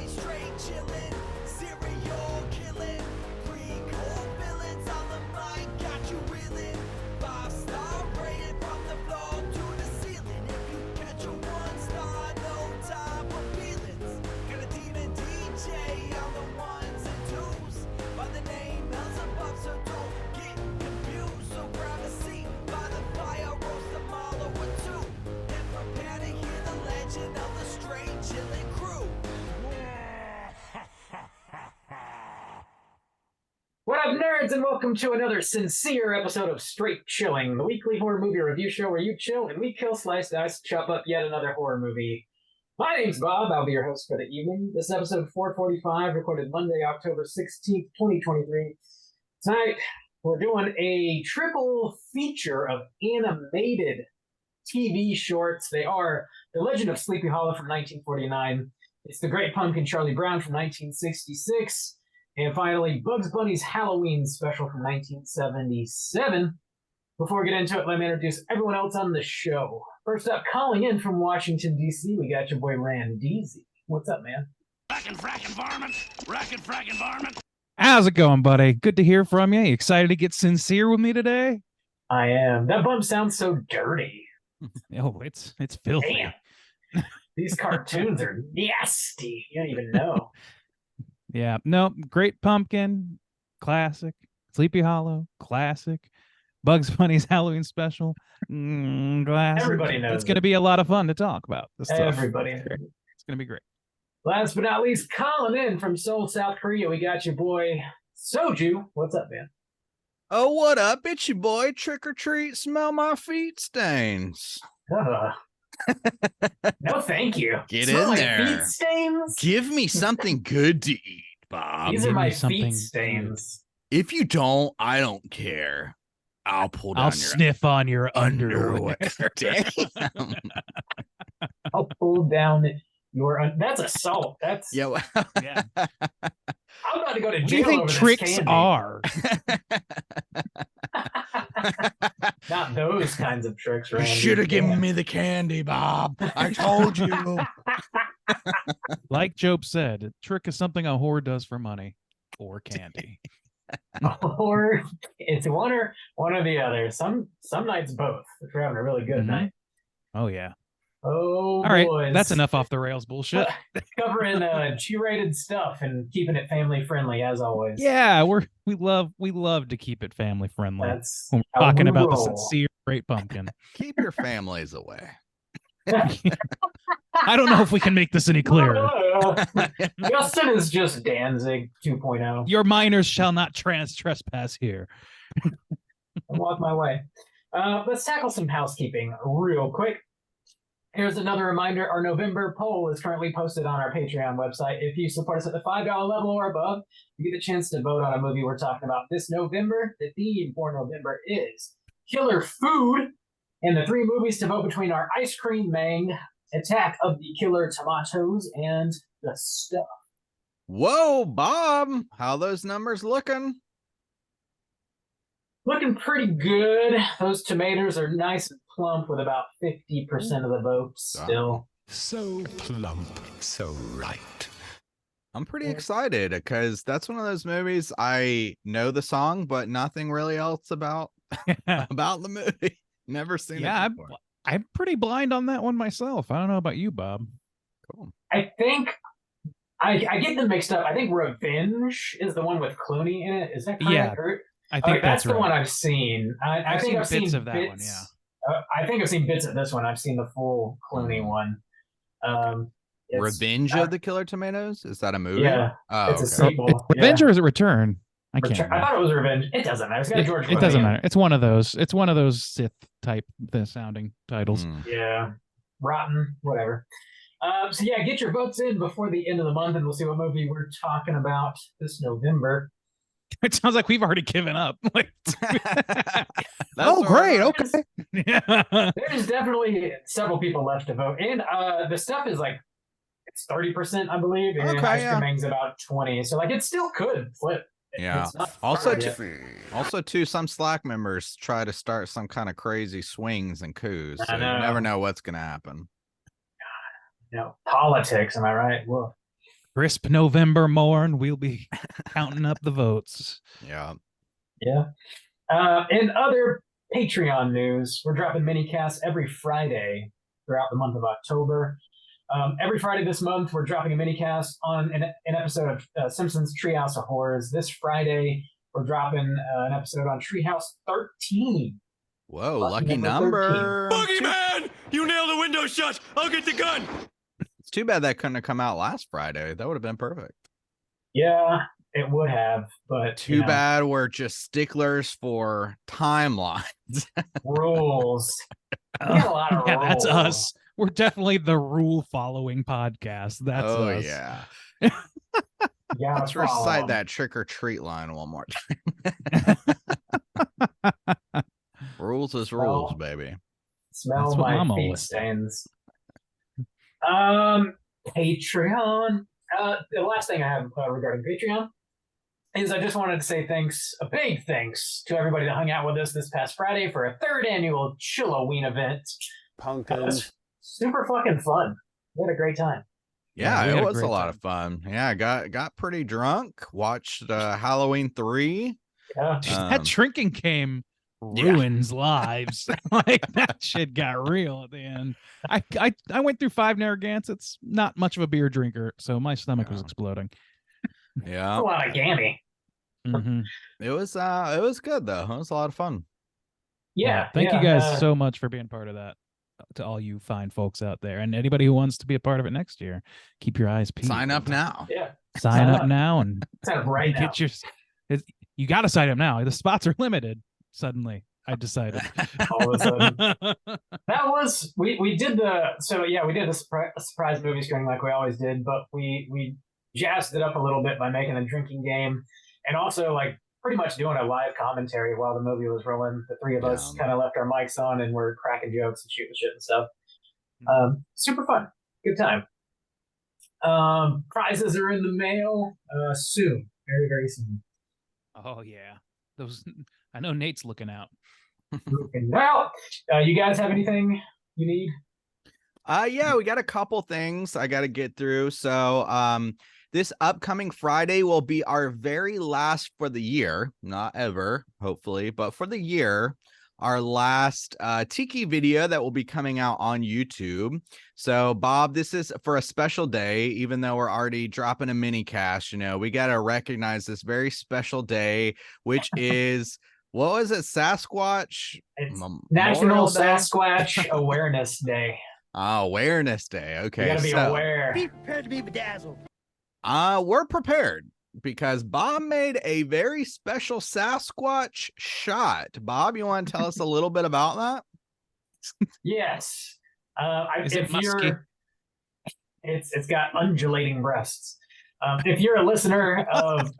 always straight chillin', serial killing, pre-core villains on the mic, got you reeling. 5-star rated from the floor to the ceiling. If you catch a 1-star, no time for feelings. Got a demon DJ on the ones and twos by the name Beelzebub, so don't get confused. So grab a seat by the fire, roast them all over two, and prepare to hear the legend of the straight chillin' crew. What up, nerds, and welcome to another sincere episode of Straight Chilling, the weekly horror movie review show where you chill and we kill, slice, dice, chop up yet another horror movie. My name's Bob. I'll be your host for the evening. This is episode 445, recorded Monday, October 16th, 2023. Tonight, we're doing a triple feature of animated TV shorts. They are The Legend of Sleepy Hollow from 1949. It's The Great Pumpkin, Charlie Brown from 1966. And finally, Bugs Bunny's Halloween special from 1977. Before we get into it, let me introduce everyone else on the show. First up, calling in from Washington, D.C., we got your boy Randeezy. What's up, man? Frackin' varmint. Frackin' varmint. How's it going, buddy? Good to hear from you. You excited to get sincere with me today? I am. That bump sounds so dirty. Oh, it's filthy. Damn. These cartoons are nasty. You don't even know. Yeah, no, Great Pumpkin, classic. Sleepy Hollow, classic. Bugs Bunny's Halloween special, classic. Everybody knows It's going to be a lot of fun to talk about this stuff. Everybody knows it. It's going to be great. Last but not least, calling in from Seoul, South Korea, we got your boy Soju. What's up, man? Oh, what up? It's your boy. Trick or treat, smell my feet stains. No, thank you. Get Smell in like there. Feet stains? Give me something good to eat, Bob. These are give my me something feet stains. If you don't, I don't care. I'll pull down I'll your sniff on your underwear. Damn. I'll pull down that's assault. That's Yeah. Well, Yeah. I'm about to go to What do you jail think over this tricks candy. are? Not those kinds of tricks, You Randy. should have given Damn. me the candy, Bob. I told you. Like Job said, a trick is something a whore does for money or candy. Or it's one or the other. Some nights both. If you're having a really good Mhm. night. Oh, yeah. Oh, All right, boys. that's enough off the rails bullshit. Covering G-rated stuff and keeping it family friendly as always. Yeah, we love to keep it family friendly That's when we're how talking we about the roll. sincere Great Pumpkin. Keep your families away. I don't know if we can make this any clearer. Justin is just Danzig 2.0. Your minors shall not trespass here. I'll walk my way. Let's tackle some housekeeping real quick. Here's another reminder. Our November poll is currently posted on our Patreon website. If you support us at the $5 level or above, you get a chance to vote on a movie we're talking about this November. The theme for November is killer food. And the three movies to vote between are Ice Cream Mang, Attack of the Killer Tomatoes, and The Stuff. Whoa, Bob. How those numbers looking? Looking pretty good. Those tomatoes are nice and plump with about 50% of the votes still. So plump, so right. I'm pretty excited because that's one of those movies I know the song, but nothing really else about the movie. Never seen Yeah, it before. I'm pretty blind on that one myself. I don't know about you, Bob. Cool. I think I get them mixed up. I think Revenge is the one with Clooney in it. Is that correct? Yeah, Or- I think that's right. the one I've seen. I I've think seen I've bits seen of that one, bits. I think I've seen bits of this one. I've seen the full Clooney one. It's- Revenge of the Killer Tomatoes? Is that a movie? Yeah, Oh, it's a okay. sequel. Revenge yeah. or is it Return? I can't. I remember. thought it was Revenge. It doesn't matter. It's got George It doesn't Clooney in matter. It's one of those. It's one of those Sith type sounding titles. Hmm. Yeah, rotten, whatever. So yeah, get your votes in before the end of the month, and we'll see what movie we're talking about this November. It sounds like we've already given up. Like, That's oh, all great. right. Okay. Yeah. There's definitely several people left to vote, and the stuff is like it's 30%, I believe, and Okay, Ice yeah. Cream Mang's about 20. So like it still could flip. Yeah. It's not Also, far too, yet. also, too, some Slack members try to start some kind of crazy swings and coups. I So you know. never know what's going to happen. Politics. Am I right? Well, crisp November morn, we'll be counting up the votes. Yeah. Yeah. In other Patreon news, we're dropping mini casts every Friday throughout the month of October. Every Friday this month, we're dropping a mini cast on an episode of Simpsons Treehouse of Horrors. This Friday, we're dropping an episode on Treehouse 13. Whoa, Lucky lucky number number. Boogeyman! You nailed the window shut! I'll get the gun! It's too bad that couldn't have come out last Friday. That would have been perfect. Yeah, it would have, but Too bad we're just sticklers for timelines. rules. We got a lot of Yeah, that's rules. us. We're definitely the rule following podcast. That's oh us. yeah. Yeah, Let's recite that trick or treat line one more time. Rules is rules, Well, baby. Smell That's what my Mama feet always stains. Patreon. The last thing I have regarding Patreon is I just wanted to say thanks, a big thanks to everybody that hung out with us this past Friday for a 3rd annual Chilloween event. That was super fucking fun. We had a great time. Yeah, we had it a was a great lot time. of fun. Yeah, got pretty drunk. Watched Halloween 3. Yeah. That drinking game ruins lives. Like that shit got real at the end. I went through 5 Narragansetts. Not much of a beer drinker, so my stomach was Yeah. exploding. Yeah. A lot of gammy. Mhm. It was good though. It was a lot of fun. Yeah. Thank you guys uh, so much for being part of that. To all you fine folks out there, and anybody who wants to be a part of it next year, keep your eyes peeled. Sign up now. Yeah. Sign up now and Sign up right now. get your. You got to sign up now. The spots are limited. Suddenly, I decided. All of a sudden. That was we did the surprise movie screening like we always did, but we jazzed it up a little bit by making a drinking game and also like pretty much doing a live commentary while the movie was rolling. The 3 of us Yeah. kind of left our mics on and we're cracking jokes and shooting shit and stuff. Super fun, good time. Prizes are in the mail soon, very very soon. Oh yeah, those. I know Nate's looking out. Well, you guys have anything you need? Yeah, we got a couple things I got to get through. So, this upcoming Friday will be our very last for the year, not ever, hopefully, but for the year, our last Tiki video that will be coming out on YouTube. So, Bob, this is for a special day, even though we're already dropping a mini cast, we got to recognize this very special day, which is, what was it? Sasquatch? It's Memorial National Day? Sasquatch Awareness Day. Awareness Day. Okay. You gotta be aware. Be prepared to be bedazzled. We're prepared because Bob made a very special Sasquatch shot. Bob, you want to tell us a little bit about that? Yes. Is it musky? It's got undulating breasts. If you're a listener of,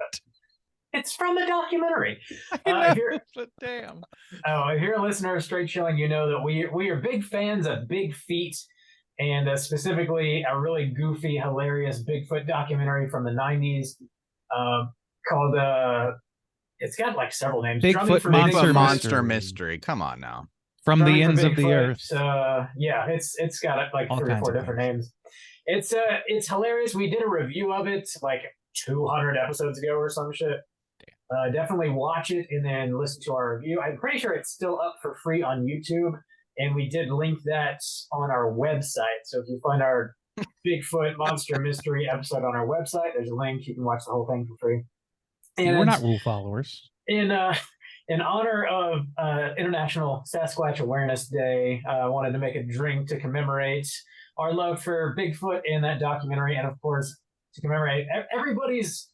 it's from a documentary. If you're, but damn. if you're a listener of Straight Chilling, you know that we are big fans of Big Feet, and specifically a really goofy, hilarious Bigfoot documentary from the 90s called it's got like several names. Bigfoot Drumming for Monster Bigfoot. Monster Mystery. Mystery. Come on now. From the Drumming for ends of the Bigfoot. earth. Yeah, it's got like All 3 or kinds 4 of different things. names. It's hilarious. We did a review of it like 200 episodes ago or some shit. Definitely watch it and then listen to our review. I'm pretty sure it's still up for free on YouTube, and we did link that on our website. So if you find our Bigfoot Monster Mystery episode on our website, there's a link. You can watch the whole thing for free. And We're not rule followers. in honor of International Sasquatch Awareness Day, I wanted to make a drink to commemorate our love for Bigfoot in that documentary, and of course to commemorate everybody's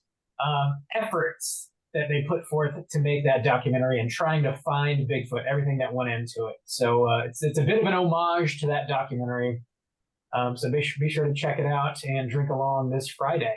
efforts that they put forth to make that documentary and trying to find Bigfoot, everything that went into it. So it's a bit of an homage to that documentary. So be sure to check it out and drink along this Friday.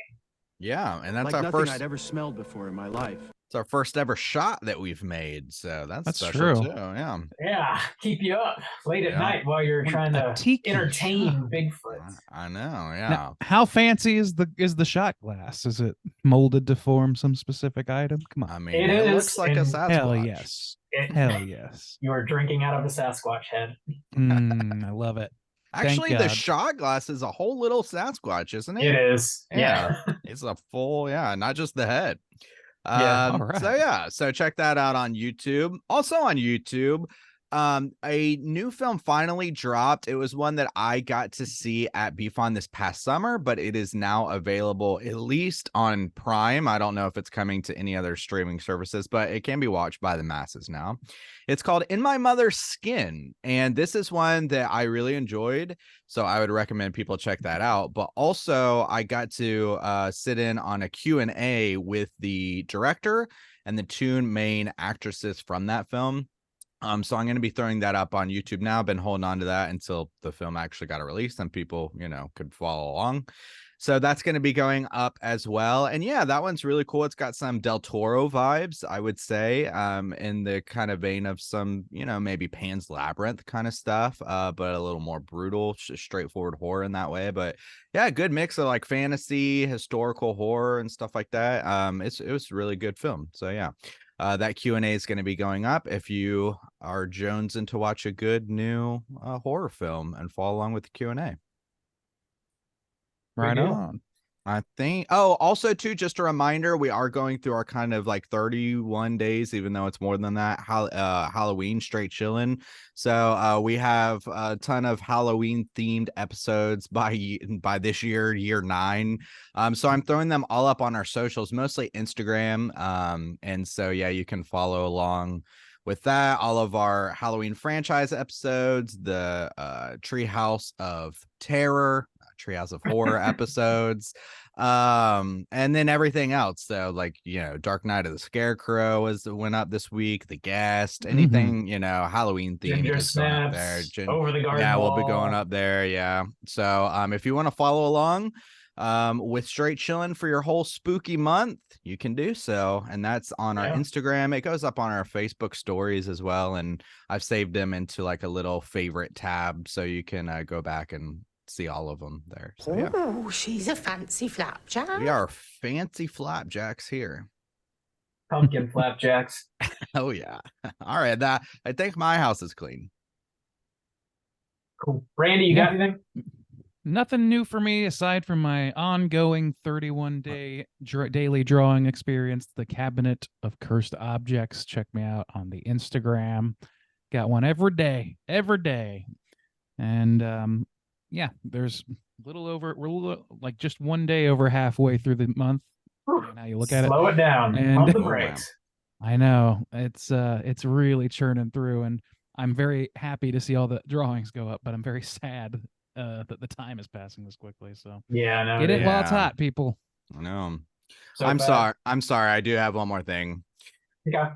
Yeah, and that's Like our nothing first. I'd ever smelled before in my life. It's our first ever shot that we've made, so that's true. special too. Yeah, Yeah, keep you up late at Yeah. night while you're trying A to tiki entertain shot. Bigfoot. I know. Yeah, Now, how fancy is the shot glass? Is it molded to form some specific item? Come I on. mean, It it is, looks like a and- Sasquatch. Hell yes. Hell yes. You are drinking out of a Sasquatch head. I love it. Thank Actually, the God. shot glass is a whole little Sasquatch, isn't it? It is. Yeah. It's a full, yeah, not just the head. Yeah, all right. So check that out on YouTube. Also on YouTube, a new film finally dropped. It was one that I got to see at BFON this past summer, but it is now available at least on Prime. I don't know if it's coming to any other streaming services, but it can be watched by the masses now. It's called In My Mother's Skin, and this is one that I really enjoyed, so I would recommend people check that out. But also, I got to sit in on a Q&A with the director and the two main actresses from that film. So I'm going to be throwing that up on YouTube now. I've been holding on to that until the film actually got released and people, could follow along. So that's going to be going up as well. And yeah, that one's really cool. It's got some Del Toro vibes, I would say, in the kind of vein of some, maybe Pan's Labyrinth kind of stuff, but a little more brutal, straightforward horror in that way. But yeah, good mix of like fantasy, historical horror and stuff like that. It was a really good film. So yeah. That Q&A is going to be going up if you are jonesing to watch a good new horror film and follow along with the Q&A. Right deal. on. I think. Oh, also too, just a reminder, we are going through our kind of like 31 days, even though it's more than that. Halloween straight chilling. So we have a ton of Halloween themed episodes by this year 9. So I'm throwing them all up on our socials, mostly Instagram. And so yeah, you can follow along with that. All of our Halloween franchise episodes, the Treehouse of Terror, Treehouse of Horror episodes, and then everything else. So like, Dark Night of the Scarecrow went up this week, The Guest, anything, Halloween themed Ginger is going up there. Snaps, Over the Garden Yeah, we'll be Wall. going up there. Yeah. So if you want to follow along with Straight Chillin' for your whole spooky month, you can do so. And that's on our Instagram. It goes up on our Facebook stories as well. And I've saved them into like a little favorite tab so you can go back and see all of them there. So yeah, Oh, she's a fancy flapjack. we are fancy flapjacks here. Pumpkin flapjacks. Oh yeah. All right, that I think my house is clean. Cool. Randy, you got anything? Nothing new for me aside from my ongoing 31-day daily drawing experience, the Cabinet of Cursed Objects. Check me out on the Instagram. Got one every day. And yeah, there's we're like just one day over halfway through the month. Now you look at Slow it down. and- Pump the Oh, wow. brakes. I know it's really churning through, and I'm very happy to see all the drawings go up, but I'm very sad that the time is passing this quickly. So Yeah, no. get it while it's Yeah. hot, people. I know. So I'm bad. sorry. I do have one more thing. Okay.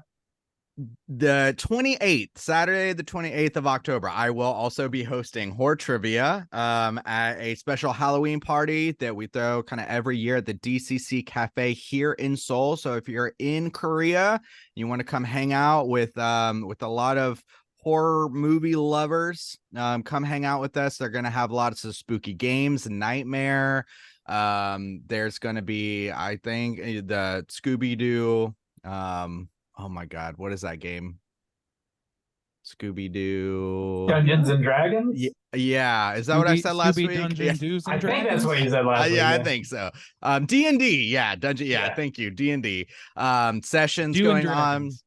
The 28th, Saturday, the 28th of October, I will also be hosting Horror Trivia at a special Halloween party that we throw kind of every year at the DCC Cafe here in Seoul. So if you're in Korea, you want to come hang out with a lot of horror movie lovers, come hang out with us. They're going to have lots of spooky games, Nightmare. There's going to be, I think, the Scooby-Doo. Oh my God, what is that game? Scooby-Doo. Dungeons and Dragons? Yeah. Is that what I said last Scooby week? Dungeon Yeah. Do's and I think that's Dragons? what you said last week. Yeah, I think so. D&D. Yeah, Dungeon. Yeah, Yeah. thank you. D&D. Sessions Doing going on. Dragons.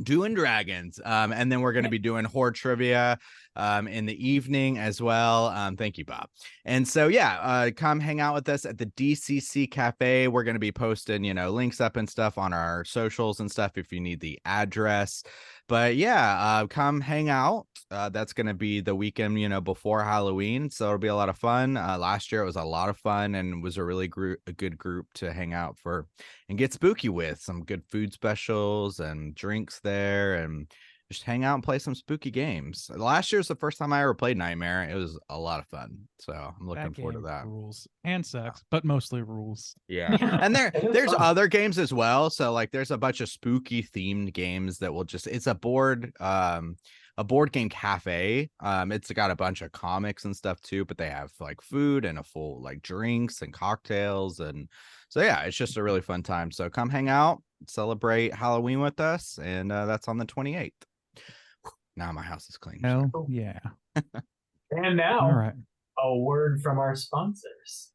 Doing Dragons. And then we're going to be doing horror trivia in the evening as well. Thank you, Bob. And so yeah, come hang out with us at the DCC Cafe. We're going to be posting, links up and stuff on our socials and stuff if you need the address. But yeah, come hang out. That's going to be the weekend, before Halloween. So it'll be a lot of fun. Last year it was a lot of fun and was a really good group to hang out for and get spooky with. Some good food specials and drinks there, and just hang out and play some spooky games. Last year was the first time I ever played Nightmare. It was a lot of fun. So I'm looking That forward to game that. rules and sucks, but mostly rules. Yeah. And It is there's fun. other games as well. So like there's a bunch of spooky themed games that will just, it's a board game cafe. It's got a bunch of comics and stuff too, but they have like food and a full like drinks and cocktails. And so yeah, it's just a really fun time. So come hang out, celebrate Halloween with us. And that's on the 28th. Now my house is clean. Hell Cool. yeah. And now, All right. a word from our sponsors.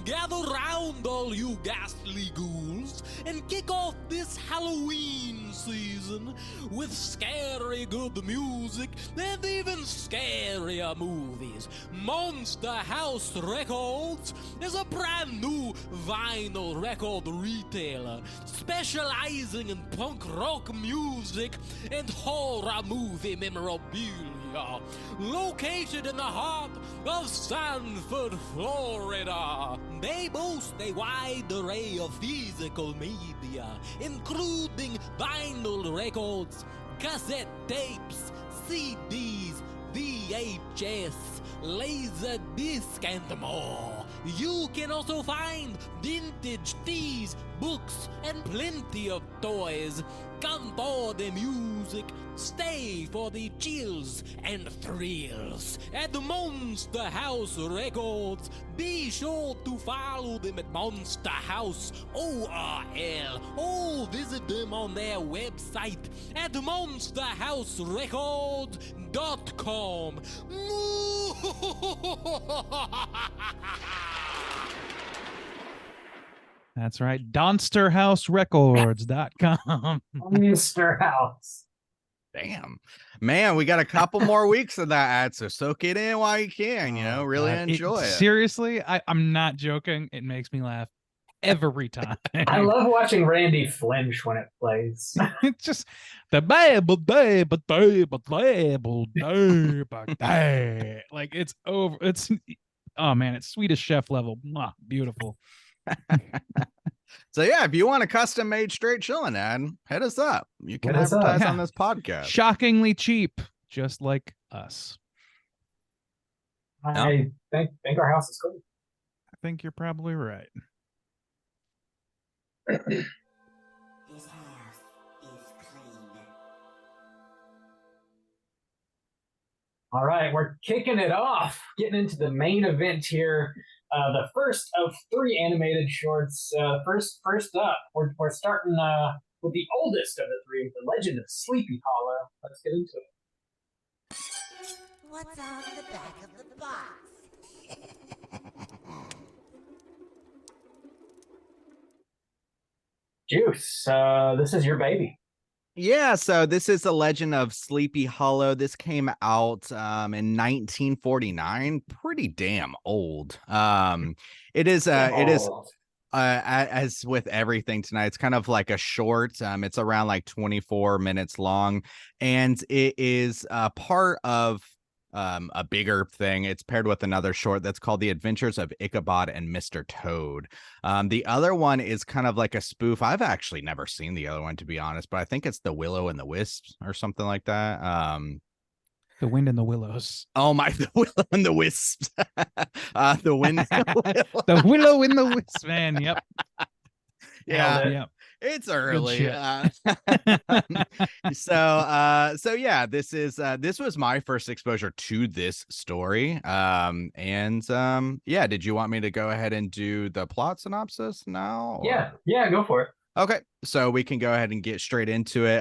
Gather round, all you ghastly ghouls, and kick off this Halloween season with scary good music and even scarier movies. Monster House Records is a brand new vinyl record retailer specializing in punk rock music and horror movie memorabilia. Located in the heart of Sanford, Florida, they boast a wide array of physical media, including vinyl records, cassette tapes, CDs, VHS, laser disc, and more. You can also find vintage tees, books, and plenty of toys. Come for the music, stay for the chills and thrills. At the Monster House Records, be sure to follow them at Monster House ORL or visit them on their website at monsterhouserecords.com. That's right. DonsterHouseRecords.com. Monster House. Damn, man, we got a couple more weeks of that ad, so soak it in while you can. Oh, really God. enjoy it. Seriously, I'm not joking. It makes me laugh every time. I love watching Randy flinch when it plays. It's just the Bible, like it's over. It's oh man, it's Swedish Chef level. Mwah, beautiful. So yeah, if you want a custom made straight chilling ad, hit us up. You can Hit us up. advertise Yeah. on this podcast. Shockingly cheap, just like us. I think our house is cool. I think you're probably right. This house is clean. All right, we're kicking it off, getting into the main event here. The first of 3 animated shorts. First up, we're starting with the oldest of the 3, The Legend of Sleepy Hollow. Let's get into it. What's on the back of the box? Juice, this is your baby. Yeah, so this is The Legend of Sleepy Hollow. This came out in 1949. Pretty damn old. It is as with everything tonight, it's kind of like a short. It's around like 24 minutes long, and it is part of a bigger thing. It's paired with another short that's called The Adventures of Ichabod and Mr. Toad. The other one is kind of like a spoof. I've actually never seen the other one, to be honest, but I think it's The Willow and the Wisps or something like that. The Wind in the Willows. Oh my, The Willow and the Wisps. The Wind and the Willow. The Willow in the Wisp, man. Yep. Yeah. Nailed it. Yep. It's early. shit. So yeah, this was my first exposure to this story. Yeah, did you want me to go ahead and do the plot synopsis now? or- Yeah, go for it. Okay, so we can go ahead and get straight into it.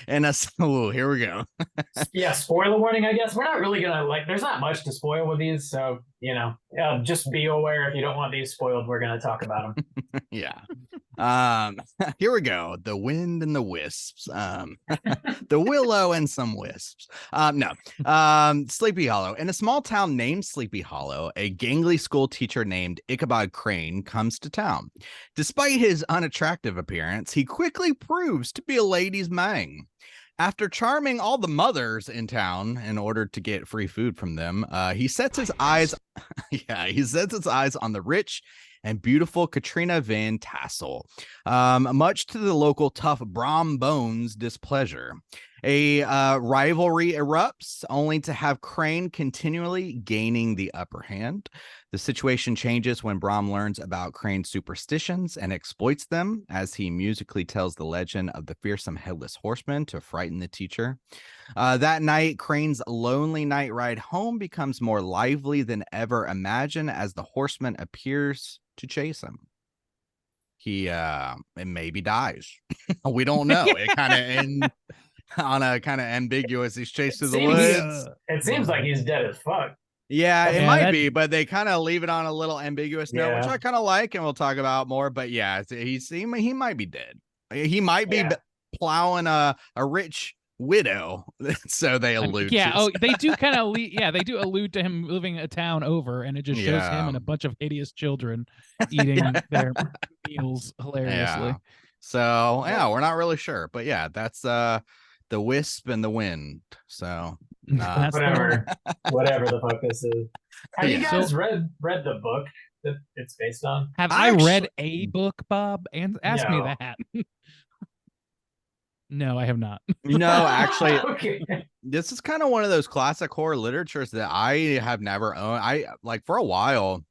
Here we go. Yeah, spoiler warning, I guess. We're not really gonna there's not much to spoil with these, so just be aware if you don't want these spoiled, we're gonna talk about them. Yeah. Here we go. The Wind and the Wisps. The Willow and some wisps. Sleepy Hollow. In a small town named Sleepy Hollow, a gangly school teacher named Ichabod Crane comes to town. Despite his unattractive appearance, he quickly proves to be a ladies' man. After charming all the mothers in town in order to get free food from them, he sets his eyes on the rich and beautiful Katrina Van Tassel, much to the local tough Brom Bones' displeasure. A rivalry erupts, only to have Crane continually gaining the upper hand. The situation changes when Brom learns about Crane's superstitions and exploits them, as he musically tells the legend of the fearsome headless horseman to frighten the teacher. That night, Crane's lonely night ride home becomes more lively than ever imagined as the horseman appears to chase him. He maybe dies. We don't know. It kind of on a kind of ambiguous. He's chased through the Seems- woods. It seems like he's dead as fuck. Yeah, it Yeah, might that- be, but they kind of leave it on a little ambiguous note, which Yeah. I kind of like, and we'll talk about more. But yeah, he might be dead. He might be Yeah. plowing a rich widow. So they allude. Yeah. to. Oh, they do kind of. Yeah, they do allude to him moving a town over, and it just shows him and a bunch of hideous children eating their meals hilariously. Yeah. So yeah, we're not really sure, but yeah, that's the wisp and the wind. So That's the- Whatever the fuck this is. Have you Yeah. guys read the book that it's based on? Have I I read actually- a book, Bob? And ask me No. that. No, I have not. actually, Okay. this is kind of one of those classic horror literatures that I have never owned. I like for a while,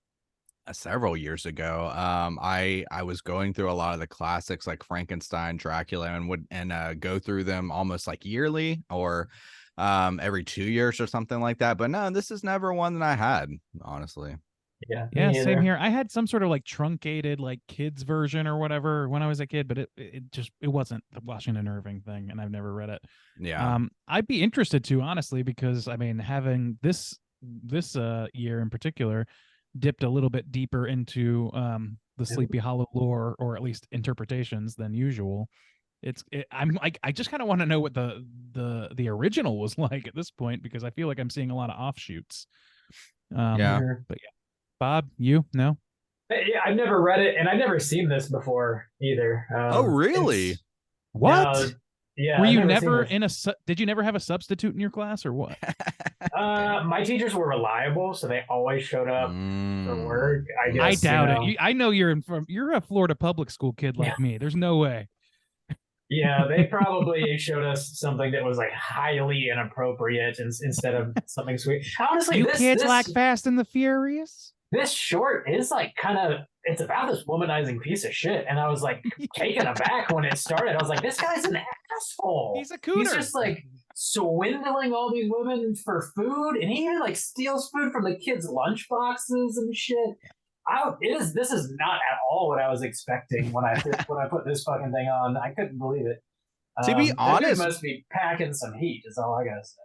several years ago, I was going through a lot of the classics like Frankenstein, Dracula, and would go through them almost like yearly or every 2 years or something like that. But no, this is never one that I had, honestly. Yeah. me Yeah, same neither. here. I had some sort of like truncated like kids version or whatever when I was a kid, but it wasn't the Washington Irving thing, and I've never read it. Yeah. I'd be interested to, honestly, because I mean, having this year in particular dipped a little bit deeper into the Sleepy Hollow lore, or at least interpretations, than usual. I'm like, I just kind of want to know what the original was like at this point, because I feel like I'm seeing a lot of offshoots. Yeah. Sure. Bob, you no? Yeah, I've never read it, and I've never seen this before either. Oh, really? it's- What? No, yeah. Were I've you seen never this. in a? Did you never have a substitute in your class, or what? My teachers were reliable, so they always showed up for Mm. work. I guess. I doubt you know, it. I know you're a Florida public school kid like me. There's no way. Yeah, they probably showed us something that was like highly inappropriate instead of something sweet. Honestly, You this, kids this, like Fast and the Furious? this short is like it's about this womanizing piece of shit, and I was like taken aback when it started. I was like, this guy's an asshole. He's a cooter. He's just like swindling all these women for food, and he even like steals food from the kids' lunch boxes and shit. This is not at all what I was expecting when I put this fucking thing on. I couldn't believe it. To be that dude honest- must be packing some heat. Is all I gotta say.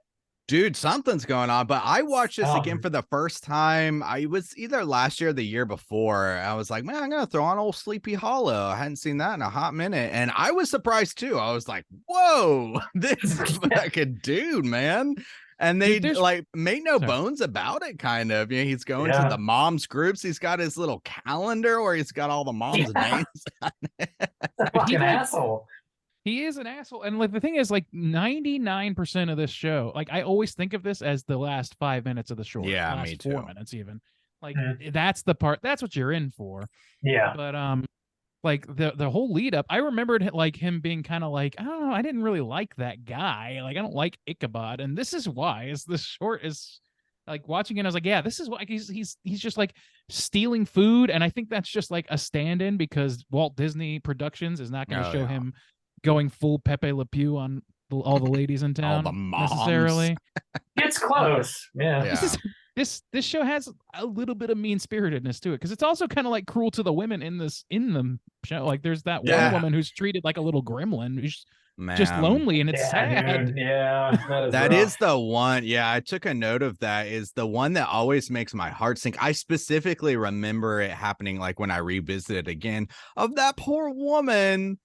Dude, something's going on. But I watched this again Um, for the first time. I was either last year or the year before. I was like, man, I'm gonna throw on old Sleepy Hollow. I hadn't seen that in a hot minute, and I was surprised too. I was like, whoa, this is fucking dude, man. And they Dude, there's- like made no Sorry. bones about it, kind of. You know, he's going Yeah. to the moms groups. He's got his little calendar where he's got all the moms' Yeah. names. Fucking like- asshole. He is an asshole. And like the thing is, like 99% of this show, like I always think of this as the last 5 minutes of the short. Yeah, last me 4 too. minutes even. Like Mm. that's the part. That's what you're in for. Yeah. But like the whole lead up, I remembered like him being kind of like, I don't know, I didn't really like that guy. Like I don't like Ichabod, and this is why. Is this short is like watching it, I was like, yeah, this is why he's just like stealing food, and I think that's just like a stand-in because Walt Disney Productions is not going to Oh, show yeah. him going full Pepe Le Pew on all the ladies in All town the moms. necessarily. It's close. Yeah. Yeah. This show has a little bit of mean spiritedness to it because it's also kind of like cruel to the women in the show. Like there's that Yeah. one woman who's treated like a little gremlin who's Man. just lonely, and it's Yeah, sad. dude. Yeah. That rough. is the one. Yeah, I took a note of that. Is the one that always makes my heart sink. I specifically remember it happening like when I revisited again of that poor woman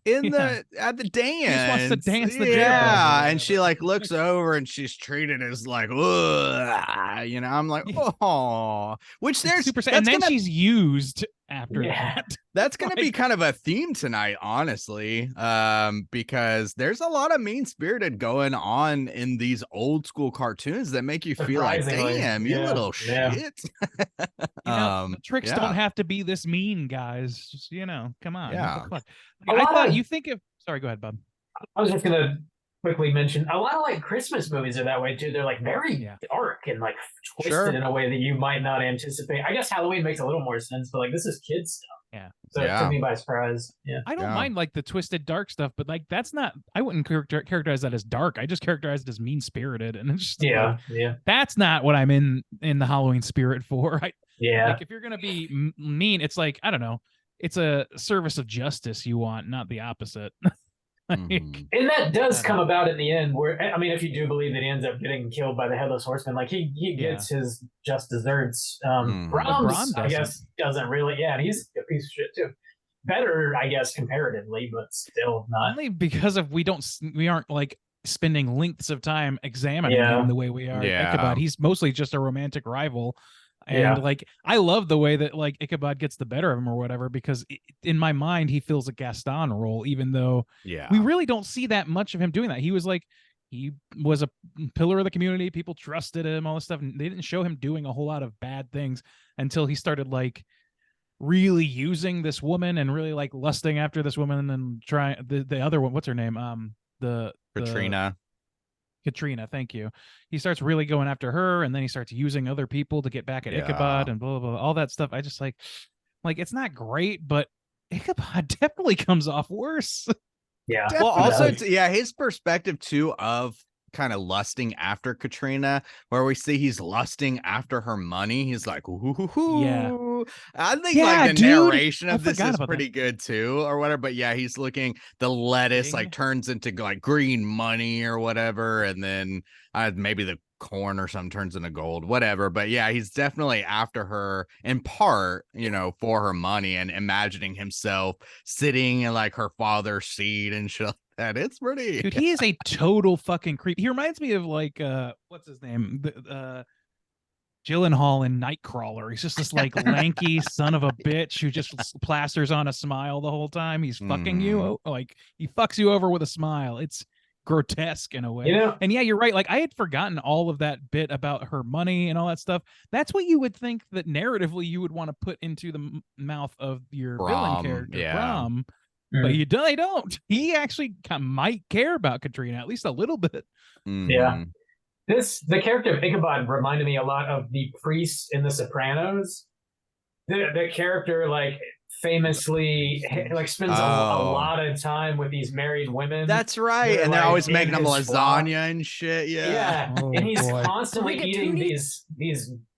in Yeah. at the dance. just wants to dance the jitterbug or yeah, and she whatever. like looks over and she's treated as like, ugh, you know. I'm like, Yeah. oh, which there's Super sad. that's And then gonna she's used after Yeah. that. That's going to be Like- kind of a theme tonight, honestly, because there's a lot of mean spirited going on in these old school cartoons that make you feel like, Surprisingly, damn, you yeah, little yeah. shit. You know, the tricks yeah. don't have to be this mean, guys. Just come on. what the Yeah. fuck? A Like, I lot thought of- you think of. Sorry, go ahead, Bob. I was just gonna quickly mention a lot of like Christmas movies are that way too. They're like very Yeah. dark and like twisted Sure. in a way that you might not anticipate. I guess Halloween makes a little more sense, but like this is kids stuff. Yeah. So it Yeah. took me by surprise. Yeah. I don't Yeah. mind like the twisted dark stuff, but like that's not. I wouldn't characterize that as dark. I just characterize it as mean spirited, and it's just Yeah. like, Yeah. that's not what I'm in the Halloween spirit for. Yeah. Like if you're gonna be mean, it's like I don't know. It's a service of justice you want, not the opposite. Mhm. And that does I come about in the end where, I mean, if you do believe that he ends up getting killed by the Headless Horseman, like he Yeah. gets his just desserts. Mhm. But Brahms, Brahm I guess, doesn't really, yeah, and he's a piece of shit too. Better, I guess, comparatively, but still not. Only because of we aren't like spending lengths of time examining Yeah. him the way we are Yeah. Ichabod. He's mostly just a romantic rival. And Yeah. like I love the way that like Ichabod gets the better of him or whatever, because in my mind he fills a Gaston role, even though Yeah. we really don't see that much of him doing that. He was a pillar of the community. People trusted him, all this stuff. And they didn't show him doing a whole lot of bad things until he started like really using this woman and really like lusting after this woman and trying the other one. What's her name? The Katrina, thank you. He starts really going after her, and then he starts using other people to get back at Yeah. Ichabod and blah, blah, blah, all that stuff. I just like it's not great, but Ichabod definitely comes off worse. Yeah. Well, also, Definitely. yeah, his perspective too of kind of lusting after Katrina, where we see he's lusting after her money. He's like, ooh, Yeah. I think Yeah, like the dude, narration I of this forgot is about pretty good too, or whatever. But yeah, he's looking, the lettuce like Ding. turns into like green money or whatever, and then maybe the corn or something turns into gold, whatever. But yeah, he's definitely after her in part, for her money, and imagining himself sitting in like her father's seat and shit like that. It's pretty. Dude, he is a total fucking creep. He reminds me of like what's his name? Gyllenhaal in Nightcrawler. He's just this like lanky son of a bitch who just plasters on a smile the whole time. He's fucking you. Like he fucks you over with a smile. It's grotesque in a way. And yeah, you're right. Like I had forgotten all of that bit about her money and all that stuff. That's what you would think that narratively you would want to put into the mouth of your villain character, Brahm. But they don't. He actually might care about Katrina at least a little bit. Yeah. The character of Ichabod reminded me a lot of the priest in The Sopranos. The character like famously like spends a lot of time with these married women. That's right. And they're always making them lasagna and shit. Yeah. And he's constantly eating these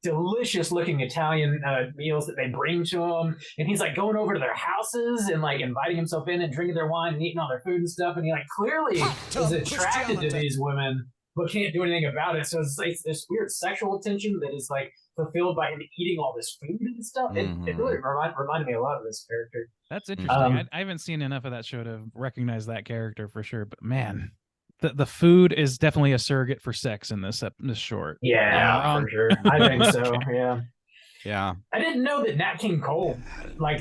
delicious looking Italian meals that they bring to him, and he's like going over to their houses and like inviting himself in and drinking their wine and eating all their food and stuff, and he like clearly is attracted to these women but can't do anything about it. So it's like this weird sexual tension that is like fulfilled by him eating all this food and stuff. It really reminded me a lot of this character. That's interesting. I haven't seen enough of that show to recognize that character for sure, but man, the food is definitely a surrogate for sex in this short. Yeah, for sure. I think so. Yeah. Yeah. I didn't know that Nat King Cole like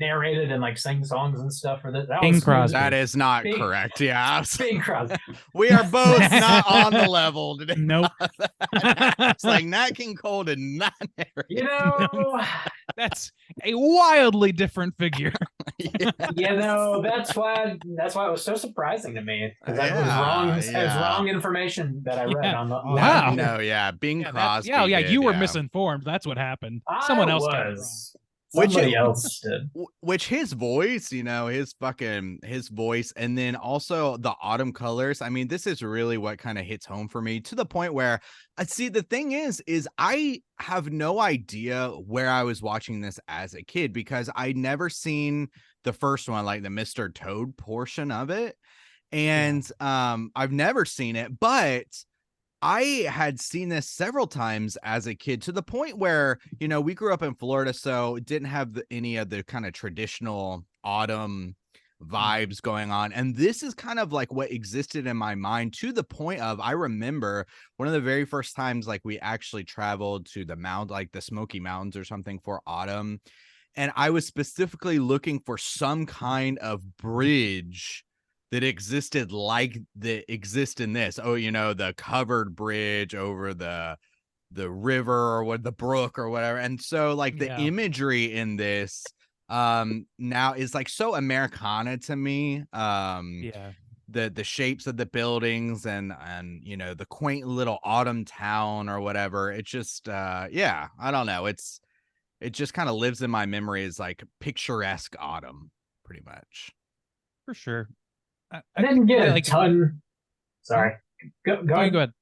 narrated and like sang songs and stuff for this. That is not correct. Yeah. Bing Crosby. We are both not on the level today. Nope. It's like Nat King Cole did not narrate. That's a wildly different figure. That's why it was so surprising to me, because that was wrong. It was wrong information that I read on the. Wow. No, Bing Crosby. You were misinformed. That's what happened. Someone else got it wrong. Somebody else did. Which his voice, his voice, and then also the autumn colors. I mean, this is really what kind of hits home for me, to the point where I see the thing is I have no idea where I was watching this as a kid, because I'd never seen the first one, like the Mr. Toad portion of it. And I've never seen it, but I had seen this several times as a kid, to the point where, we grew up in Florida, so it didn't have any of the kind of traditional autumn vibes going on. And this is kind of like what existed in my mind, to the point of, I remember one of the very first times like we actually traveled to the like the Smoky Mountains or something for autumn. And I was specifically looking for some kind of bridge that existed like that exists in this. The covered bridge over the river or the brook or whatever. And so like the imagery in this now is like so Americana to me. The shapes of the buildings and the quaint little autumn town or whatever. It just I don't know. It just kind of lives in my memory as like picturesque autumn, pretty much. For sure. I didn't get a ton. Sorry. Go ahead. Go ahead.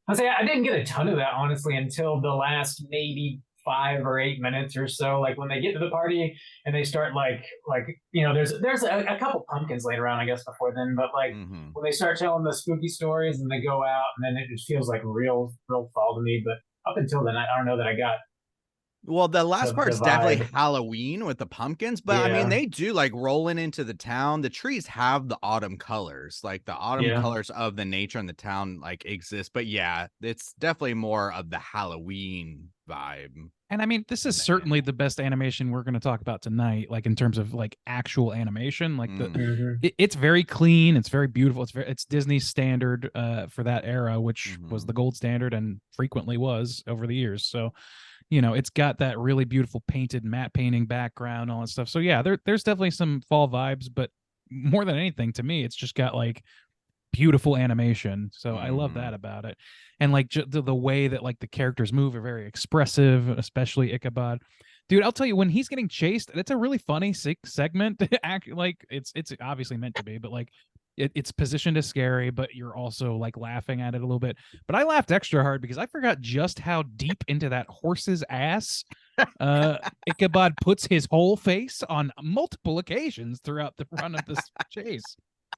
I didn't get a ton of that, honestly, until the last maybe 5 or 8 minutes or so. Like when they get to the party and they start like there's a couple pumpkins later on, I guess, before then, but like Mhm. when they start telling the spooky stories and they go out, and then it just feels like real fall to me. But up until then, I don't know that I got Well, the last the part's definitely vibe. Halloween with the pumpkins, but I mean, Yeah. they do like rolling into the town. The trees have the autumn colors, like the autumn Yeah. colors of the nature in the town like exist. But yeah, it's definitely more of the Halloween vibe. And I mean, this is certainly the best animation we're going to talk about tonight, like in terms of like actual animation. Like Mm. Mhm. it's very clean, it's very beautiful, it's Disney's standard for that era, which was Mhm. the gold standard and frequently was over the years. So, it's got that really beautiful painted matte painting background, all that stuff. So yeah, there's definitely some fall vibes, but more than anything, to me, it's just got like beautiful animation. So I love that about it. And like the way that like the characters move are very expressive, especially Ichabod. Dude, I'll tell you, when he's getting chased, that's a really funny segment. Like it's obviously meant to be, but like it's positioned as scary, but you're also like laughing at it a little bit. But I laughed extra hard because I forgot just how deep into that horse's ass Ichabod puts his whole face on multiple occasions throughout the run of this chase.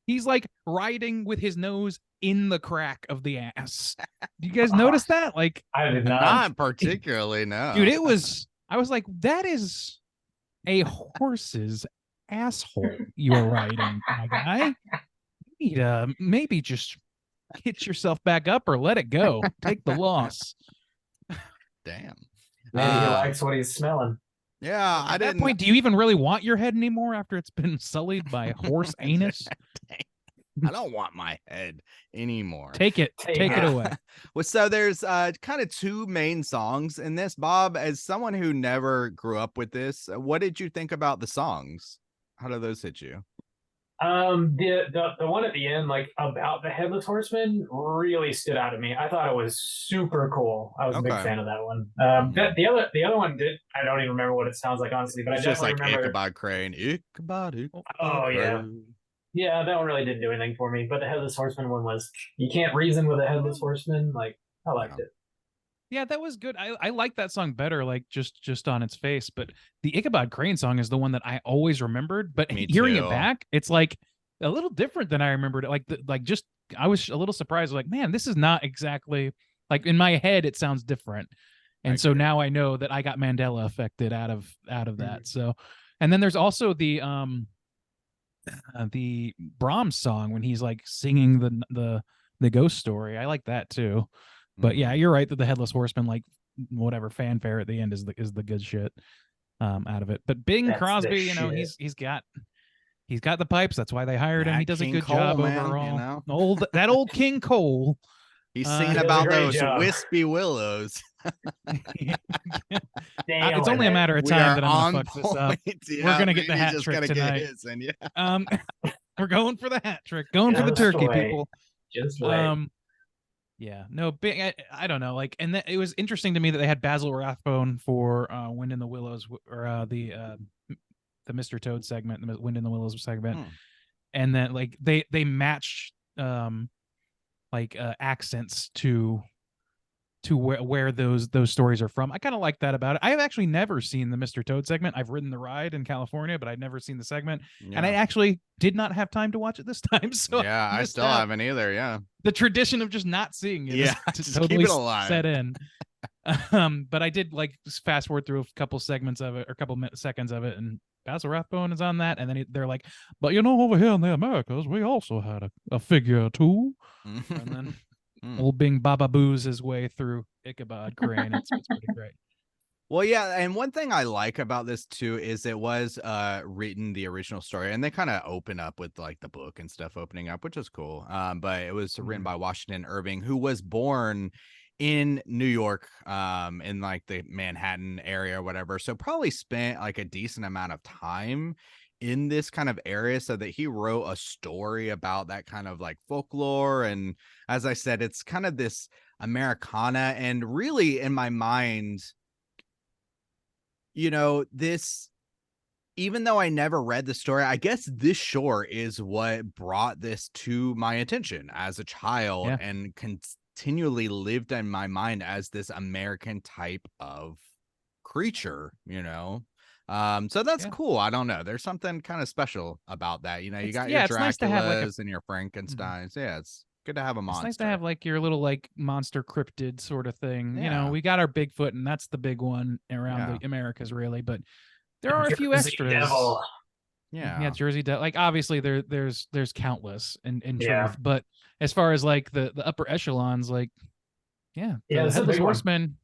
He's like riding with his nose in the crack of the ass. Do you guys notice that? Like, I did not. Not particularly, no. dude, I was like, that is a horse's asshole you are riding, my guy. You need to maybe just get yourself back up or let it go. Take the loss. Damn. Maybe he likes what he's smelling. Yeah, I At that didn't. point, do you even really want your head anymore after it's been sullied by horse anus? I don't want my head anymore. Take it Yeah. away. Well, so there's kind of two main songs in this. Bob, as someone who never grew up with this, what did you think about the songs? How do those hit you? The one at the end, like about the Headless Horseman, really stood out to me. I thought it was super cool. I was a big Okay. fan of that one. Mhm. The other one did. I don't even remember what it sounds like, honestly, but It's I just definitely like remember. Ichabod Crane. Ichabod Oh yeah, Crane. yeah. That one really didn't do anything for me. But the Headless Horseman one was. You can't reason with a Headless Horseman. Like I liked it. Yeah, that was good. I like that song better, like just on its face. But the Ichabod Crane song is the one that I always remembered. But Me hearing too. it back, it's like a little different than I remembered it. I was a little surprised. Like, man, this is not exactly like in my head. It sounds different, and I so agree. now I know that I got Mandela affected out of Mm-hmm. that. So, and then there's also the Brahms song when he's like singing the ghost story. I like that too. But yeah, Mhm. you're right that the Headless Horseman, like whatever fanfare at the end is the good shit out of it. But Bing That's the Crosby, shit. he's got the pipes. That's why they hired him. Nat He does King a good Cole, job man, overall. you know? That old King Cole. He's Uh, singing He does a about great those job. wispy willows. It's only a matter of We time are that I'm gonna fuck this up. point. We're gonna get the we hat just trick gotta tonight. Get his in, yeah. We're going for the hat trick, going for the Just turkey, wait. people. Just wait. Yeah, no, Bing. I don't know, like, and it was interesting to me that they had Basil Rathbone for Wind in the Willows, or the Mr. Toad segment, the Wind in the Willows segment, Hmm. and then like they matched accents to where those stories are from. I kind of like that about it. I have actually never seen the Mr. Toad segment. I've ridden the ride in California, but I'd never seen the segment, and I actually did not have time to watch it this time. So yeah, I missed still out. haven't either. Yeah. The tradition of just not seeing it, Yeah, is just totally keep it alive. set in. But I did like fast forward through a couple segments of it, or a couple seconds of it, and Basil Rathbone is on that, and then they're like, "But over here in the Americas, we also had a figure too." And then old Bing Baba boos his way through Ichabod Crane. It's pretty great. Well, yeah, and one thing I like about this too is it was written the original story, and they kind of open up with like the book and stuff opening up, which is cool. But it was written by Washington Irving, who was born in New York, in like the Manhattan area or whatever. So probably spent like a decent amount of time in this kind of area, so that he wrote a story about that kind of like folklore. And as I said, it's kind of this Americana, and really in my mind, this, even though I never read the story, I guess this short is what brought this to my attention as a child, Yeah. and continually lived in my mind as this American type of creature, so that's Yeah. cool. I don't know, there's something kind of special about that. You It's- got yeah, your it's nice to have, like, a- Draculas and your Frankensteins. Yeah, it's good to have a It's monster. nice to have like your little like monster cryptid sort of thing. Yeah. We got our Bigfoot, and that's the big one around Yeah. the Americas, really. But there are a few Jersey extras. Devil. Yeah, Jersey Devil. Like obviously there's countless in Yeah. truth, but as far as like the upper echelons, like Yeah, the that's a Headless big one. Horseman.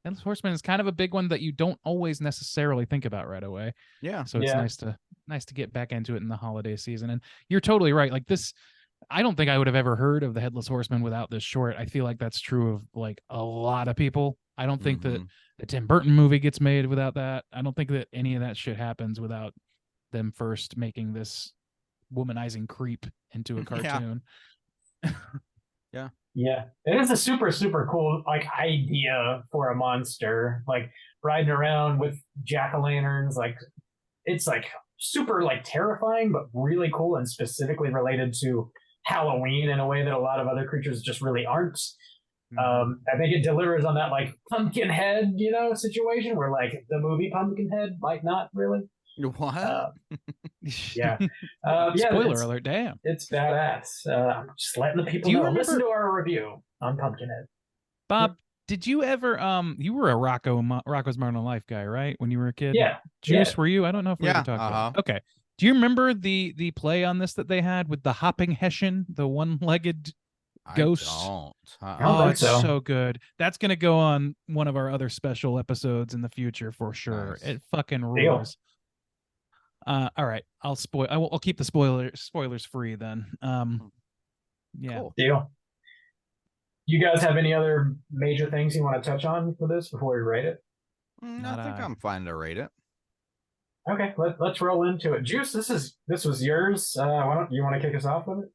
Headless Horseman is kind of a big one that you don't always necessarily think about right away. Yeah. So it's Yeah. nice to get back into it in the holiday season. And you're totally right. Like this, I don't think I would have ever heard of the Headless Horseman without this short. I feel like that's true of like a lot of people. I don't think that Mhm. the Tim Burton movie gets made without that. I don't think that any of that shit happens without them first making this womanizing creep into a Yeah. cartoon. Yeah, it is a super, super cool like idea for a monster, like riding around with jack-o'-lanterns. Like it's like super like terrifying, but really cool and specifically related to Halloween in a way that a lot of other creatures just really aren't. I think it delivers on that like Pumpkinhead, situation where like the movie Pumpkinhead might not really. What? Yeah. Yeah. Spoiler it's- alert! Damn. It's badass. I'm just letting the people Do you know. Listen remember- to our review on Pumpkinhead. Bob, did you ever you were a Rocco's Modern Life guy, right? When you were a kid? Yeah. Juice, were you? I don't know if we Yeah, ever talked about it. Okay. Do you remember the play on this that they had with the hopping Hessian, the one-legged Ghost? I don't. I don't Oh, think it's so. so good. That's gonna go on one of our other special episodes in the future for sure. Nice. It fucking Deal. rules. All right. I'll keep the spoilers free then. Yeah. Cool. Deal. You guys have any other major things you want to touch on for this before we rate it? Not I think I. I'm fine to rate it. Okay, let's roll into it. Juice, this was yours. Why don't you want to kick us off with it?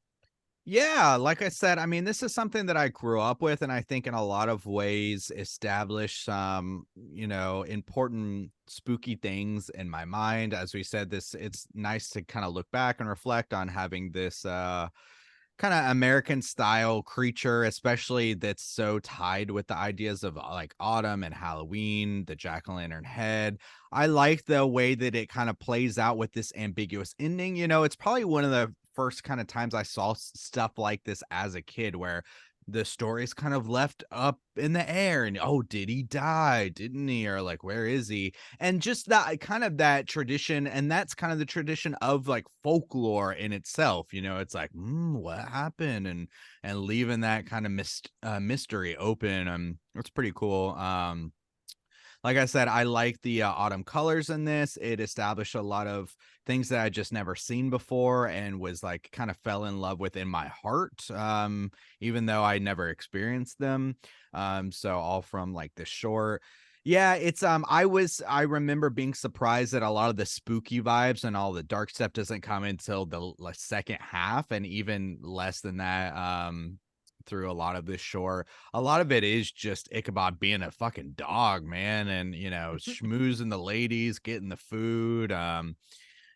Yeah, like I said, I mean, this is something that I grew up with, and I think in a lot of ways established some, important spooky things in my mind. As we said, it's nice to kind of look back and reflect on having this kind of American style creature, especially that's so tied with the ideas of like autumn and Halloween, the jack-o'-lantern head. I like the way that it kind of plays out with this ambiguous ending. It's probably one of the first kind of times I saw stuff like this as a kid, where the story's kind of left up in the air and, oh, did he die? Didn't he? Or like, where is he? And just that kind of that tradition. And that's kind of the tradition of like folklore in itself. It's like, what happened? And leaving that kind of mystery open. It's pretty cool. Like I said, I like the autumn colors in this. It established a lot of things that I just never seen before and was like kind of fell in love with in my heart, even though I never experienced them. So all from like the short. Yeah, it's I remember being surprised that a lot of the spooky vibes and all the dark stuff doesn't come until the second half, and even less than that. Through a lot of this short, a lot of it is just Ichabod being a fucking dog, man, and schmoozing the ladies, getting the food.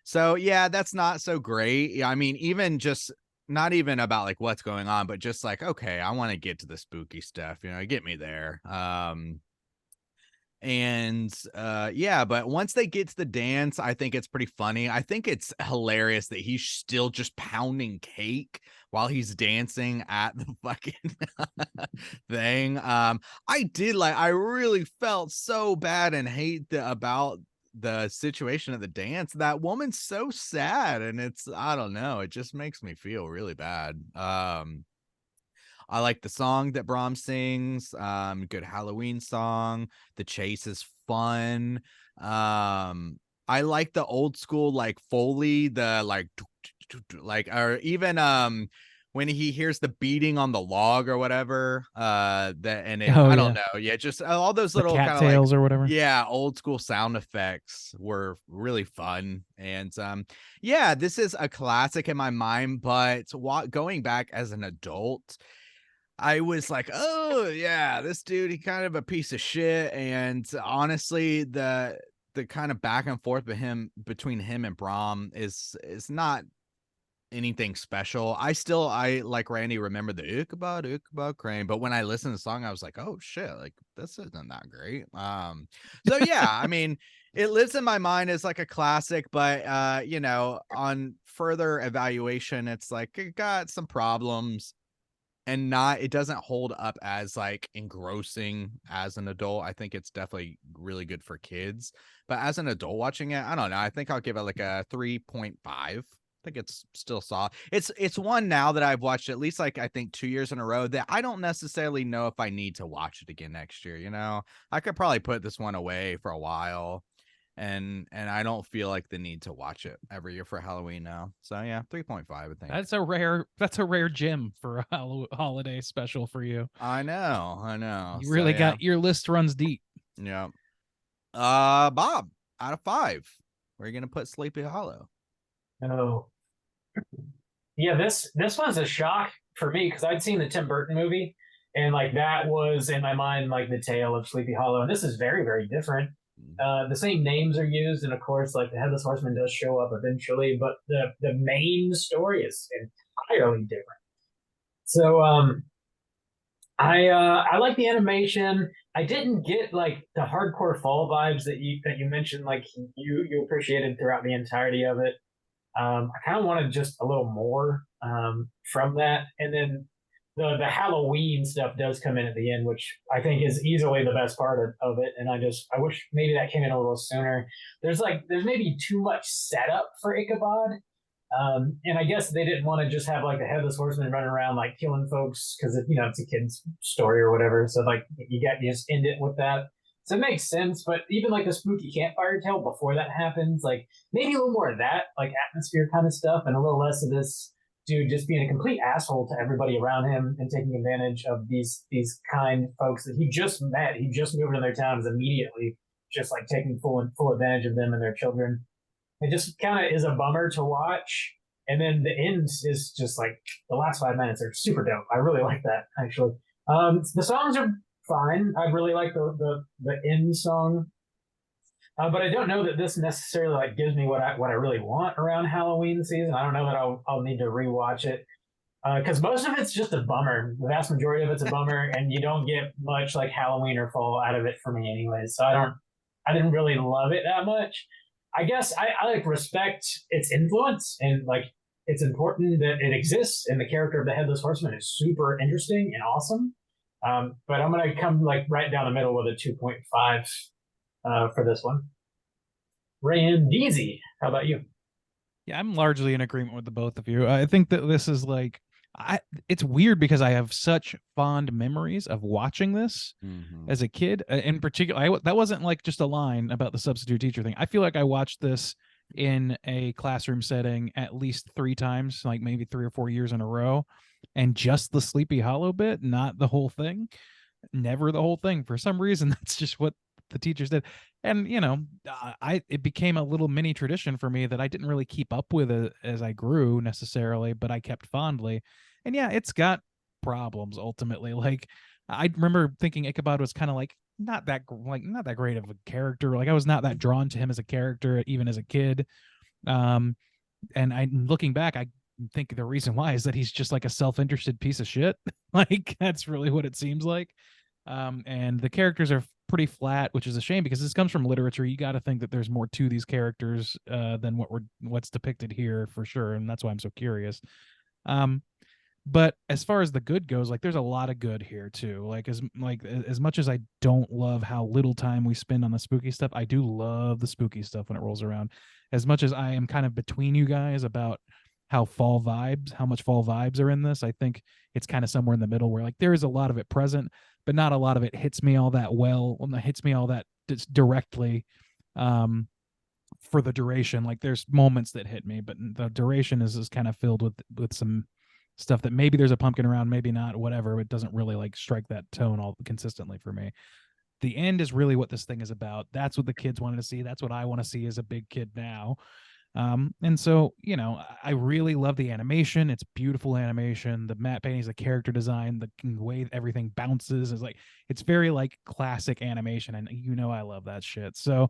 So yeah, that's not so great. Yeah, I mean, even just not even about like what's going on, but just like, okay, I want to get to the spooky stuff, get me there. Yeah, but once they get to the dance, I think it's pretty funny. I think it's hilarious that he's still just pounding cake while he's dancing at the fucking thing. I really felt so bad and hate about the situation of the dance. That woman's so sad, and I don't know, it just makes me feel really bad. I like the song that Brahm sings. Good Halloween song. The chase is fun. I like the old school like Foley, the like or even when he hears the beating on the log or whatever. I don't know. Yeah, just all those little kind of cattails or whatever. Yeah, old school sound effects were really fun. And yeah, this is a classic in my mind, but going back as an adult, I was like, oh yeah, this dude, he kind of a piece of shit. And honestly, the kind of back and forth between him and Brahm is not anything special. I like Randy remember the Ichabod Crane, but when I listened to the song, I was like, oh shit, like this isn't that great. So yeah, I mean, it lives in my mind as like a classic, but you know, on further evaluation, it's like it got some problems and it doesn't hold up as like engrossing as an adult. I think it's definitely really good for kids, but as an adult watching it, I don't know. I think I'll give it like a 3.5. I think it's still solid. It's one now that I've watched at least like I think 2 years in a row that I don't necessarily know if I need to watch it again next year. You know, I could probably put this one away for a while, and I don't feel like the need to watch it every year for Halloween now. So yeah, 3.5. I think That's a rare gem for a holiday special for you. I know. You really got your list runs deep. Yeah. Bob, out of 5, where are you gonna put Sleepy Hollow? Oh, yeah. This was a shock for me because I'd seen the Tim Burton movie, and like that was in my mind like the tale of Sleepy Hollow, and this is very, very different. The same names are used, and of course, like the Headless Horseman does show up eventually, but the main story is entirely different. So I like the animation. I didn't get like the hardcore fall vibes that you mentioned, like you appreciated throughout the entirety of it. I kind of wanted just a little more from that, and then the Halloween stuff does come in at the end, which I think is easily the best part of it. And I wish maybe that came in a little sooner. There's maybe too much setup for Ichabod. And I guess they didn't want to just have like the Headless Horseman running around like killing folks because it's a kid's story or whatever. So like you just end it with that. So it makes sense. But even like the spooky campfire tale before that happens, like maybe a little more of that, like atmosphere kind of stuff, and a little less of this dude just being a complete asshole to everybody around him and taking advantage of these kind folks that he just met. He just moved into their towns immediately, just like taking full advantage of them and their children. It just kind of is a bummer to watch. And then the end is just like the last 5 minutes are super dope. I really like that actually. The songs are fine. I really like the end song. But I don't know that this necessarily like gives me what I really want around Halloween season. I don't know that I'll need to rewatch it because most of it's just a bummer. The vast majority of it's a bummer, and you don't get much like Halloween or fall out of it for me, anyways. So I didn't really love it that much. I guess I like respect its influence, and like it's important that it exists, and the character of the Headless Horseman is super interesting and awesome. But I'm gonna come like right down the middle with a 2.5. For this one. Randeezy, how about you? Yeah, I'm largely in agreement with the both of you. I think that this is like it's weird because I have such fond memories of watching this as a kid. In particular, that wasn't like just a line about the substitute teacher thing. I feel like I watched this in a classroom setting at least 3 times, like maybe 3 or 4 years in a row, and just the Sleepy Hollow bit, not the whole thing. Never the whole thing. For some reason, that's just what the teachers did. And it became a little mini tradition for me that I didn't really keep up with as I grew necessarily, but I kept fondly. And yeah, it's got problems ultimately. Like I remember thinking Ichabod was kind of like not that great of a character. Like I was not that drawn to him as a character even as a kid. And looking back, I think the reason why is that he's just like a self-interested piece of shit. Like that's really what it seems like. And the characters are pretty flat, which is a shame because this comes from literature. You got to think that there's more to these characters than what's depicted here for sure, and that's why I'm so curious. But as far as the good goes, like there's a lot of good here too. Like as much as I don't love how little time we spend on the spooky stuff, I do love the spooky stuff when it rolls around. As much as I am kind of between you guys about how much fall vibes are in this, I think it's kind of somewhere in the middle where like there is a lot of it present, but not a lot of it hits me all that well. It hits me all that directly for the duration. Like there's moments that hit me, but the duration is kind of filled with some stuff that maybe there's a pumpkin around, maybe not, whatever. It doesn't really like strike that tone all consistently for me. The end is really what this thing is about. That's what the kids wanted to see. That's what I want to see as a big kid now. And so, I really love the animation. It's beautiful animation. The matte paintings, the character design, the way everything bounces is like, it's very like classic animation. And I love that shit. So,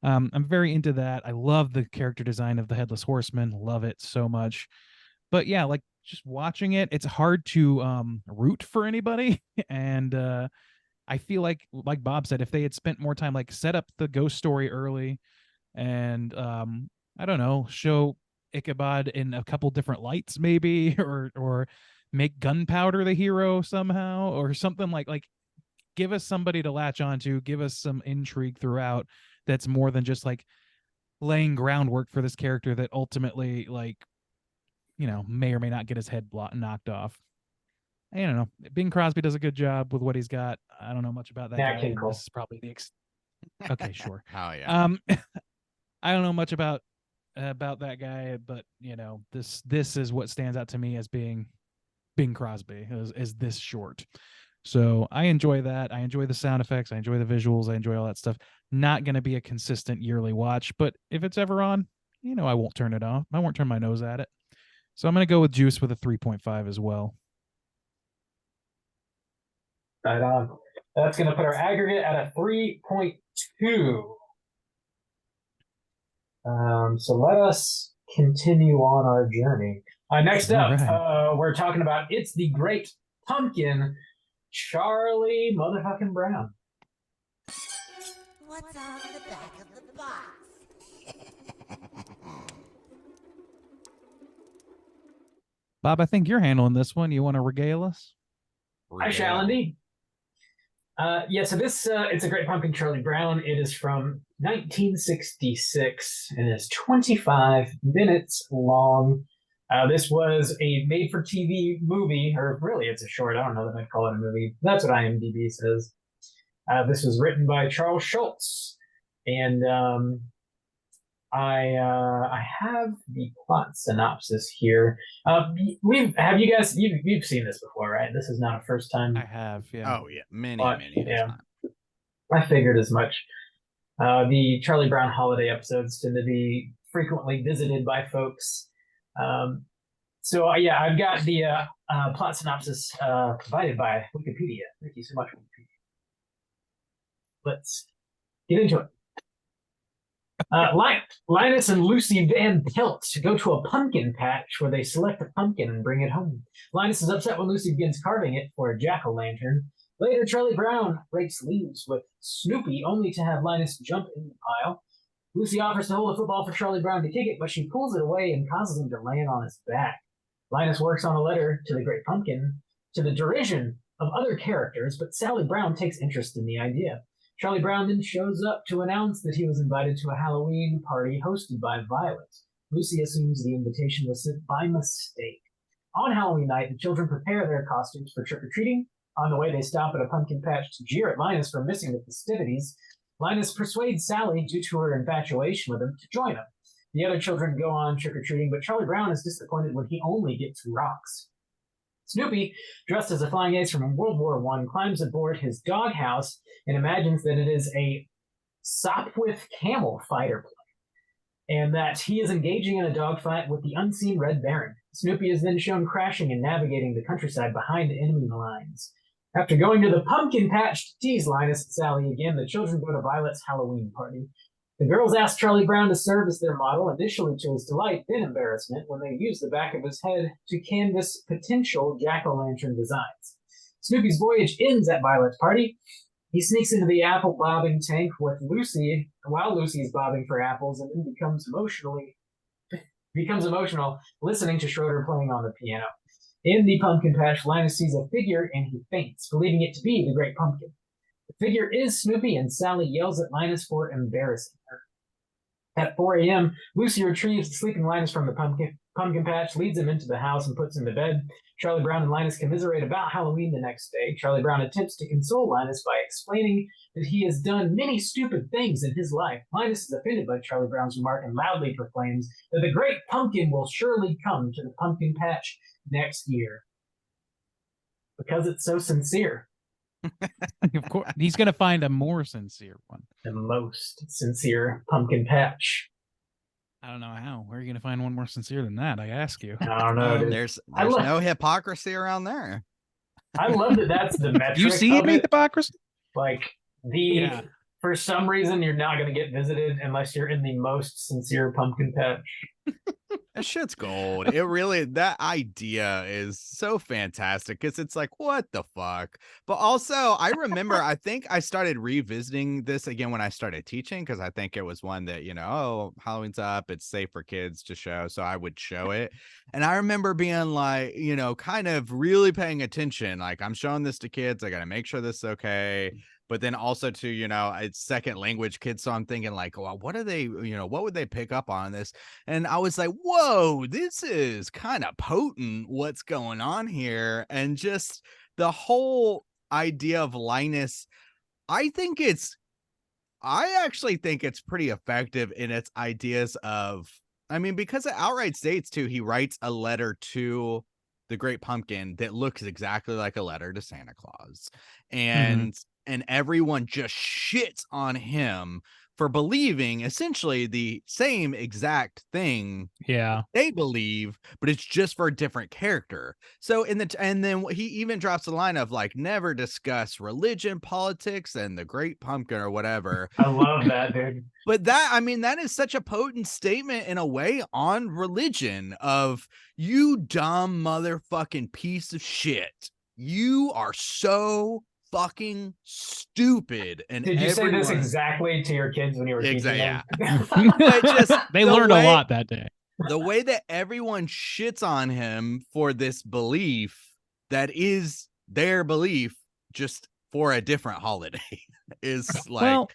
I'm very into that. I love the character design of the Headless Horseman. Love it so much. but yeah, like just watching it, it's hard to root for anybody. And I feel like Bob said, if they had spent more time, like set up the ghost story early and I don't know, show Ichabod in a couple different lights maybe, or make Gunpowder the hero somehow, or something like give us somebody to latch onto, give us some intrigue throughout that's more than just like laying groundwork for this character that ultimately, like, you know, may or may not get his head knocked off. I don't know. Bing Crosby does a good job with what he's got. I don't know much about that Nat guy. King And Cole. this is probably the okay, sure. Oh yeah. I don't know much about that guy, but you know, this is what stands out to me as being Bing Crosby is this short. So I enjoy that. I enjoy the sound effects. I enjoy the visuals. I enjoy all that stuff. Not going to be a consistent yearly watch, but if it's ever on, you know, I won't turn it off. I won't turn my nose at it. So I'm going to go with Juice with a 3.5 as well. Right on. That's going to put our aggregate at a 3.2. So let us continue on our journey. Next up, All we're talking about It's the Great Pumpkin, Charlie motherfucking Brown. What's on the back of the box? Bob, I think you're handling this one. You want to regale us? I shall indeed. Yeah, so this It's a Great Pumpkin, Charlie Brown. It is from 1966 and is 25 minutes long. This was a made-for-TV movie, or really, it's a short. I don't know that I'd call it a movie. That's what IMDb says. This was written by Charles Schultz, and I have the plot synopsis here. You've seen this before, right? This is not a first time. I have, yeah. Oh yeah, many Yeah. times. I figured as much. The Charlie Brown holiday episodes tend to be frequently visited by folks. Yeah, I've got the plot synopsis provided by Wikipedia. Thank you so much, Wikipedia. Let's get into it. Linus and Lucy Van Pelt go to a pumpkin patch where they select a pumpkin and bring it home. Linus is upset when Lucy begins carving it for a jack-o'-lantern. Later, Charlie Brown rakes leaves with Snoopy, only to have Linus jump in the pile. Lucy offers to hold a football for Charlie Brown to kick it, but she pulls it away and causes him to land on his back. Linus works on a letter to the Great Pumpkin, to the derision of other characters, but Sally Brown takes interest in the idea. Charlie Brown then shows up to announce that he was invited to a Halloween party hosted by Violet. Lucy assumes the invitation was sent by mistake. On Halloween night, the children prepare their costumes for trick-or-treating. On the way, they stop at a pumpkin patch to jeer at Linus for missing the festivities. Linus persuades Sally, due to her infatuation with him, to join him. The other children go on trick-or-treating, but Charlie Brown is disappointed when he only gets rocks. Snoopy, dressed as a flying ace from World War I, climbs aboard his doghouse and imagines that it is a Sopwith camel fighter plane, and that he is engaging in a dogfight with the unseen Red Baron. Snoopy is then shown crashing and navigating the countryside behind enemy lines. After going to the pumpkin patch to tease Linus and Sally again, the children go to Violet's Halloween party. The girls ask Charlie Brown to serve as their model, initially to his delight, then embarrassment, when they use the back of his head to canvass potential jack-o'-lantern designs. Snoopy's voyage ends at Violet's party. He sneaks into the apple bobbing tank with Lucy while Lucy is bobbing for apples, and then becomes emotional listening to Schroeder playing on the piano. In the pumpkin patch, Linus sees a figure and he faints, believing it to be the Great Pumpkin. The figure is Snoopy, and Sally yells at Linus for embarrassing her. At 4 a.m., Lucy retrieves the sleeping Linus from the pumpkin patch, leads him into the house, and puts him to bed. Charlie Brown and Linus commiserate about Halloween the next day. Charlie Brown attempts to console Linus by explaining that he has done many stupid things in his life. Linus is offended by Charlie Brown's remark and loudly proclaims that the Great Pumpkin will surely come to the pumpkin patch next year. Because it's so sincere. Of course, he's going to find a more sincere one. The most sincere pumpkin patch. I don't know how. Where are you going to find one more sincere than that? I ask you. I don't know. dude. There's I love- no hypocrisy around there. I love that that's the metric. Do you see of any it. hypocrisy? Like the Yeah. for some reason, you're not going to get visited unless you're in the most sincere pumpkin patch. That shit's gold. It really, that idea is so fantastic because it's like, what the fuck? But also, I remember, I think I started revisiting this again when I started teaching because I think it was one that, oh, Halloween's up, it's safe for kids to show. So I would show it. And I remember being like, kind of really paying attention. Like, I'm showing this to kids. I got to make sure this is okay. But then also to, it's second language kids. So I'm thinking like, well, what are they, what would they pick up on this? And I was like, whoa, this is kind of potent what's going on here. And just the whole idea of Linus, I actually think it's pretty effective in its ideas of, because it outright states too, he writes a letter to the Great Pumpkin that looks exactly like a letter to Santa Claus. And everyone just shits on him for believing essentially the same exact thing they believe, but it's just for a different character. So and then he even drops the line of like, never discuss religion, politics, and the Great Pumpkin or whatever. I love that, dude. But that is such a potent statement in a way on religion of, you dumb motherfucking piece of shit. You are so fucking stupid. And did you say this exactly to your kids when you were teaching them? They learned a lot that day. The way that everyone shits on him for this belief that is their belief just for a different holiday is like, well,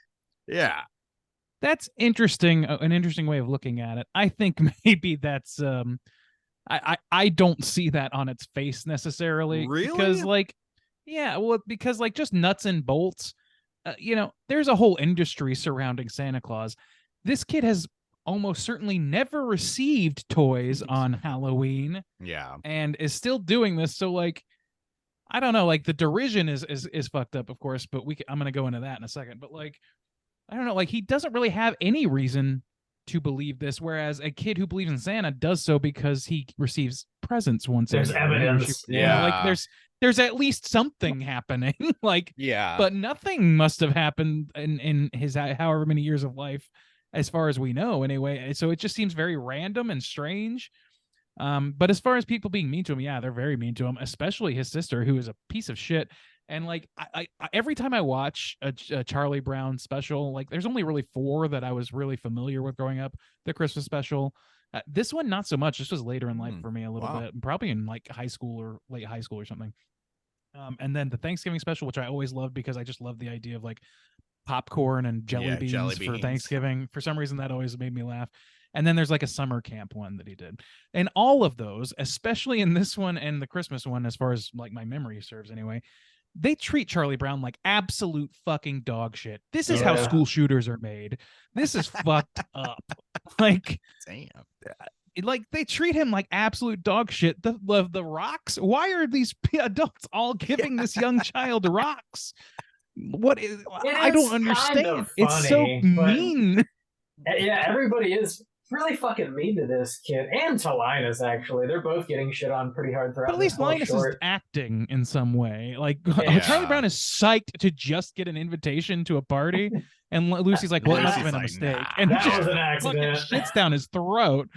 yeah, that's interesting. An interesting way of looking at it. I think maybe that's I don't see that on its face necessarily. Really? Because because just nuts and bolts, there's a whole industry surrounding Santa Claus. This kid has almost certainly never received toys on Halloween. Yeah. And is still doing this. So like, I don't know, like the derision is fucked up, of course, but I'm going to go into that in a second. But like, I don't know, like he doesn't really have any reason to believe this, whereas a kid who believes in Santa does so because he receives presents once a year. There's evidence. Like there's at least something happening. Like, yeah, but nothing must have happened in his however many years of life, as far as we know anyway. So it just seems very random and strange. But as far as people being mean to him, yeah, they're very mean to him, especially his sister, who is a piece of shit. And like, I every time I watch a Charlie Brown special, like there's only really 4 that I was really familiar with growing up. The Christmas special, this one not so much. This was later in life for me a little bit, probably in like high school or late high school or something. And then the Thanksgiving special, which I always loved because I just love the idea of like popcorn and jelly beans for Thanksgiving. For some reason, that always made me laugh. And then there's like a summer camp one that he did. And all of those, especially in this one and the Christmas one, as far as like my memory serves anyway, they treat Charlie Brown like absolute fucking dog shit. This is how school shooters are made. This is fucked up. Like, damn. Like they treat him like absolute dog shit. The rocks. Why are these adults all giving this young child rocks? What is? I don't understand. Kind of It's so funny, mean. Yeah, everybody is really fucking mean to this kid and to Linus. Actually, they're both getting shit on pretty hard throughout. But at least Linus is acting in some way. Like Charlie Brown is psyched to just get an invitation to a party, and Lucy's like, "Well, it must have been a mistake," and that just was an fucking accident. shits down his throat.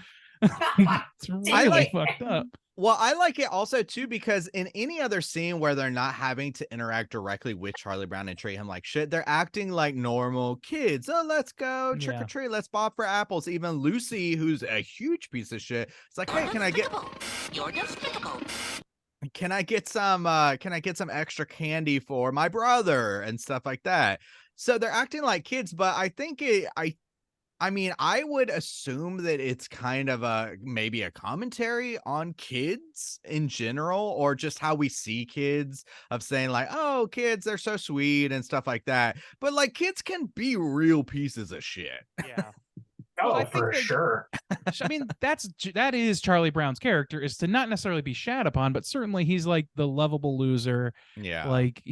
It's really fucked up. Well, I like it also too because in any other scene where they're not having to interact directly with Charlie Brown and treat him like shit, they're acting like normal kids. Oh, let's go trick or treat. Let's bob for apples. Even Lucy, who's a huge piece of shit, it's like, hey, can I get? You're despicable. Can I get some? Can I get some extra candy for my brother and stuff like that? So they're acting like kids, but I think I mean, I would assume that it's kind of maybe a commentary on kids in general, or just how we see kids, of saying like, oh, kids, they're so sweet and stuff like that. But like, kids can be real pieces of shit. Yeah. Oh, for sure. I mean, that is Charlie Brown's character, is to not necessarily be shat upon, but certainly he's like the lovable loser. Yeah. Like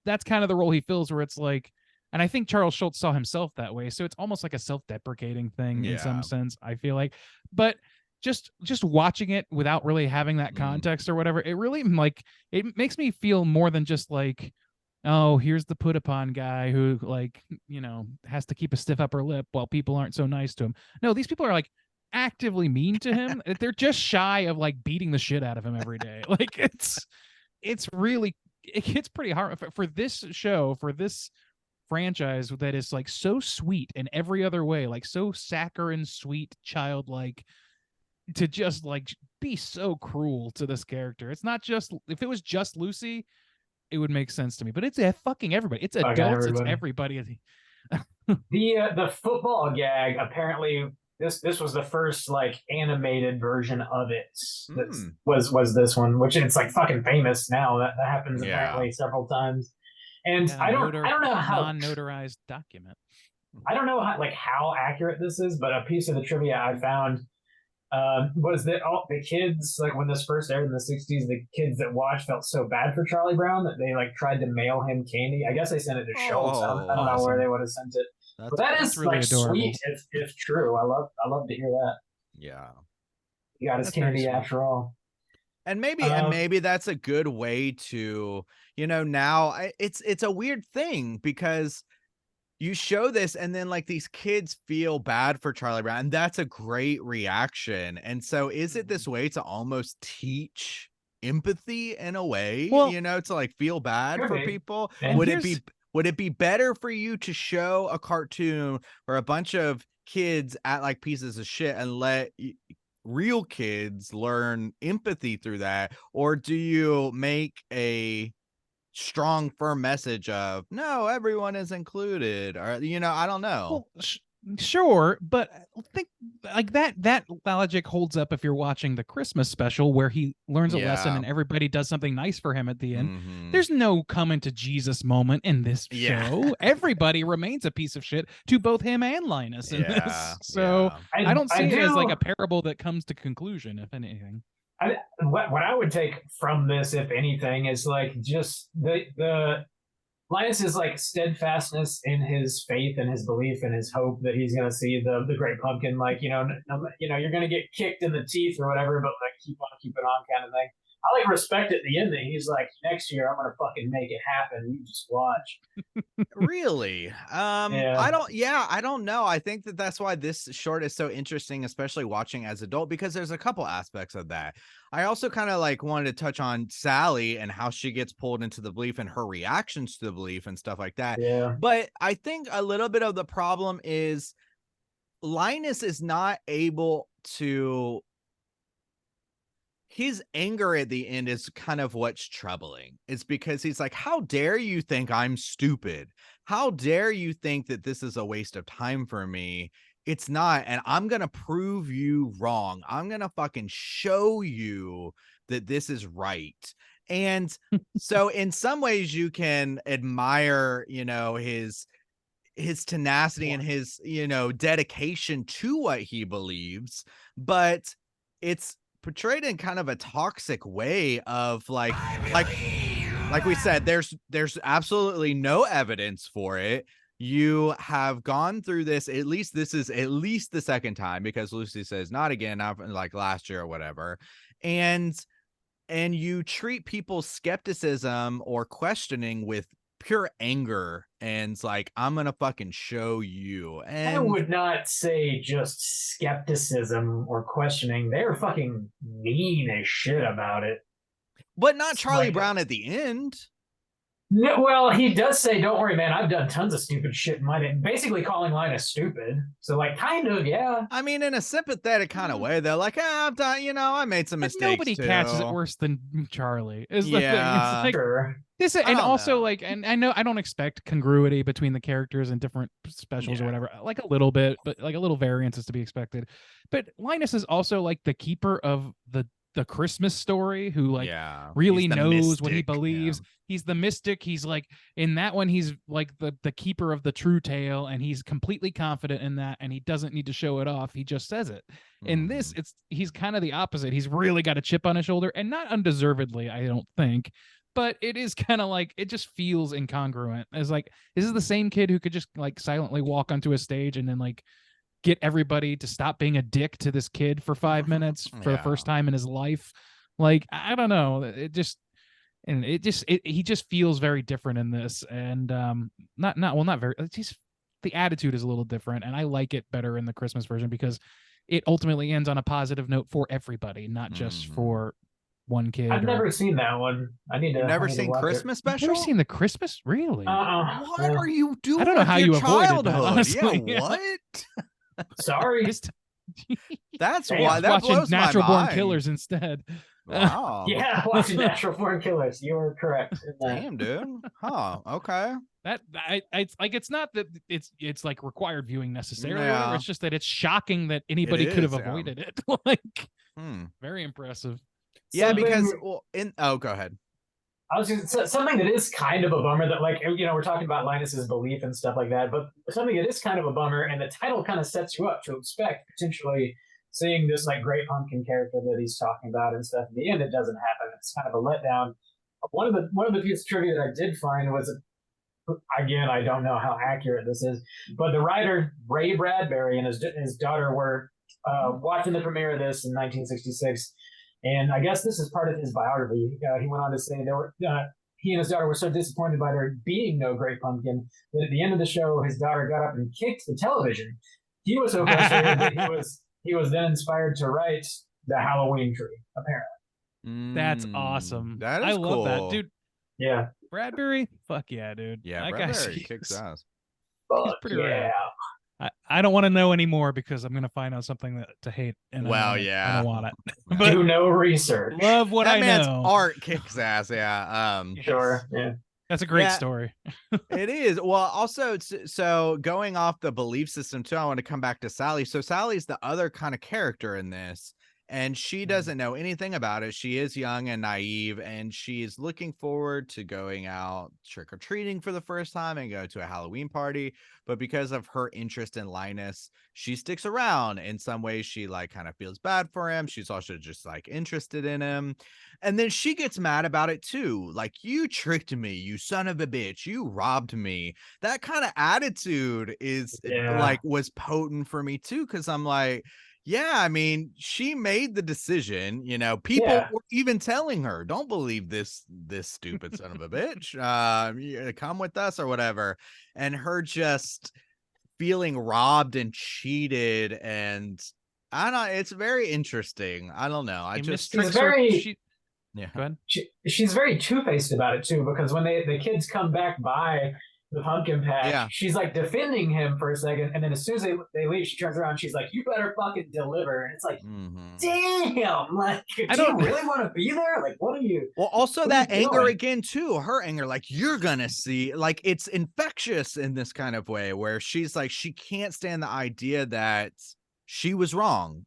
that's kind of the role he fills, where it's like, and I think Charles Schultz saw himself that way. So it's almost like a self-deprecating thing in some sense, I feel like. But just watching it without really having that context or whatever, it really like, it makes me feel more than just like, oh, here's the put upon guy who like, has to keep a stiff upper lip while people aren't so nice to him. No, these people are like actively mean to him. They're just shy of like beating the shit out of him every day. Like it's really, it gets pretty hard for this show, for this franchise that is like so sweet in every other way, like so saccharine, sweet, childlike, to just like be so cruel to this character. It's not just, if it was just Lucy, it would make sense to me, but it's fucking everybody. It's Fucking adults. everybody. It's everybody. The football gag, apparently this was the first like animated version of it. That was this one, which it's like fucking famous now. That happens Yeah. apparently several times. And Yeah, I don't know how non-notarized document. I don't know how accurate this is, but a piece of the trivia I found was that all the kids, like when this first aired in the 60s, the kids that watched felt so bad for Charlie Brown that they like tried to mail him candy. I guess they sent it to Schultz. I don't know awesome. where they would have sent it. But That's is really like adorable. sweet if true. I love to hear that. yeah. He got his That's very candy sweet. after all. And maybe that's a good way to, now it's a weird thing because you show this and then like these kids feel bad for Charlie Brown, and that's a great reaction. And so is it this way to almost teach empathy in a way, Well, to like feel bad could for be. people? And Would it be better for you to show a cartoon or a bunch of kids act like pieces of shit and let real kids learn empathy through that? Or do you make a strong, firm message of no, everyone is included? Or, I don't know. Well, sure, but I think like that logic holds up if you're watching the Christmas special where he learns a lesson Yeah. and everybody does something nice for him at the end. Mhm. There's no coming to Jesus moment in this Yeah. show. Everybody remains a piece of shit to both him and Linus in Yeah, this. So yeah. I don't see it as like do- a parable that comes to conclusion, if anything. what I would take from this, if anything, is like just the Linus's like steadfastness in his faith and his belief and his hope that he's gonna see the great pumpkin. Like you're gonna get kicked in the teeth or whatever, but like keep on kind of thing. I like respect at the end that he's like, next year I'm gonna fucking make it happen. You just watch. Really? Yeah. I don't know. I think that's why this short is so interesting, especially watching as adult, because there's a couple aspects of that. I also kind of like wanted to touch on Sally and how she gets pulled into the belief and her reactions to the belief and stuff like that. Yeah. But I think a little bit of the problem is Linus is not able to. His anger at the end is kind of what's troubling. It's because he's like, how dare you think I'm stupid? How dare you think that this is a waste of time for me? It's not. And I'm going to prove you wrong. I'm going to fucking show you that this is right. And so in some ways you can admire, his tenacity and his, dedication to what he believes, but it's portrayed in kind of a toxic way of like we said, there's absolutely no evidence for it. You have gone through this, this is at least the second time, because Lucy says not again, not like last year or whatever. And you treat people's skepticism or questioning with pure anger, and it's like, I'm gonna fucking show you. And I would not say just skepticism or questioning. They're fucking mean as shit about it. but not It's Charlie like- Brown at the end. No, well, he does say, "Don't worry, man. I've done tons of stupid shit in my day." Basically, calling Linus stupid. So, like, kind of, yeah. I mean, in a sympathetic kind of way, they're like, I've done, I made some But mistakes. nobody catches it too." worse than Charlie. Is the thing. Yeah. It's like, Sure. this, I and don't also know. like, and I know I don't expect congruity between the characters and different specials or Yeah. whatever, like a little bit, but like a little variance is to be expected. But Linus is also like the keeper of the Christmas story, who like yeah, really he's the knows what he mystic, believes. yeah. He's the mystic. He's like, in that one, he's like the keeper of the true tale, and he's completely confident in that, and he doesn't need to show it off. He just says it. In this, Mhm. he's kind of the opposite. He's really got a chip on his shoulder, and not undeservedly, I don't think. But it is kind of like, it just feels incongruent. It's like, this is the same kid who could just like silently walk onto a stage and then like get everybody to stop being a dick to this kid for 5 minutes for the first Yeah. time in his life. Like, I don't know. It just, and he just feels very different in this, and not very. It's just, the attitude is a little different, and I like it better in the Christmas version because it ultimately ends on a positive note for everybody, not just for one kid. I've never seen that one. I need to. You've never I need to seen watch Christmas You've special? never seen the Christmas? Really? What Yeah. are you doing? I don't know with how your you avoided that, childhood? honestly. Yeah, what? Sorry. Just That's Damn, why that watching blows my Natural Born mind. Killers instead. Wow. Yeah, watching Natural Born Killers. You were correct. In that. Damn, dude. Huh. Okay. That it's like, it's not that it's like required viewing necessarily. or whatever, Yeah. It's just that it's shocking that anybody could have is, yeah. avoided it. Like, Hmm. very impressive. Yeah, because Something- go ahead. I was just, something that is kind of a bummer that, like, we're talking about Linus's belief and stuff like that, but something that is kind of a bummer, and the title kind of sets you up to expect potentially seeing this like Great Pumpkin character that he's talking about and stuff. In the end, it doesn't happen. It's kind of a letdown. One of the pieces of trivia that I did find was, again, I don't know how accurate this is, but the writer Ray Bradbury and his daughter were watching the premiere of this in 1966. And I guess this is part of his biography. He went on to say he and his daughter were so disappointed by there being no Great Pumpkin that at the end of the show, his daughter got up and kicked the television. He was so frustrated that he was then inspired to write the Halloween tree. Apparently, That's Mm, awesome. That is I love that, cool. dude. yeah, Bradbury, fuck yeah, dude. Yeah, that Bradbury guy's kicks ass. Fuck pretty yeah. rad. I don't want to know anymore because I'm gonna find out something to hate. And Well, I yeah. don't want it. Yeah. But Do no research. love what That I man's know. art kicks ass. Yeah. Sure. Yeah. That's a great Yeah. story. It is. Well, also, so going off the belief system too, I want to come back to Sally. So Sally's the other kind of character in this, and she doesn't know anything about it. She is young and naive, and she's looking forward to going out trick-or-treating for the first time and go to a Halloween party. But because of her interest in Linus, she sticks around. In some ways, she like kind of feels bad for him. She's also just like interested in him. And then she gets mad about it too. Like, you tricked me, you son of a bitch. You robbed me. That kind of attitude is Yeah. like was potent for me too. Cause I'm like, yeah, I mean, she made the decision, people Yeah. were even telling her, don't believe this stupid son of a bitch. Come with us or whatever. And her just feeling robbed and cheated, and I don't know, it's very interesting. I don't know. I He just She's mistricks her- very- she- yeah. Go ahead. She's very two-faced about it too, because when the kids come back by the pumpkin patch, Yeah. she's like defending him for a second, and then as soon as they leave, she turns around and she's like, "You better fucking deliver." And it's like, Mhm. damn, like, do don't- you really want to be there? Like, what are you? Well, also What are that you anger doing? again too, her anger, like, you're gonna see, like, it's infectious in this kind of way where she's like, she can't stand the idea that she was wrong,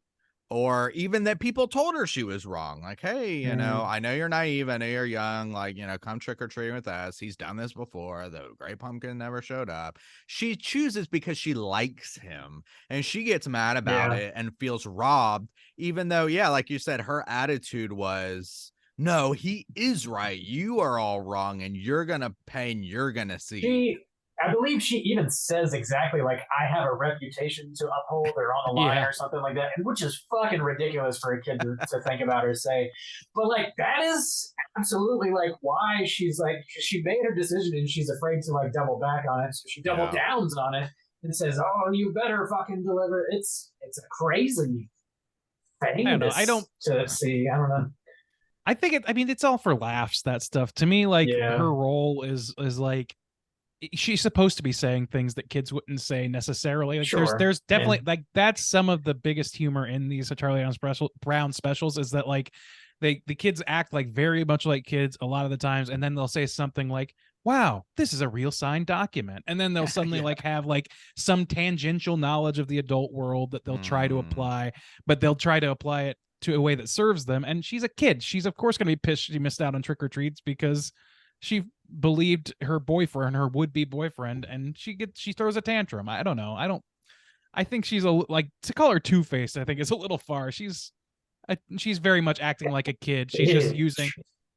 or even that people told her she was wrong. Like, hey, I know you're naive, I know you're young, like, come trick-or-treating with us. He's done this before. The Great Pumpkin never showed up. She chooses because she likes him, and she gets mad about Yeah. it and feels robbed, even though, yeah, like you said, her attitude was, no, he is right. You are all wrong, and you're gonna pay, and you're gonna see. I believe she even says exactly like, "I have a reputation to uphold," or "on the line," Yeah. or something like that, and which is fucking ridiculous for a kid to think about or say. But like, that is absolutely like why she's like, she made her decision and she's afraid to like double back on it, so she double Yeah. downs on it and says, "Oh, you better fucking deliver." It's a crazy thing. I don't know. I don't- to see. I don't know. I think it's all for laughs, that stuff. To me, like, Yeah. her role is like, she's supposed to be saying things that kids wouldn't say necessarily. Like, Sure, there's yeah. definitely like, that's some of the biggest humor in these Charlie Brown specials, is that like the kids act like very much like kids a lot of the times, and then they'll say something like, "Wow, this is a real signed document," and then they'll suddenly Yeah. like have like some tangential knowledge of the adult world that they'll try to Mhm. apply, but they'll try to apply it to a way that serves them. And she's a kid. She's of course going to be pissed she missed out on trick or treats because she believed her boyfriend, her would-be boyfriend, and she throws a tantrum. I don't know. I think she's like, to call her two-faced, I think is a little far. She's very much acting like a kid. She's just using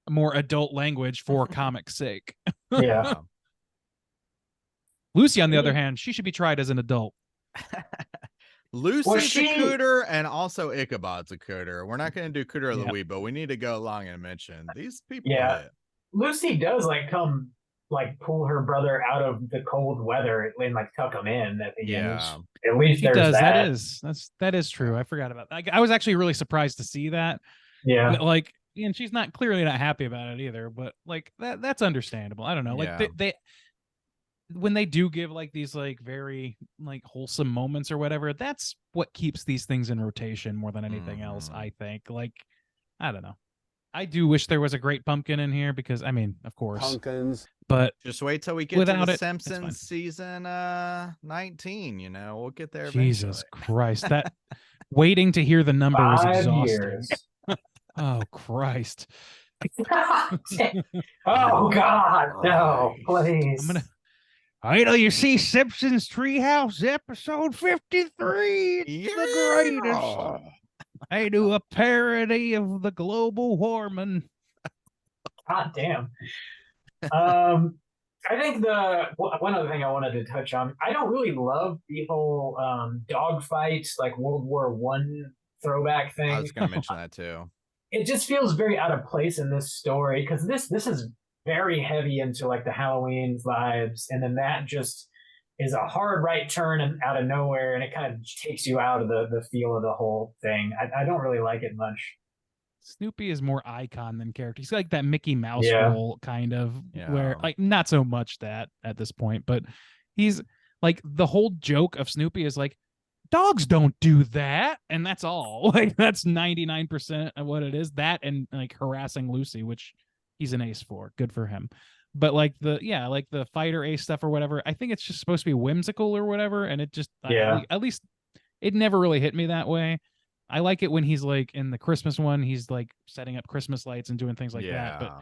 more adult language for comic's sake. Yeah. Lucy, on the other hand, she should be tried as an adult. Lucy's she- a cooter, and also Ichabod's a cooter. We're not going to do cooter of the Yeah. week, but we need to go along and mention these people. Yeah. hit. Lucy does like come like pull her brother out of the cold weather and like tuck him in at the end. Yeah. At least She there's does. that. That is true. I forgot about that. I was actually really surprised to see that. Yeah. But like, and she's not clearly not happy about it either. But like that's understandable. I don't know. Like Yeah. they when they do give like these like very like wholesome moments or whatever, that's what keeps these things in rotation more than anything else. I think. Like, I don't know. I do wish there was a great pumpkin in here because I mean, of course, Pumpkins. but Just wait till we get Without to the it, it's fine. Simpsons season 19. You know, we'll get there. Jesus eventually. Christ, that waiting to hear the number is 5 exhausting. years. Oh Christ. Oh God, no, please. I'm gonna wait till you see Simpsons Treehouse episode 53. It's the greatest. I do a parody of the global warming. God damn. I think one other thing I wanted to touch on, I don't really love the whole dogfight, like World War One throwback thing. I was going to mention that too. It just feels very out of place in this story because this is very heavy into like the Halloween vibes, and then that just is a hard right turn and out of nowhere, and it kind of takes you out of the feel of the whole thing. I don't really like it much. Snoopy is more icon than character. He's like that Mickey Mouse Yeah. role kind of Yeah. where like not so much that at this point, but he's like the whole joke of Snoopy is like dogs don't do that, and that's all. Like that's 99% of what it is. That and like harassing Lucy, which he's an ace for. Good for him. But like the fighter ace stuff or whatever, I think it's just supposed to be whimsical or whatever, and it just Yeah. at least it never really hit me that way. I like it when he's like in the Christmas one, he's like setting up Christmas lights and doing things like that. But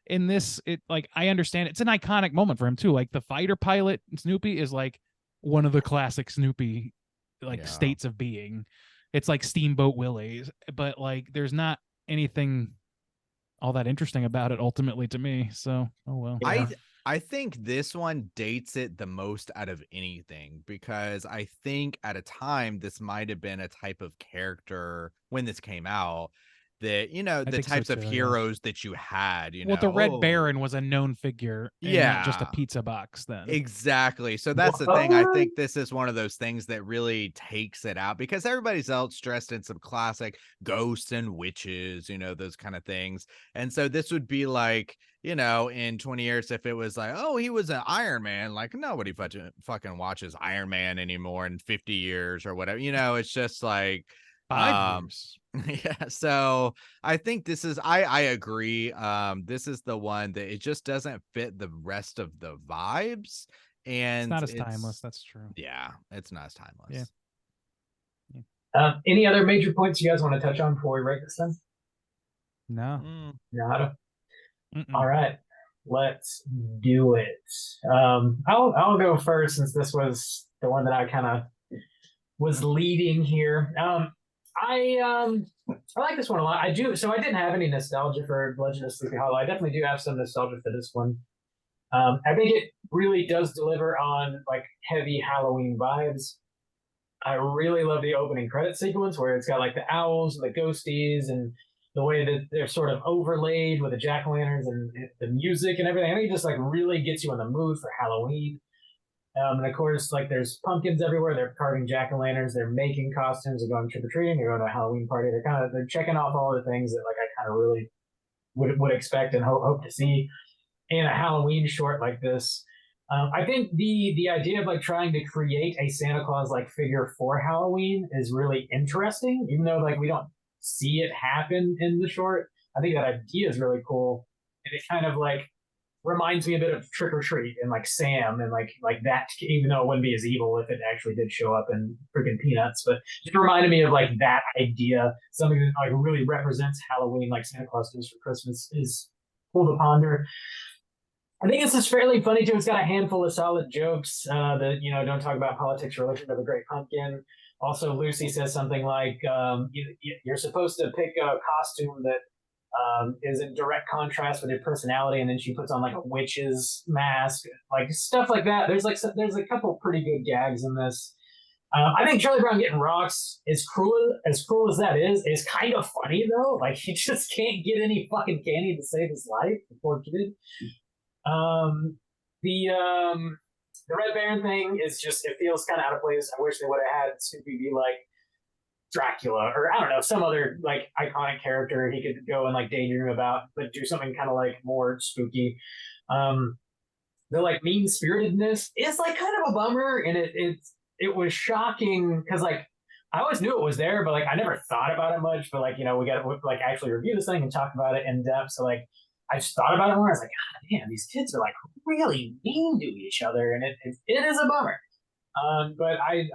in this, it like I understand it's an iconic moment for him too. Like the fighter pilot Snoopy is like one of the classic Snoopy like states of being. It's like Steamboat Willie, but like there's not anything all that interesting about it ultimately to me. So oh well. I think this one dates it the most out of anything because I think at a time this might have been a type of character when this came out that, you know, the types of heroes that you had, you know. Well, the Red Baron was a known figure, and not just a pizza box then. Exactly. So that's the thing. I think this is one of those things that really takes it out because everybody's else dressed in some classic ghosts and witches, you know, those kind of things. And so this would be like, you know, in 20 years, if it was like, oh, he was an Iron Man, like nobody fucking watches Iron Man anymore in 50 years or whatever. You know, it's just like 5 years. Yeah, so I think this is I agree. This is the one that it just doesn't fit the rest of the vibes, and It's not as timeless. That's true. Yeah, it's not as timeless. Yeah. Any other major points you guys want to touch on before we rate this then? No. Nada. Mm-mm. All right, let's do it. I'll go first since this was the one that I kind of was leading here. I like this one a lot. I do. So I didn't have any nostalgia for Legend of Sleepy Hollow. I definitely do have some nostalgia for this one. I think it really does deliver on like heavy Halloween vibes. I really love the opening credit sequence where it's got like the owls and the ghosties and the way that they're sort of overlaid with the jack-o'-lanterns and the music and everything. I think it just like really gets you in the mood for Halloween. And of course, like there's pumpkins everywhere. They're carving jack-o'-lanterns. They're making costumes. They're going trick-or-treating. They're going to a Halloween party. They're checking off all the things that like I kind of really would expect and hope to see in a Halloween short like this. I think the idea of like trying to create a Santa Claus like figure for Halloween is really interesting, even though like we don't see it happen in the short. I think that idea is really cool, and it kind of like reminds me a bit of Trick or Treat and like Sam and like that, even though it wouldn't be as evil if it actually did show up in freaking Peanuts, but just reminded me of like that idea, something that like really represents Halloween like Santa Claus does for Christmas is cool to ponder. I think this is fairly funny too. It's got a handful of solid jokes that, you know, don't talk about politics or religion of the Great Pumpkin. Also, Lucy says something like, you're supposed to pick a costume that is in direct contrast with your personality, and then she puts on like a witch's mask, like stuff like that. There's a couple pretty good gags in this. I think Charlie Brown getting rocks, as cruel as that is kind of funny though. Like he just can't get any fucking candy to save his life. The poor kid. Um, the Red Baron thing is just it feels kind of out of place. I wish they would have had Snoopy be like Dracula or I don't know some other like iconic character he could go and like daydream about, but do something kind of like more spooky. Um, the like mean spiritedness is like kind of a bummer, and it was shocking because like I always knew it was there, but like I never thought about it much. But like we got to like actually review this thing and talk about it in depth. So like I just thought about it more. I was like, God damn, these kids are like really mean to each other, and it is a bummer. But I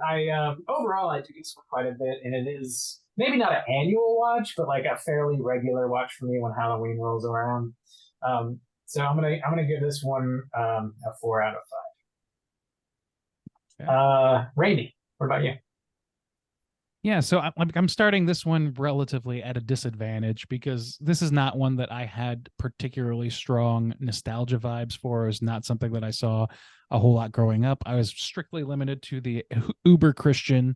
overall I do get quite a bit, and it is maybe not an annual watch, but like a fairly regular watch for me when Halloween rolls around. So I'm gonna give this one a 4 out of 5. Randy, what about you? Yeah, so I'm starting this one relatively at a disadvantage because this is not one that I had particularly strong nostalgia vibes for. It was not something that I saw a whole lot growing up. I was strictly limited to the uber Christian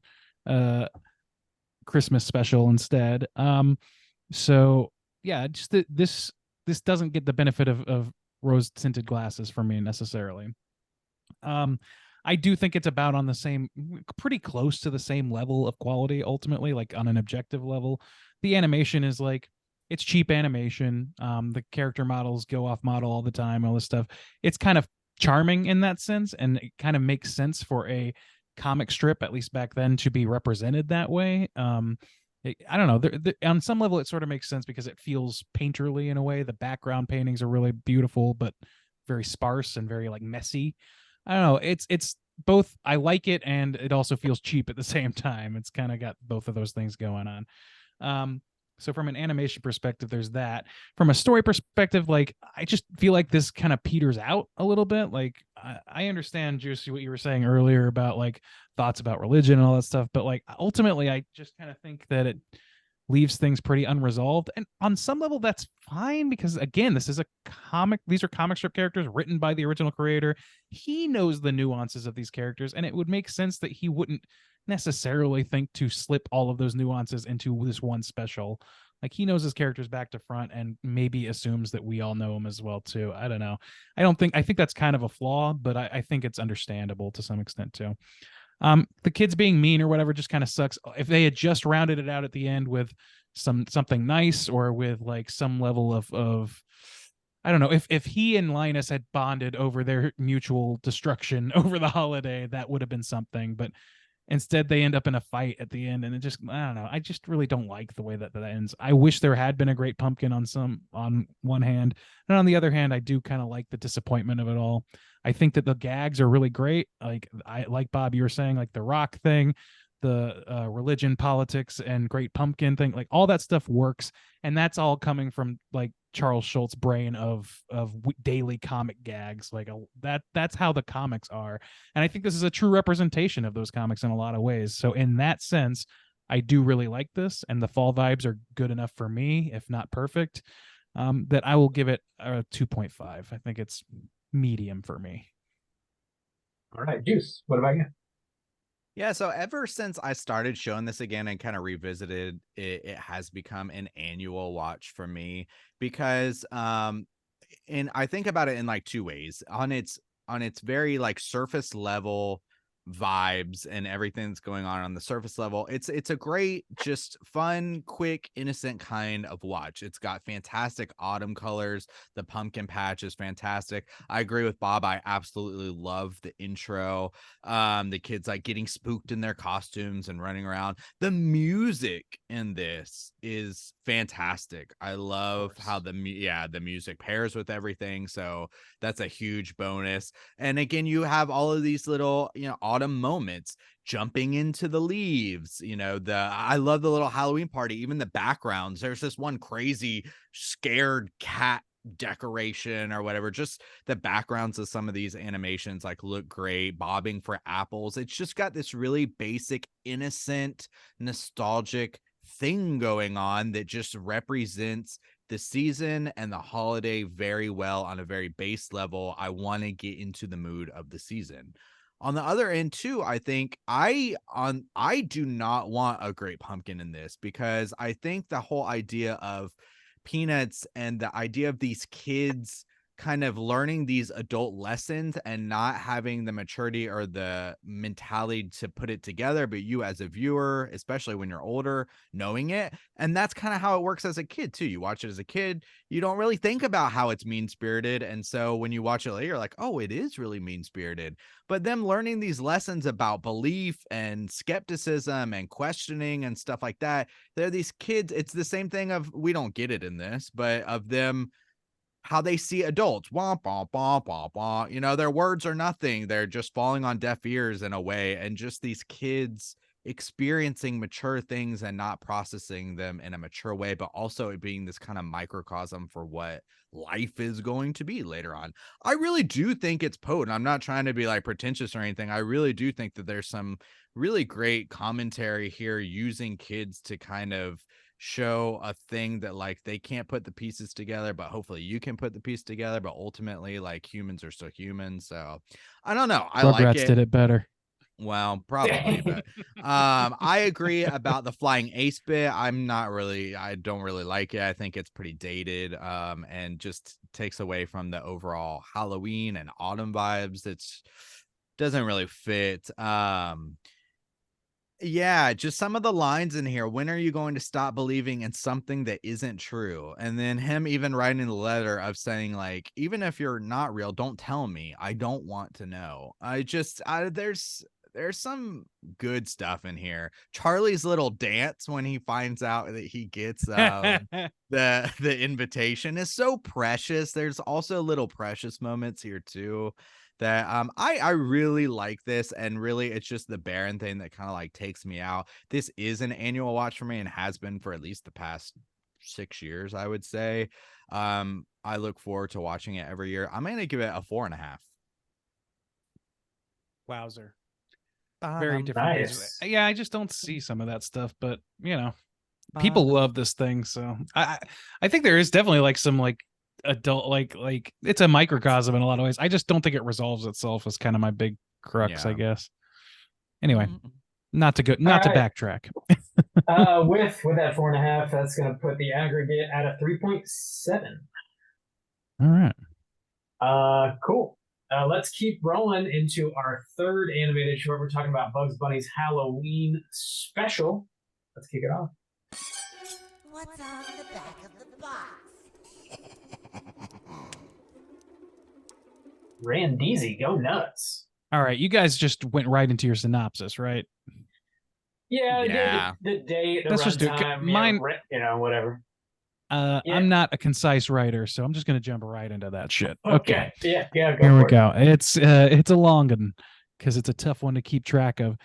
Christmas special instead. So yeah, just this doesn't get the benefit of rose tinted glasses for me necessarily. I do think it's about on the same, pretty close to the same level of quality ultimately, like on an objective level. The animation is like, it's cheap animation. The character models go off model all the time, all this stuff. It's kind of charming in that sense, and it kind of makes sense for a comic strip, at least back then, to be represented that way. I don't know. On some level, it sort of makes sense because it feels painterly in a way. The background paintings are really beautiful, but very sparse and very like messy. I don't know. It's both. I like it, and it also feels cheap at the same time. It's kind of got both of those things going on. So from an animation perspective, there's that. From a story perspective, like I just feel like this kind of peters out a little bit. Like I understand, Juicy, what you were saying earlier about like thoughts about religion and all that stuff, but like ultimately, I just kind of think that it leaves things pretty unresolved. And on some level, that's fine because again, this is a comic. These are comic strip characters written by the original creator. He knows the nuances of these characters, and it would make sense that he wouldn't necessarily think to slip all of those nuances into this one special. Like he knows his characters back to front and maybe assumes that we all know him as well too. I don't know. I think that's kind of a flaw, but I think it's understandable to some extent too. The kids being mean or whatever just kind of sucks. If they had just rounded it out at the end with something nice or with like some level of I don't know, if he and Linus had bonded over their mutual destruction over the holiday, that would have been something. But instead, they end up in a fight at the end, and it just I don't know. I just really don't like the way that ends. I wish there had been a great pumpkin on one hand, and on the other hand, I do kind of like the disappointment of it all. I think that the gags are really great. Like Bob, you were saying, like the rock thing, the religion, politics, and Great Pumpkin thing, like all that stuff works, and that's all coming from like Charles Schultz's brain of daily comic gags. Like that's how the comics are, and I think this is a true representation of those comics in a lot of ways. So in that sense, I do really like this, and the fall vibes are good enough for me, if not perfect, that I will give it a 2.5. I think it's medium for me. All right, Juice, what about you? Yeah, so ever since I started showing this again and kind of revisited it, it has become an annual watch for me because and I think about it in like two ways. On its very like surface level vibes and everything that's going on the surface level, it's a great, just fun, quick, innocent kind of watch. It's got fantastic autumn colors. The pumpkin patch is fantastic. I agree with Bob. I absolutely love the intro. The kids like getting spooked in their costumes and running around. The music in this is fantastic. I love how the music pairs with everything, so that's a huge bonus. And again, you have all of these little autumn moments, jumping into the leaves. I love the little Halloween party, even the backgrounds. There's this one crazy scared cat decoration or whatever. Just the backgrounds of some of these animations like look great. Bobbing for apples. It's just got this really basic, innocent, nostalgic thing going on that just represents the season and the holiday very well on a very base level. I want to get into the mood of the season. On the other end too, I think I do not want a great pumpkin in this, because I think the whole idea of Peanuts and the idea of these kids kind of learning these adult lessons and not having the maturity or the mentality to put it together, but you as a viewer, especially when you're older, knowing it. And that's kind of how it works as a kid too. You watch it as a kid, you don't really think about how it's mean-spirited, and so when you watch it later, you're like, oh, it is really mean-spirited. But them learning these lessons about belief and skepticism and questioning and stuff like that, they're these kids. It's the same thing of, we don't get it in this, but of them, how they see adults. Wah, wah, wah, wah, wah. You know, their words are nothing. They're just falling on deaf ears in a way. And just these kids experiencing mature things and not processing them in a mature way, but also it being this kind of microcosm for what life is going to be later on. I really do think it's potent. I'm not trying to be like pretentious or anything. I really do think that there's some really great commentary here, using kids to kind of show a thing that like they can't put the pieces together, but hopefully you can put the piece together. But ultimately, like, humans are still humans. So I don't know. I like Rugrats it. did it better. Well, probably, but I agree about the flying ace bit. I don't really like it. I think it's pretty dated, and just takes away from the overall Halloween and autumn vibes. It's doesn't really fit. Yeah, just some of the lines in here. When are you going to stop believing in something that isn't true? And then him even writing the letter of saying, like, even if you're not real, don't tell me. I don't want to know. There's some good stuff in here. Charlie's little dance when he finds out that he gets the invitation is so precious. There's also little precious moments here too, that I really like this, and really it's just the Baron thing that kind of like takes me out. This is an annual watch for me and has been for at least the past 6 years, I would say. I look forward to watching it every year. I'm gonna give it a 4.5. Wowzer. Very different. Nice. Yeah, I just don't see some of that stuff, but you know, people love this thing, so I think there is definitely like some like adult like it's a microcosm in a lot of ways. I just don't think it resolves itself, is kind of my big crux, I guess. Anyway, not to backtrack. With that 4.5, that's gonna put the aggregate at a 3.7. All right. Cool. Let's keep rolling into our third animated short. We're talking about Bugs Bunny's Halloween special. Let's kick it off. What's on the back of the box? Randeezy, go nuts. All right, you guys just went right into your synopsis, right? Yeah. The date, the Let's just do it. runtime, Mine, whatever. Yeah. I'm not a concise writer, so I'm just gonna jump right into that shit. Okay. Yeah. Here we go. It's a long one because it's a tough one to keep track of.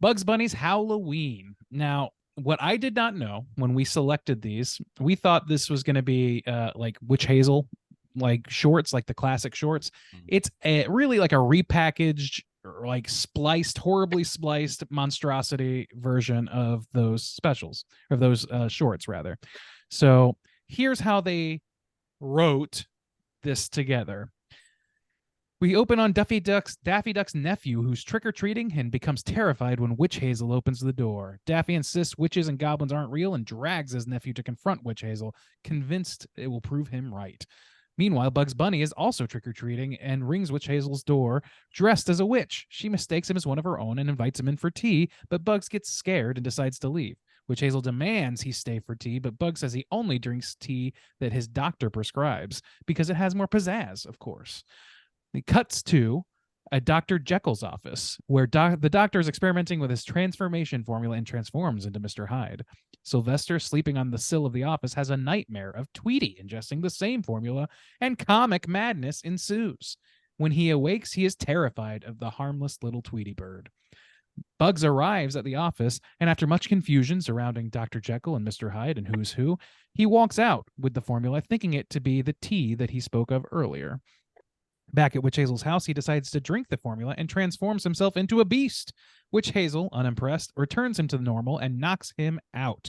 Bugs Bunny's Halloween. Now, what I did not know when we selected these, we thought this was going to be like Witch Hazel, like shorts, like the classic shorts. It's really like a repackaged, or like horribly spliced monstrosity version of those specials, or those shorts rather. So here's how they wrote this together. We open on Daffy Duck's nephew, who's trick-or-treating and becomes terrified when Witch Hazel opens the door. Daffy insists witches and goblins aren't real and drags his nephew to confront Witch Hazel, convinced it will prove him right. Meanwhile, Bugs Bunny is also trick-or-treating and rings Witch Hazel's door dressed as a witch. She mistakes him as one of her own and invites him in for tea, but Bugs gets scared and decides to leave. Witch Hazel demands he stay for tea, but Bugs says he only drinks tea that his doctor prescribes because it has more pizzazz, of course. It cuts to a Dr. Jekyll's office, where the doctor is experimenting with his transformation formula and transforms into Mr. Hyde. Sylvester, sleeping on the sill of the office, has a nightmare of Tweety ingesting the same formula, and comic madness ensues. When he awakes, he is terrified of the harmless little Tweety bird. Bugs arrives at the office, and after much confusion surrounding Dr. Jekyll and Mr. Hyde and who's who, he walks out with the formula, thinking it to be the tea that he spoke of earlier. Back at Witch Hazel's house, he decides to drink the formula and transforms himself into a beast. Witch Hazel, unimpressed, returns him to normal and knocks him out.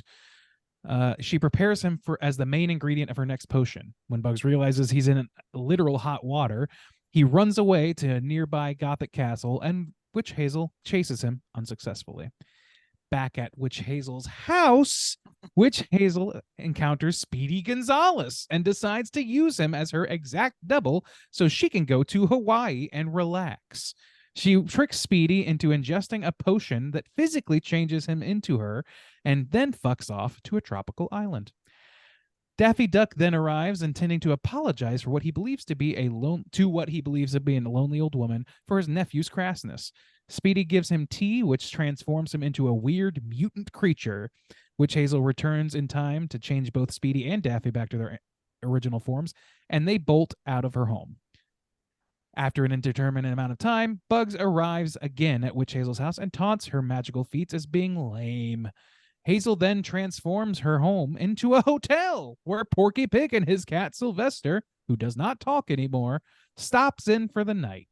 She prepares him as the main ingredient of her next potion. When Bugs realizes he's in literal hot water, He runs away to a nearby Gothic castle, and Witch Hazel chases him unsuccessfully. Back at Witch Hazel's house, Witch Hazel encounters Speedy Gonzales and decides to use him as her exact double so she can go to Hawaii and relax. She tricks Speedy into ingesting a potion that physically changes him into her and then fucks off to a tropical island. Daffy Duck then arrives, intending to apologize for what he believes to be a lonely old woman for his nephew's crassness. Speedy gives him tea, which transforms him into a weird mutant creature. Witch Hazel returns in time to change both Speedy and Daffy back to their original forms, and they bolt out of her home. After an indeterminate amount of time, Bugs arrives again at Witch Hazel's house and taunts her magical feats as being lame. Hazel then transforms her home into a hotel where Porky Pig and his cat Sylvester, who does not talk anymore, stops in for the night.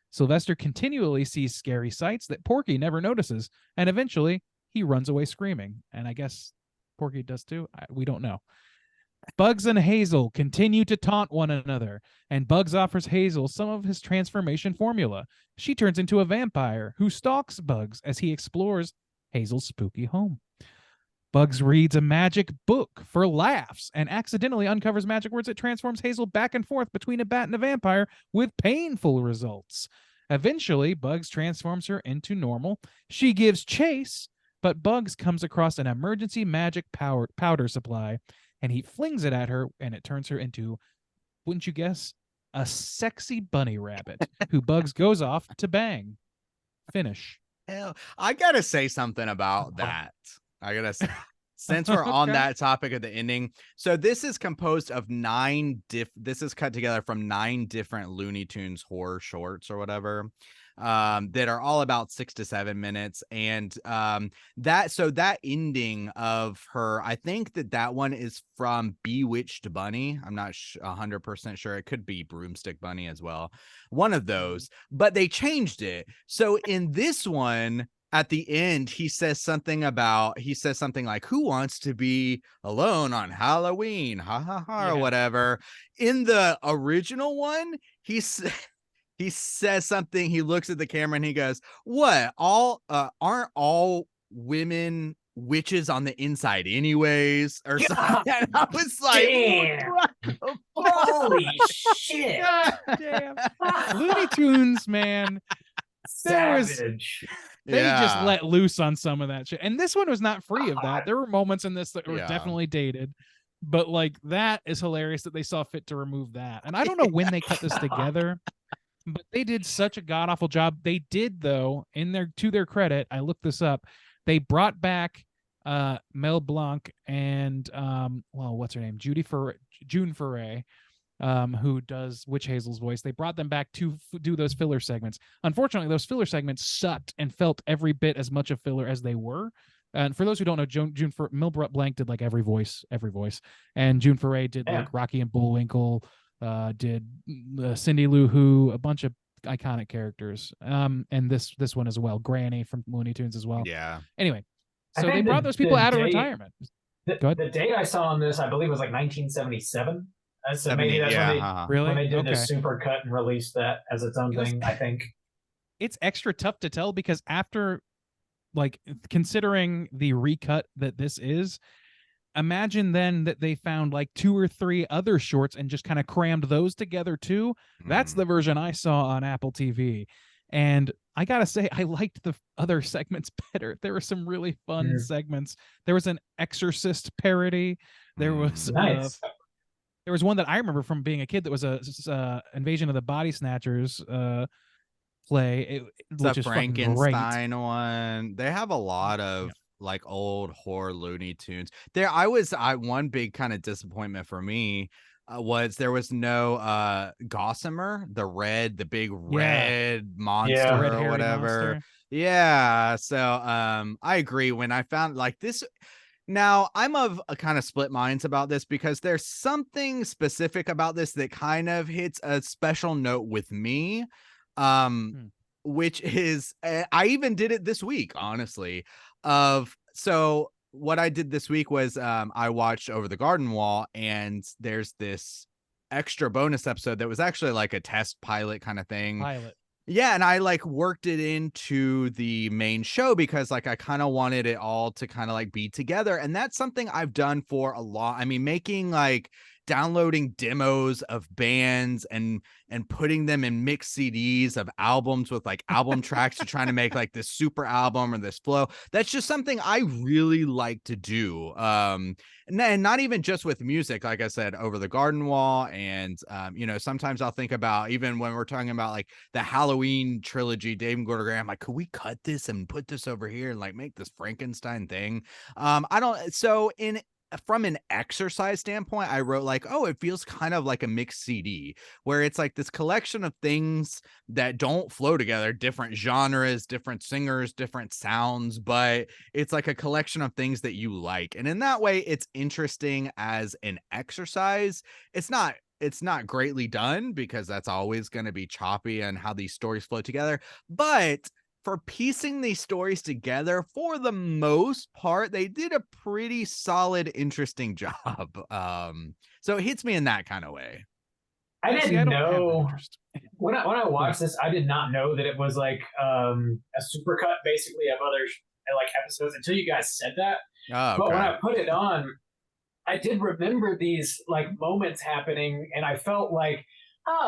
Sylvester continually sees scary sights that Porky never notices, and eventually he runs away screaming. And I guess Porky does too. We don't know. Bugs and Hazel continue to taunt one another, and Bugs offers Hazel some of his transformation formula. She turns into a vampire who stalks Bugs as he explores Hazel's spooky home. Bugs reads a magic book for laughs and accidentally uncovers magic words that transforms Hazel back and forth between a bat and a vampire with painful results. Eventually, Bugs transforms her into normal. She gives chase, but Bugs comes across an emergency magic powder supply, and he flings it at her, and it turns her into, wouldn't you guess, a sexy bunny rabbit who Bugs goes off to bang. Finish. Hell, I gotta say something about that. I gotta say, since we're on Okay. that topic of the ending, so this is composed of this is cut together from 9 different Looney Tunes horror shorts or whatever, that are all about 6 to 7 minutes, and that ending of her, I think that one is from Bewitched Bunny. I'm not 100% sure. It could be Broomstick Bunny as well, one of those, but they changed it. So in this one, at the end, he says something like, who wants to be alone on Halloween? Ha ha ha, or whatever. In the original one, he says something, he looks at the camera and he goes, what, aren't all women witches on the inside anyways, or something? And I was like, Damn. what the fuck? Holy shit! God Damn. Looney Tunes, man. There was- Savage. They just Yeah. let loose on some of that shit. And this one was not free of that. There were moments in this that were Yeah. definitely dated. But like that is hilarious that they saw fit to remove that. And I don't know when they cut this together, but they did such a god awful job. They did though, to their credit, I looked this up. They brought back Mel Blanc and what's her name? June Foray. Who does Witch Hazel's voice. They brought them back to do those filler segments. Unfortunately, those filler segments sucked and felt every bit as much a filler as they were. And for those who don't know, Mel Blanc did like every voice, and June Foray did like Rocky and Bullwinkle, did Cindy Lou Who, a bunch of iconic characters. And this one as well, Granny from Looney Tunes as well. Yeah. Anyway, I so think they brought those people out of retirement. Go ahead. The date I saw on this, I believe, was like 1977. So maybe that's Really? when they did the Okay. super cut and released that as its own It was- thing, I think. It's extra tough to tell because after, like, considering the recut that this is, imagine then that they found like 2 or 3 other shorts and just kind of crammed those together too. That's the version I saw on Apple TV. And I gotta say, I liked the other segments better. There were some really fun segments. There was an Exorcist parody. There was Nice. there was one that I remember from being a kid that was a Invasion of the Body Snatchers play, The which is fucking great. Frankenstein one. They have a lot of like old horror Looney Tunes. One big kind of disappointment for me was there was no Gossamer, the big red monster Red or hairy whatever. monster. Yeah. So I agree. When I found like this, now I'm of a kind of split minds about this because there's something specific about this that kind of hits a special note with me. Which is, I even did it this week, honestly. So what I did this week was I watched Over the Garden Wall, and there's this extra bonus episode that was actually like a test pilot kind of thing. Pilot. Yeah, and I like worked it into the main show because like I kind of wanted it all to kind of like be together. And that's something I've done for a lot. I mean, making like downloading demos of bands and putting them in mixed CDs of albums with like album tracks to trying to make like this super album or this flow. That's just something I really like to do. And not even just with music, like I said, Over the Garden Wall. And, you know, sometimes I'll think about, even when we're talking about like the Halloween trilogy, Dave and Gordon Graham, like, could we cut this and put this over here and like make this Frankenstein thing? From an exercise standpoint, I wrote like, oh, it feels kind of like a mixed CD where it's like this collection of things that don't flow together, different genres, different singers, different sounds, but it's like a collection of things that you like. And in that way, it's interesting as an exercise. It's not greatly done because that's always going to be choppy and how these stories flow together, but for piecing these stories together, for the most part, they did a pretty solid, interesting job. So it hits me in that kind of way. I See, didn't don't have that know interest. when I watched this. I did not know that it was like a supercut, basically, of other like episodes until you guys said that. Oh, But when okay. I put it on, I did remember these like moments happening, and I felt like,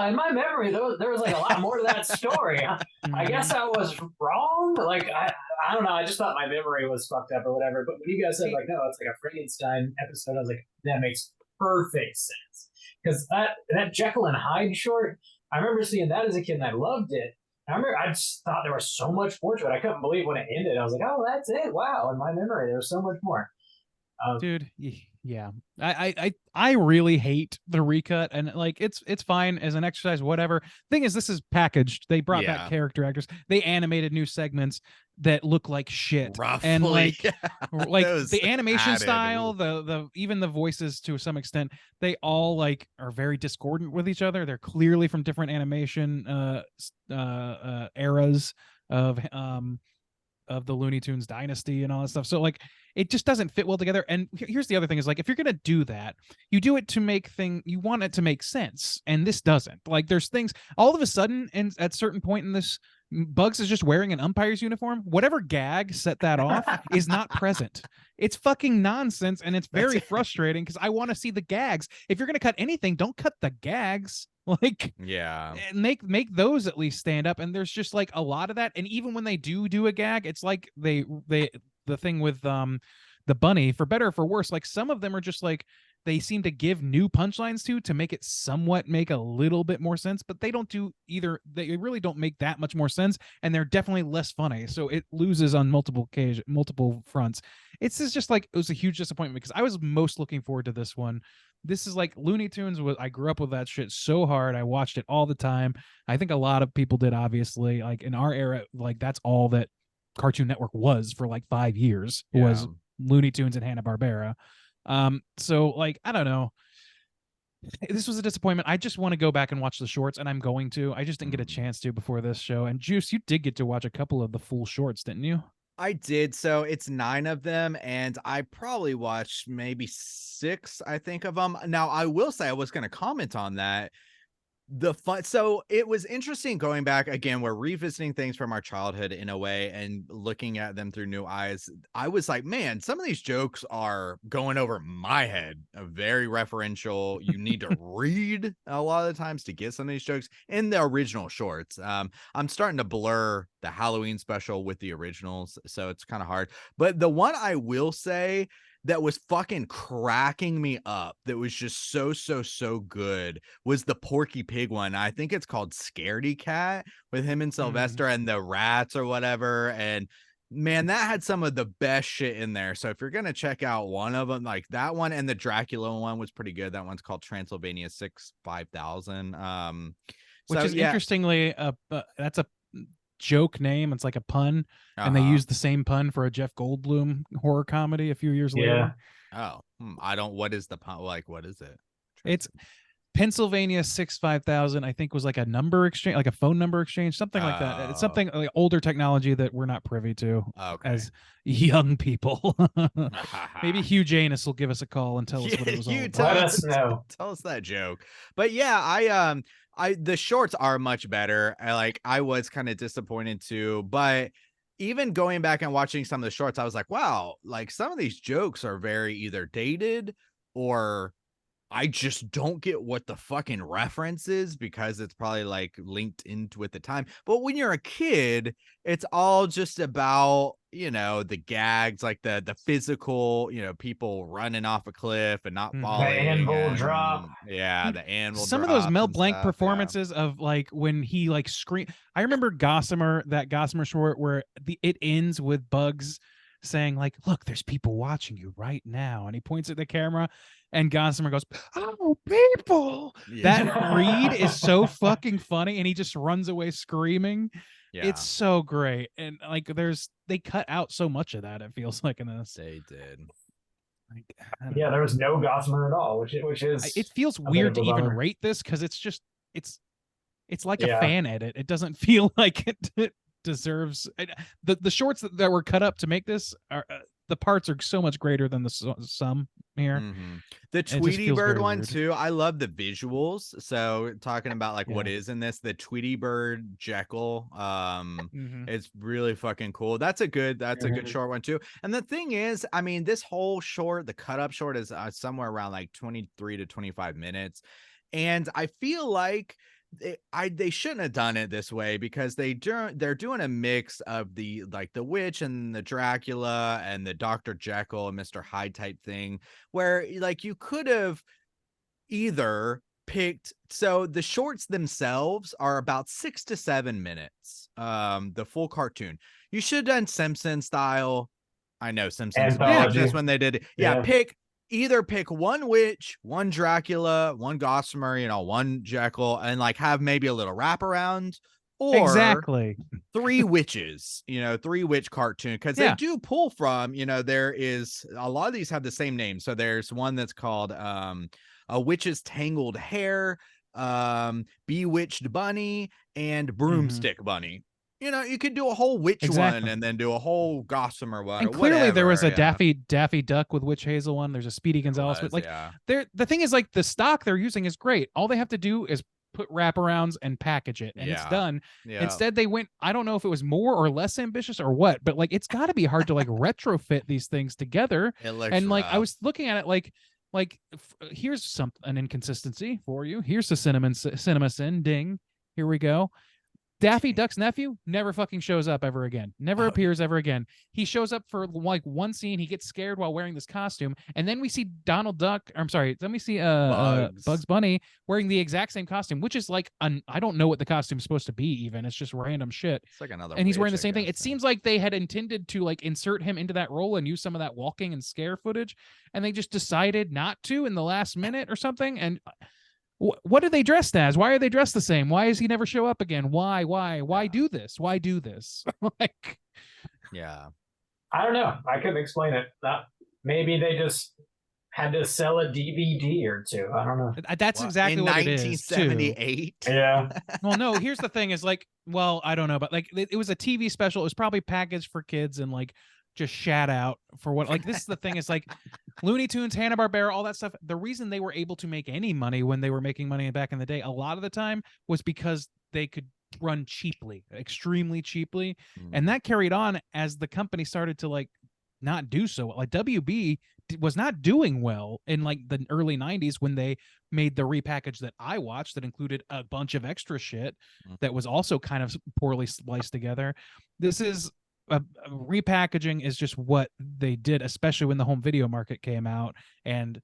in my memory, there was like a lot more to that story. I guess I was wrong. Like I don't know. I just thought my memory was fucked up or whatever. But when you guys said like, no, it's like a Frankenstein episode, I was like, that makes perfect sense. Because that Jekyll and Hyde short, I remember seeing that as a kid and I loved it. I just thought there was so much more to it. I couldn't believe when it ended. I was like, oh, that's it. Wow. In my memory, there was so much more. Dude, yeah, I really hate the recut, and like it's fine as an exercise, whatever. Thing is, this is packaged. They brought back character actors. They animated new segments that look like shit, Roughly. and like Those the animation added, style, ooh. the even the voices to some extent, they all like are very discordant with each other. They're clearly from different animation eras of the Looney Tunes dynasty and all that stuff. So like it just doesn't fit well together. And here's the other thing is like, if you're going to do that, you do it to you want it to make sense. And this doesn't. Like there's things all of a sudden, and at a certain point in this, Bugs is just wearing an umpire's uniform. Whatever gag set that off is not present. It's fucking nonsense. And it's very frustrating because I want to see the gags. If you're going to cut anything, don't cut the gags. Like, yeah, make those at least stand up. And there's just like a lot of that. And even when they do a gag, it's like the thing with the bunny, for better or for worse, like some of them are just like they seem to give new punchlines to make it somewhat make a little bit more sense, but they don't do either. They really don't make that much more sense, and they're definitely less funny. So it loses on multiple fronts. It's just like it was a huge disappointment because I was most looking forward to this one. This is like Looney Tunes. I grew up with that shit so hard. I watched it all the time. I think a lot of people did, obviously. Like in our era, like that's all that Cartoon Network was for like 5 years was Looney Tunes and Hanna-Barbera. So like I don't know. This was a disappointment. I just want to go back and watch the shorts, and I'm going to. I just didn't get a chance to before this show. And Juice, you did get to watch a couple of the full shorts, didn't you? I did. So it's 9 of them, and I probably watched maybe 6, I think, of them. Now, I will say I was going to comment on that. So it was interesting going back again. We're revisiting things from our childhood in a way and looking at them through new eyes. I was like, man, some of these jokes are going over my head, very referential. You need to read a lot of the times to get some of these jokes in the original shorts. I'm starting to blur the Halloween special with the originals, so it's kind of hard. But the one I will say that was fucking cracking me up, that was just so good, was the Porky Pig one. I think it's called Scaredy Cat, with him and Sylvester and the rats or whatever. And man, that had some of the best shit in there. So if you're gonna check out one of them, like that one, and the Dracula one was pretty good. That one's called Transylvania 5000. Which So, is yeah. interestingly that's a joke name. It's like a pun, and they used the same pun for a Jeff Goldblum horror comedy a few years later. Oh, I don't. What is the pun? Like, what is it? Pennsylvania 65000, I think, was like a number exchange, like a phone number exchange, something like that. It's Oh. something like older technology that we're not privy to Okay. as young people. Maybe Hugh Janus will give us a call and tell us what it was all You about. Let us know. Tell us that joke. But yeah, I the shorts are much better. I was kind of disappointed too, but even going back and watching some of the shorts, I was like, wow, like some of these jokes are very either dated or I just don't get what the fucking reference is because it's probably like linked into with the time. But when you're a kid, it's all just about, the gags, like the physical, people running off a cliff and not Mhm. The falling. anvil drop. Yeah, the anvil Some of those drops Mel and Blanc stuff, yeah. performances of like when he like scream. I remember Gossamer short where it ends with Bugs saying like, look, there's people watching you right now. And he points at the camera and Gossamer goes, oh, people. Yeah. That read is so fucking funny. And he just runs away screaming. Yeah, It's so great. And like they cut out so much of that, it feels like in this. they did. Like, I don't Yeah, know. there was no Gossamer at all, which is It feels bit weird of to a even bummer. rate this because it's like Yeah. a fan edit. It doesn't feel like it deserves the shorts that were cut up to make this are the parts are so much greater than the sum here. Mhm. The just Tweety feels Bird very one weird. too. I love the visuals. So talking about like what Yeah. is in this, the Tweety Bird Jekyll, Mhm. it's really fucking cool. That's a good Mhm. short one too. And the thing is, I mean, this whole short, the cut up short is somewhere around like 23 to 25 minutes. And I feel like they shouldn't have done it this way because they're doing a mix of the witch and the Dracula and the Dr. Jekyll and Mr. Hyde type thing where like you could have either picked, so the shorts themselves are about 6 to 7 minutes, the full cartoon. You should have done Simpson style. I know Simpsons, but like Anthology. this when they did it. Yeah, Yeah. either pick one witch, one Dracula, one Gossamer, one Jekyll, and like have maybe a little wraparound, or Exactly. 3 witches, 3 witch cartoon, because they Yeah. do pull from, there is a lot of these have the same name. So there's one that's called a witch's tangled hair, bewitched bunny, and broomstick bunny. You could do a whole witch Exactly. one and then do a whole Gossamer one. And or clearly there was a whatever, yeah. Daffy Duck with Witch Hazel one. There's a Speedy Gonzales, but was, like yeah. the thing is like the stock they're using is great. All they have to do is put wraparounds and package it and it's Yeah. done. Yeah. Instead they went, I don't know if it was more or less ambitious or what, but like it's got to be hard to like retrofit these things together. It looks And like I rough. was looking at it like here's an inconsistency for you. Here's the cinema sin ding. Here we go. Daffy Duck's nephew never fucking shows up ever again. Never appears ever again. He shows up for like one scene. He gets scared while wearing this costume, and then we see Donald Duck. I'm sorry. Then we see Bugs Bunny wearing the exact same costume, which is like I don't know what the costume's supposed to be. Even it's just random shit. It's like another. And he's wearing witch, the same I thing. It guess, yeah. seems like they had intended to like insert him into that role and use some of that walking and scare footage, and they just decided not to in the last minute or something. And what are they dressed as? Why are they dressed the same? Why does he never show up again? Why do this? Why do this? Like, Yeah. I don't know. I couldn't explain it. Maybe they just had to sell a DVD or two. I don't know. that's Well, exactly in what it is. too. 1978. Yeah. Well, no, here's the thing is like, well, I don't know, but like it was a TV special. It was probably packaged for kids and like just shat out for what, like, this is the thing is like Looney Tunes, Hanna-Barbera, all that stuff. The reason they were able to make any money when they were making money back in the day, a lot of the time was because they could run cheaply, extremely cheaply. And that carried on as the company started to like not do so. Like WB was not doing well in like the early 90s when they made the repackage that I watched that included a bunch of extra shit that was also kind of poorly spliced together. This is repackaging is just what they did, especially when the home video market came out and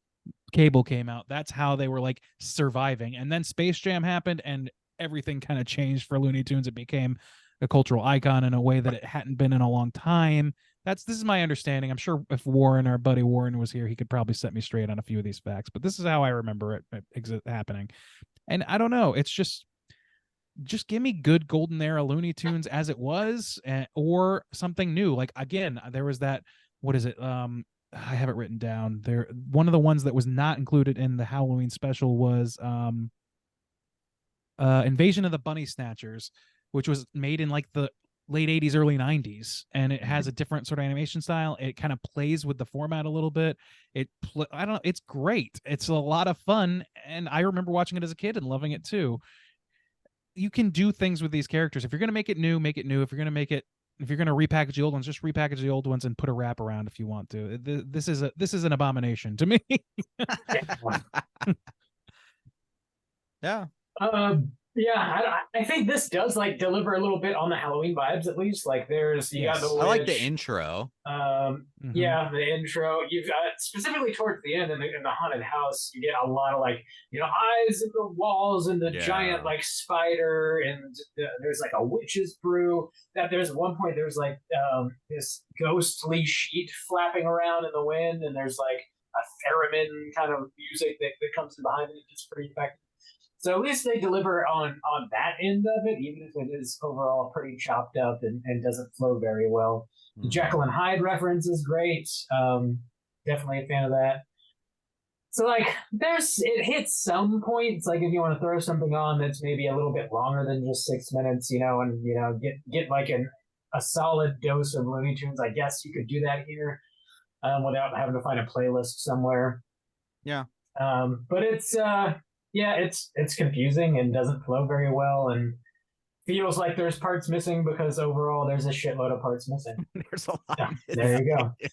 cable came out. That's how they were like surviving. And then Space Jam happened and everything kind of changed for Looney Tunes. It became a cultural icon in a way that it hadn't been in a long time. This is my understanding. I'm sure if Warren, our buddy Warren, was here, he could probably set me straight on a few of these facts, but this is how I remember it happening. And I don't know, it's just give me good golden era Looney Tunes as it was, or something new. Like again, there was that, what is it? I have it written down. There, one of the ones that was not included in the Halloween special was Invasion of the Bunny Snatchers, which was made in like the late 80s, early 90s, and it has a different sort of animation style. It kind of plays with the format a little bit. I don't know, it's great. It's a lot of fun, and I remember watching it as a kid and loving it too. You can do things with these characters. If you're going to make it new, make it new. If you're going to repackage the old ones, just repackage the old ones and put a wrap around if you want to. This is an abomination to me. Yeah. I think this does like deliver a little bit on the Halloween vibes, at least. Like there's you got the I like the witch. intro. Yeah, the intro. You've got specifically towards the end in the haunted house, you get a lot of like, eyes in the walls and the giant like spider, and there's like a witch's brew. That there's one point there's like this ghostly sheet flapping around in the wind, and there's like a theremin kind of music that comes in behind it. It's pretty effective. So at least they deliver on that end of it, even if it is overall pretty chopped up and doesn't flow very well. The Jekyll and Hyde reference is great. Definitely a fan of that. So like it hits some points, like if you want to throw something on that's maybe a little bit longer than just 6 minutes, and get like a solid dose of Looney Tunes, I guess you could do that here without having to find a playlist somewhere. Yeah. But it's it's confusing and doesn't flow very well, and feels like there's parts missing because overall there's a shitload of parts missing. There's a lot. Yeah, there you go. Yeah.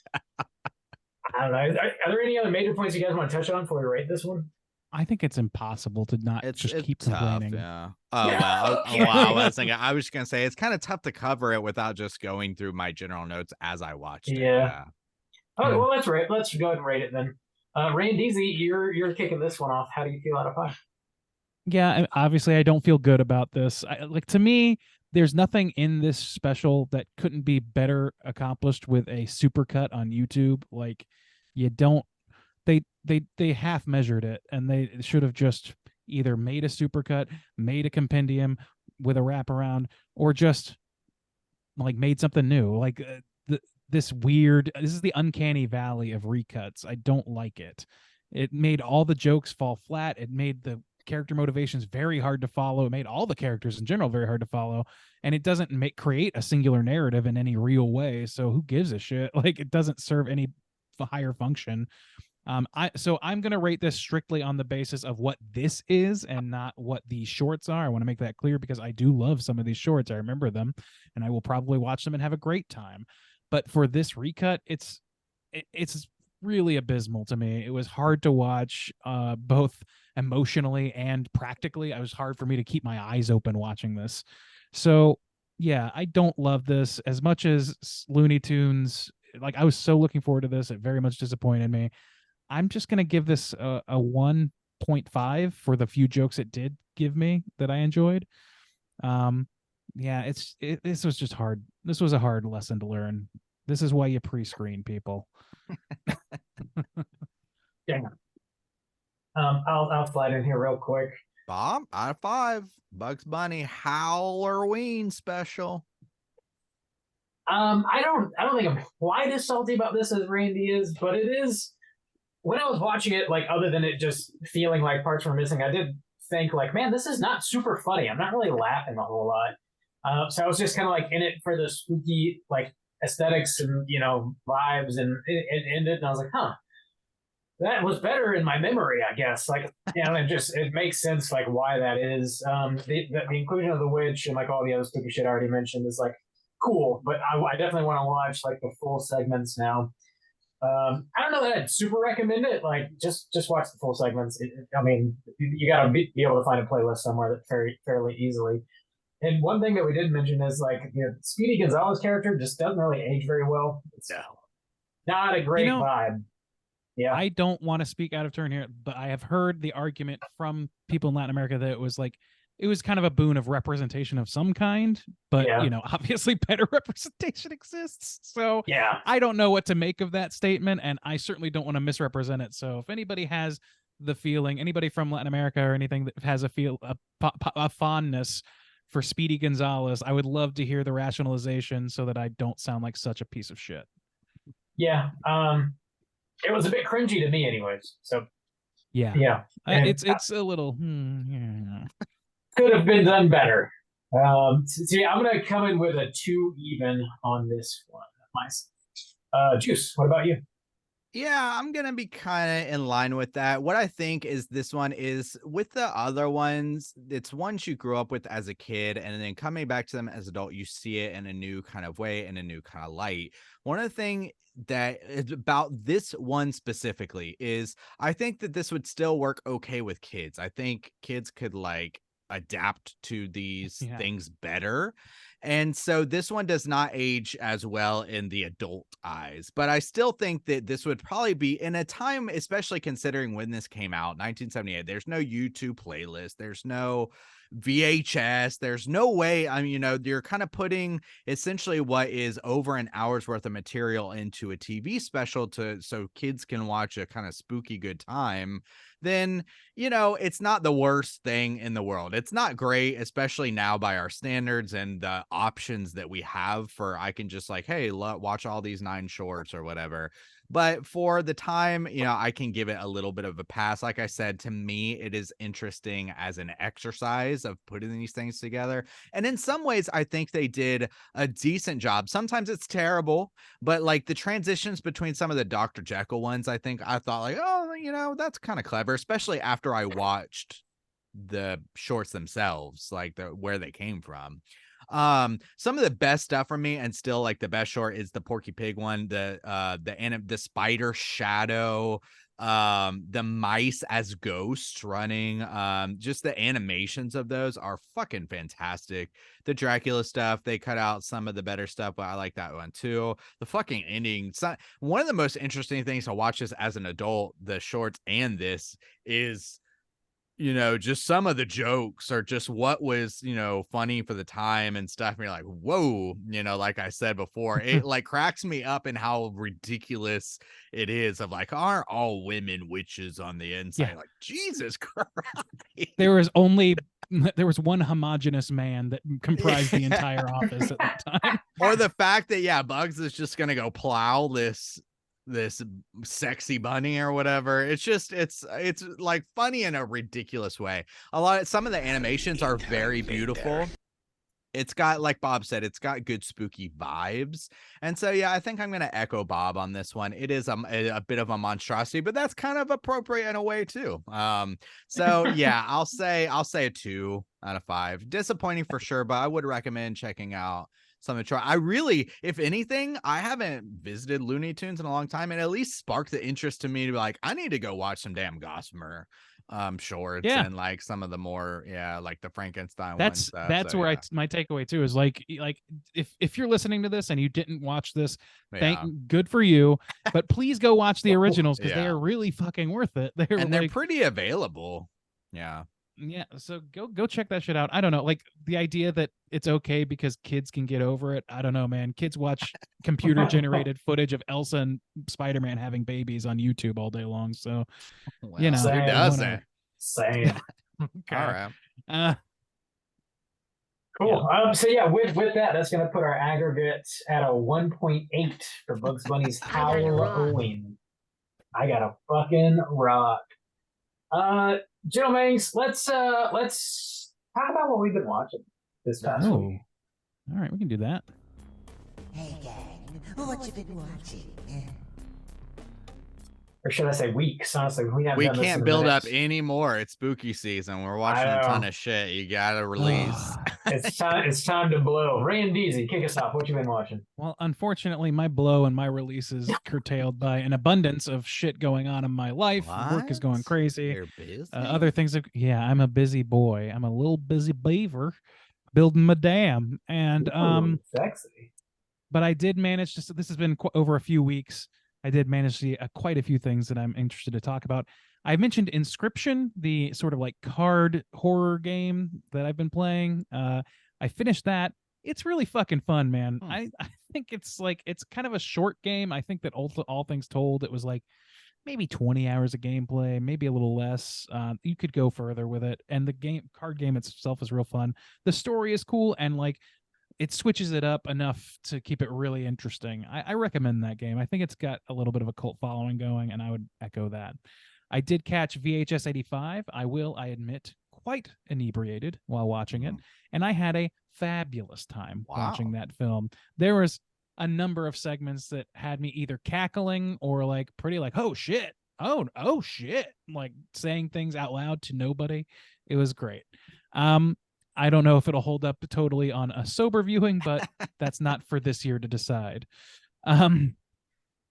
I don't know. Are there any other major points you guys want to touch on before we rate this one? I think it's impossible to not keep tough, complaining. Yeah. Oh well. I was just gonna say it's kind of tough to cover it without just going through my general notes as I watched it. Yeah. Oh well, let's go ahead and rate it then. Randeezy, you're kicking this one off. How do you feel out of 5? Yeah, obviously I don't feel good about this. To me, there's nothing in this special that couldn't be better accomplished with a supercut on YouTube. Like, you don't, they half measured it, and they should have just either made a supercut, made a compendium with a wraparound, or just like made something new. Like this is the uncanny valley of recuts. I don't like it. It made all the jokes fall flat. It made the character motivations very hard to follow. It made all the characters in general very hard to follow, and it doesn't create a singular narrative in any real way. So who gives a shit? Like, it doesn't serve any higher function. I'm gonna rate this strictly on the basis of what this is and not what the shorts are. I want to make that clear because I do love some of these shorts. I remember them, and I will probably watch them and have a great time. But for this recut, it's really abysmal to me. It was hard to watch, both emotionally and practically. It was hard for me to keep my eyes open watching this. So yeah, I don't love this as much as Looney Tunes. Like, I was so looking forward to this. It very much disappointed me. I'm just going to give this a 1.5 for the few jokes it did give me that I enjoyed. Yeah, this was just hard. This was a hard lesson to learn. This is why you pre-screen people. Yeah. I'll slide in here real quick. Bob, out of 5. Bugs Bunny Halloween special. I don't think I'm quite as salty about this as Randy is, but it is. When I was watching it, like, other than it just feeling like parts were missing, I did think, like, man, this is not super funny. I'm not really laughing a whole lot. So I was just kind of like in it for the spooky, like, aesthetics and vibes, and it ended, and I was like, huh, that was better in my memory, I guess. Like, it makes sense, like, why that is. The inclusion of the witch and like all the other spooky shit I already mentioned is like cool, but I definitely want to watch like the full segments now. I don't know that I'd super recommend it. Like, just watch the full segments. I mean, you gotta be able to find a playlist somewhere that fairly easily. And one thing that we didn't mention is like Speedy Gonzalez character just doesn't really age very well. It's not a great vibe. Yeah, I don't want to speak out of turn here, but I have heard the argument from people in Latin America that it was kind of a boon of representation of some kind, but obviously better representation exists. So yeah, I don't know what to make of that statement, and I certainly don't want to misrepresent it. So if anybody has the feeling, anybody from Latin America or anything that has a fondness for Speedy Gonzalez, I would love to hear the rationalization so that I don't sound like such a piece of shit. Yeah. it was a bit cringy to me, anyways. So Yeah. yeah, and It's a little yeah. could have been done better. So yeah, I'm gonna come in with a 2 even on this one myself. Juice, what about you? Yeah, I'm gonna be kind of in line with that. What I think is this one is with the other ones, it's ones you grew up with as a kid, and then coming back to them as an adult, you see it in a new kind of way, in a new kind of light. One of the thing that is about this one specifically is I think that this would still work okay with kids. I think kids could like adapt to these Yeah. things better. And so this one does not age as well in the adult eyes, but I still think that this would probably be in a time, especially considering when this came out, 1978. There's no YouTube playlist, there's no VHS, there's no way. I mean, you're kind of putting essentially what is over an hour's worth of material into a TV special so kids can watch a kind of spooky good time. Then it's not the worst thing in the world. It's not great, especially now by our standards and the options that we have for, I can just like, hey, watch all these 9 shorts or whatever. But for the time, I can give it a little bit of a pass. Like I said, to me, it is interesting as an exercise of putting these things together. And in some ways, I think they did a decent job. Sometimes it's terrible, but like the transitions between some of the Dr. Jekyll ones, I thought like, oh, that's kind of clever, especially after I watched the shorts themselves, like where they came from. Some of the best stuff for me, and still like the best short, is the Porky Pig one, the spider shadow, the mice as ghosts running. Just the animations of those are fucking fantastic. The Dracula stuff, they cut out some of the better stuff, but I like that one too. The fucking ending, one of the most interesting things to watch this as an adult, the shorts and this, is just some of the jokes are just what was, funny for the time and stuff. And you're like, whoa, like I said before, it like cracks me up in how ridiculous it is of like, aren't all women witches on the inside? Yeah. Like, Jesus Christ. There was one homogenous man that comprised the entire office at that time. Or the fact that, Bugs is just going to go plow this sexy bunny or whatever. It's like funny in a ridiculous way. Some of the animations are very beautiful. It's got, like Bob said, it's got good spooky vibes. And so, I think I'm going to echo Bob on this one. It is a bit of a monstrosity, but that's kind of appropriate in a way too. So I'll say a 2 out of 5. Disappointing for sure, but I would recommend checking out something to try. I really, if anything, I haven't visited Looney Tunes in a long time, and at least sparked the interest to me to be like, I need to go watch some damn Gossamer shorts and like some of the more like the Frankenstein ones. That's where my takeaway too is like if you're listening to this and you didn't watch this, good for you, but please go watch the originals because they are really fucking worth it. They're pretty available. Yeah, so go check that shit out. I don't know, like the idea that it's okay because kids can get over it. I don't know, man. Kids watch computer generated footage of Elsa and Spider-Man having babies on YouTube all day long. So, well, who doesn't? Same. Okay. All right. Cool. With that, that's going to put our aggregate at a 1.8 for Bugs Bunny's Halloween. I got a fucking rock. Gentlemen, let's talk about what we've been watching this past week. All right, we can do that. Hey gang, what you been watching? Or should I say weeks? Honestly, we can't build up anymore. It's spooky season. We're watching a ton of shit. You gotta release. It's time to blow. Randeezy, kick us off. What you been watching? Well, unfortunately, my blow and my release is curtailed by an abundance of shit going on in my life. Work is going crazy. You're busy. Other things. I'm a busy boy. I'm a little busy beaver building my dam. And sexy. But I did manage to. This has been over a few weeks. I did manage to see quite a few things that I'm interested to talk about. I mentioned Inscryption, the sort of like card horror game that I've been playing. I finished that. It's really fucking fun, man. I think it's kind of a short game. I think that all things told, it was like maybe 20 hours of gameplay, maybe a little less. You could go further with it. And the card game itself is real fun. The story is cool. And like it switches it up enough to keep it really interesting. I recommend that game. I think it's got a little bit of a cult following going, and I would echo that. I did catch VHS 85. I admit, quite inebriated while watching it, and I had a fabulous time watching that film. There was a number of segments that had me either cackling or like pretty like, oh shit, oh shit, like saying things out loud to nobody. It was great. I don't know if it'll hold up totally on a sober viewing, but that's not for this year to decide.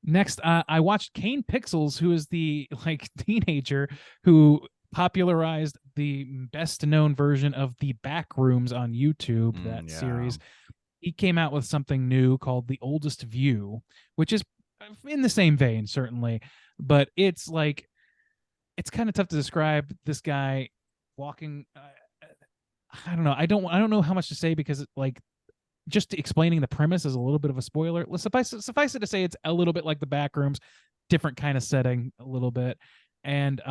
Next, I watched Kane Pixels, who is the like teenager who popularized the best known version of the Backrooms on YouTube, that series. He came out with something new called The Oldest View, which is in the same vein, certainly, but it's like, it's kind of tough to describe this guy walking. I don't know. I don't know how much to say because like just explaining the premise is a little bit of a spoiler. Suffice it to say, it's a little bit like the Backrooms, different kind of setting, a little bit. And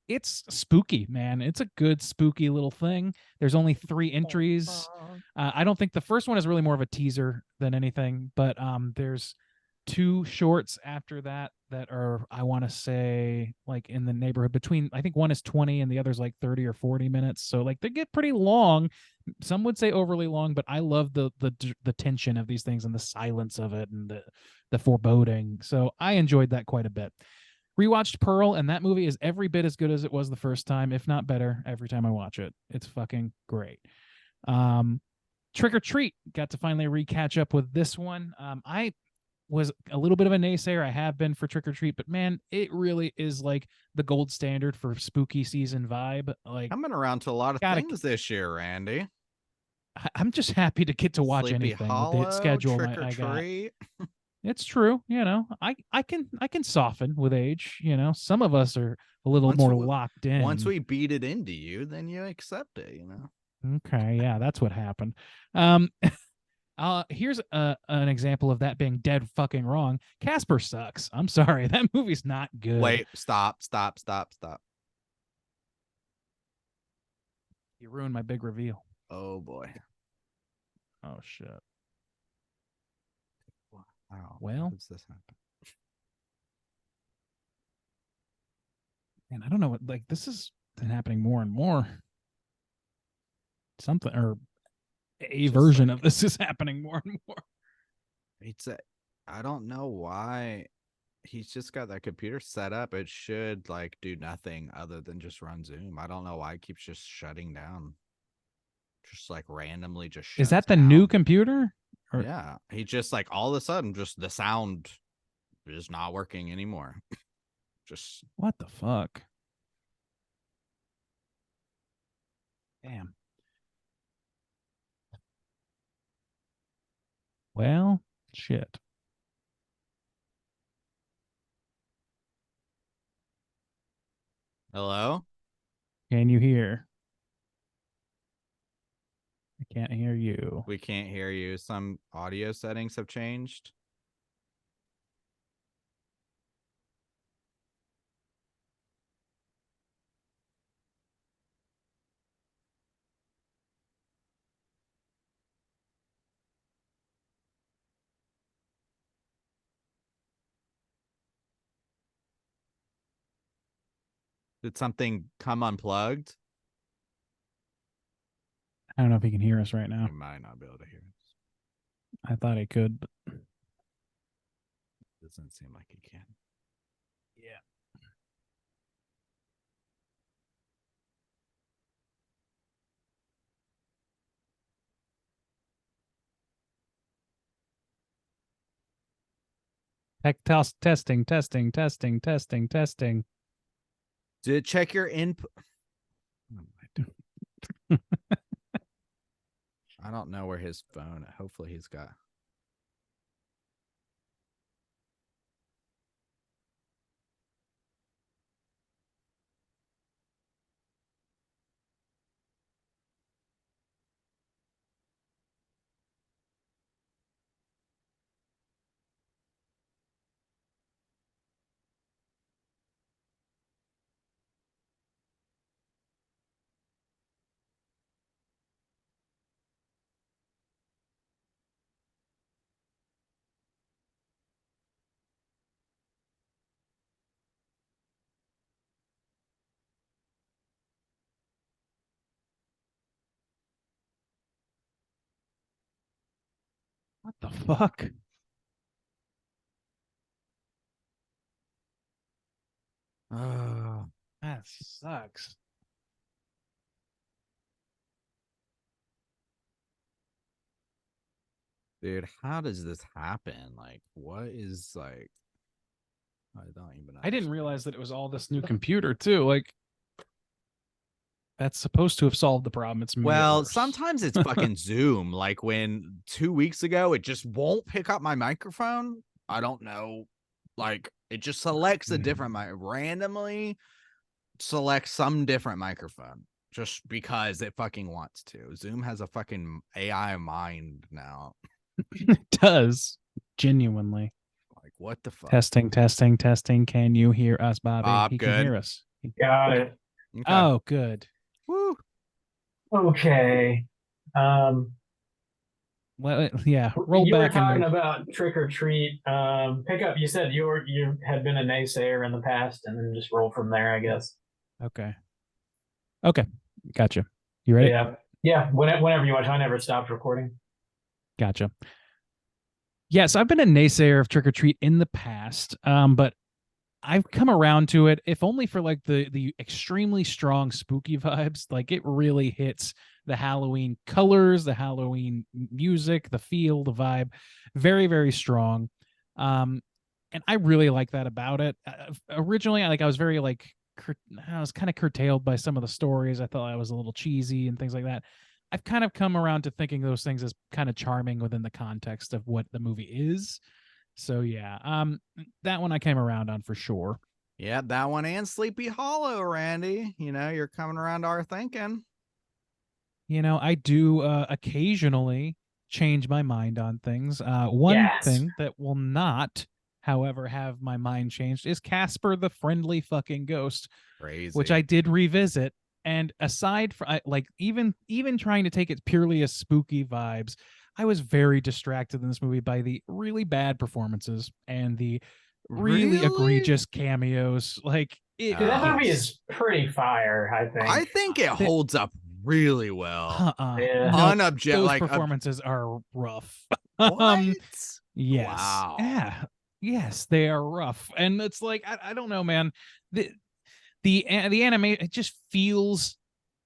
it's spooky, man. It's a good spooky little thing. There's only 3 entries. I don't think the first one is really more of a teaser than anything, but there's 2 shorts after that that are, I want to say, like in the neighborhood between, I think one is 20 and the other's like 30 or 40 minutes. So like they get pretty long. Some would say overly long, but I love the tension of these things and the silence of it and the foreboding. So I enjoyed that quite a bit. Rewatched Pearl, and that movie is every bit as good as it was the first time, if not better, every time I watch it. It's fucking great. Trick or Treat, got to finally recatch up with this one. I was a little bit of a naysayer. I have been for Trick or Treat, but man, it really is like the gold standard for spooky season vibe. Like, Coming around to a lot of things this year, Randy. I'm just happy to get to watch Sleepy anything Hollow, with the schedule Trick or I got. Treat. It's true, you know. I can soften with age. You know, some of us are a little more locked in. Once we beat it into you, then you accept it. You know. Okay, yeah, that's what happened. Here's an example of that being dead fucking wrong. Casper sucks. I'm sorry, that movie's not good. Wait, stop. You ruined my big reveal. Oh boy. Oh shit. Wow. Well, how does this happen? And I don't know what, like, this has been happening more and more. Something, or a just version of this is happening more and more. I don't know why he's just got that computer set up. It should like do nothing other than just run Zoom. I don't know why it keeps just shutting down. Just like randomly just shuts Is that the down. new computer? Or... Yeah. He just like all of a sudden just the sound is not working anymore. Just what the fuck? Damn. Well, shit. Hello? Can you hear? I can't hear you. We can't hear you. Some audio settings have changed. Did something come unplugged? I don't know if he can hear us right now. He might not be able to hear us. I thought he could, but doesn't seem like he can. Yeah. Testing. Did it check your input? I don't know where his phone. Hopefully he's got. What the fuck? Oh, That sucks. dude, how does this happen? Like, what is like? I don't even. I didn't understand. realize that it was all this new computer too. Like that's supposed to have solved the problem. It's made it Well, worse. sometimes it's fucking Zoom. Like when 2 weeks ago, it just won't pick up my microphone. I don't know. Like it just selects a different randomly selects some different microphone just because it fucking wants to. Zoom has a fucking AI mind now. It does genuinely. Like what the fuck? Testing, testing, testing. Can you hear us, Bobby? Bob, He good. can hear us. Got it. Okay. Oh, good. Woo. Okay. Well, yeah. Roll you were back talking and about Trick or Treat. Pickup. You said you had been a naysayer in the past, and then just roll from there, I guess. okay. Okay. Gotcha. You ready? Yeah. Yeah. Whenever you want. I never stopped recording. Gotcha. Yes, I've been a naysayer of Trick or Treat in the past, but I've come around to it, if only for like the extremely strong spooky vibes. Like it really hits the Halloween colors, the Halloween music, the feel, the vibe, very, very strong. And I really like that about it. Originally, I was very like I was kind of curtailed by some of the stories. I thought I was a little cheesy and things like that. I've kind of come around to thinking those things as kind of charming within the context of what the movie is. So yeah, that one I came around on for sure. Yeah, that one and Sleepy Hollow, Randy. You know, you're coming around to our thinking. You know, I do occasionally change my mind on things. One Yes. thing that will not, however, have my mind changed is Casper the Friendly Fucking Ghost, Crazy. which I did revisit. And aside from like even trying to take it purely as spooky vibes, I was very distracted in this movie by the really bad performances and the really egregious cameos. Like it, Dude, that movie it's- is pretty fire. I think. I think it holds up really well. Yeah. No, Unobject those like performances are rough. what? Yes. Wow. Yeah. Yes, they are rough, and it's like I don't know, man. The anime, it just feels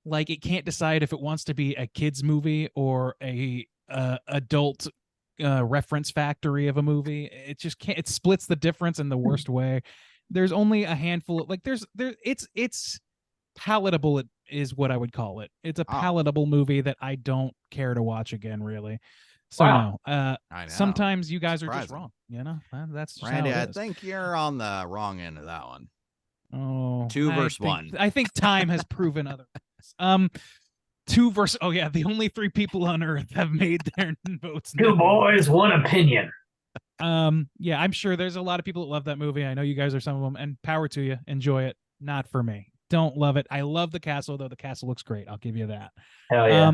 like it can't decide if it wants to be a kids movie or a adult reference factory of a movie. It just can't. It splits the difference in the worst way. There's only a handful of like it's palatable. It is what I would call it. It's a Oh. palatable movie that I don't care to watch again, really. So Wow. no, I know. sometimes you guys are just Surprising. wrong. You know, that's just Randy, how I it is. think you're on the wrong end of that one. Oh, 2 I versus think- 1. I think time has proven otherwise. 2 versus. Oh yeah, the only 3 people on Earth have made their votes. Two known. boys, one opinion. Yeah, I'm sure there's a lot of people that love that movie. I know you guys are some of them, and power to you. Enjoy it. Not for me. Don't love it. I love the castle, though. The castle looks great. I'll give you that. Hell yeah.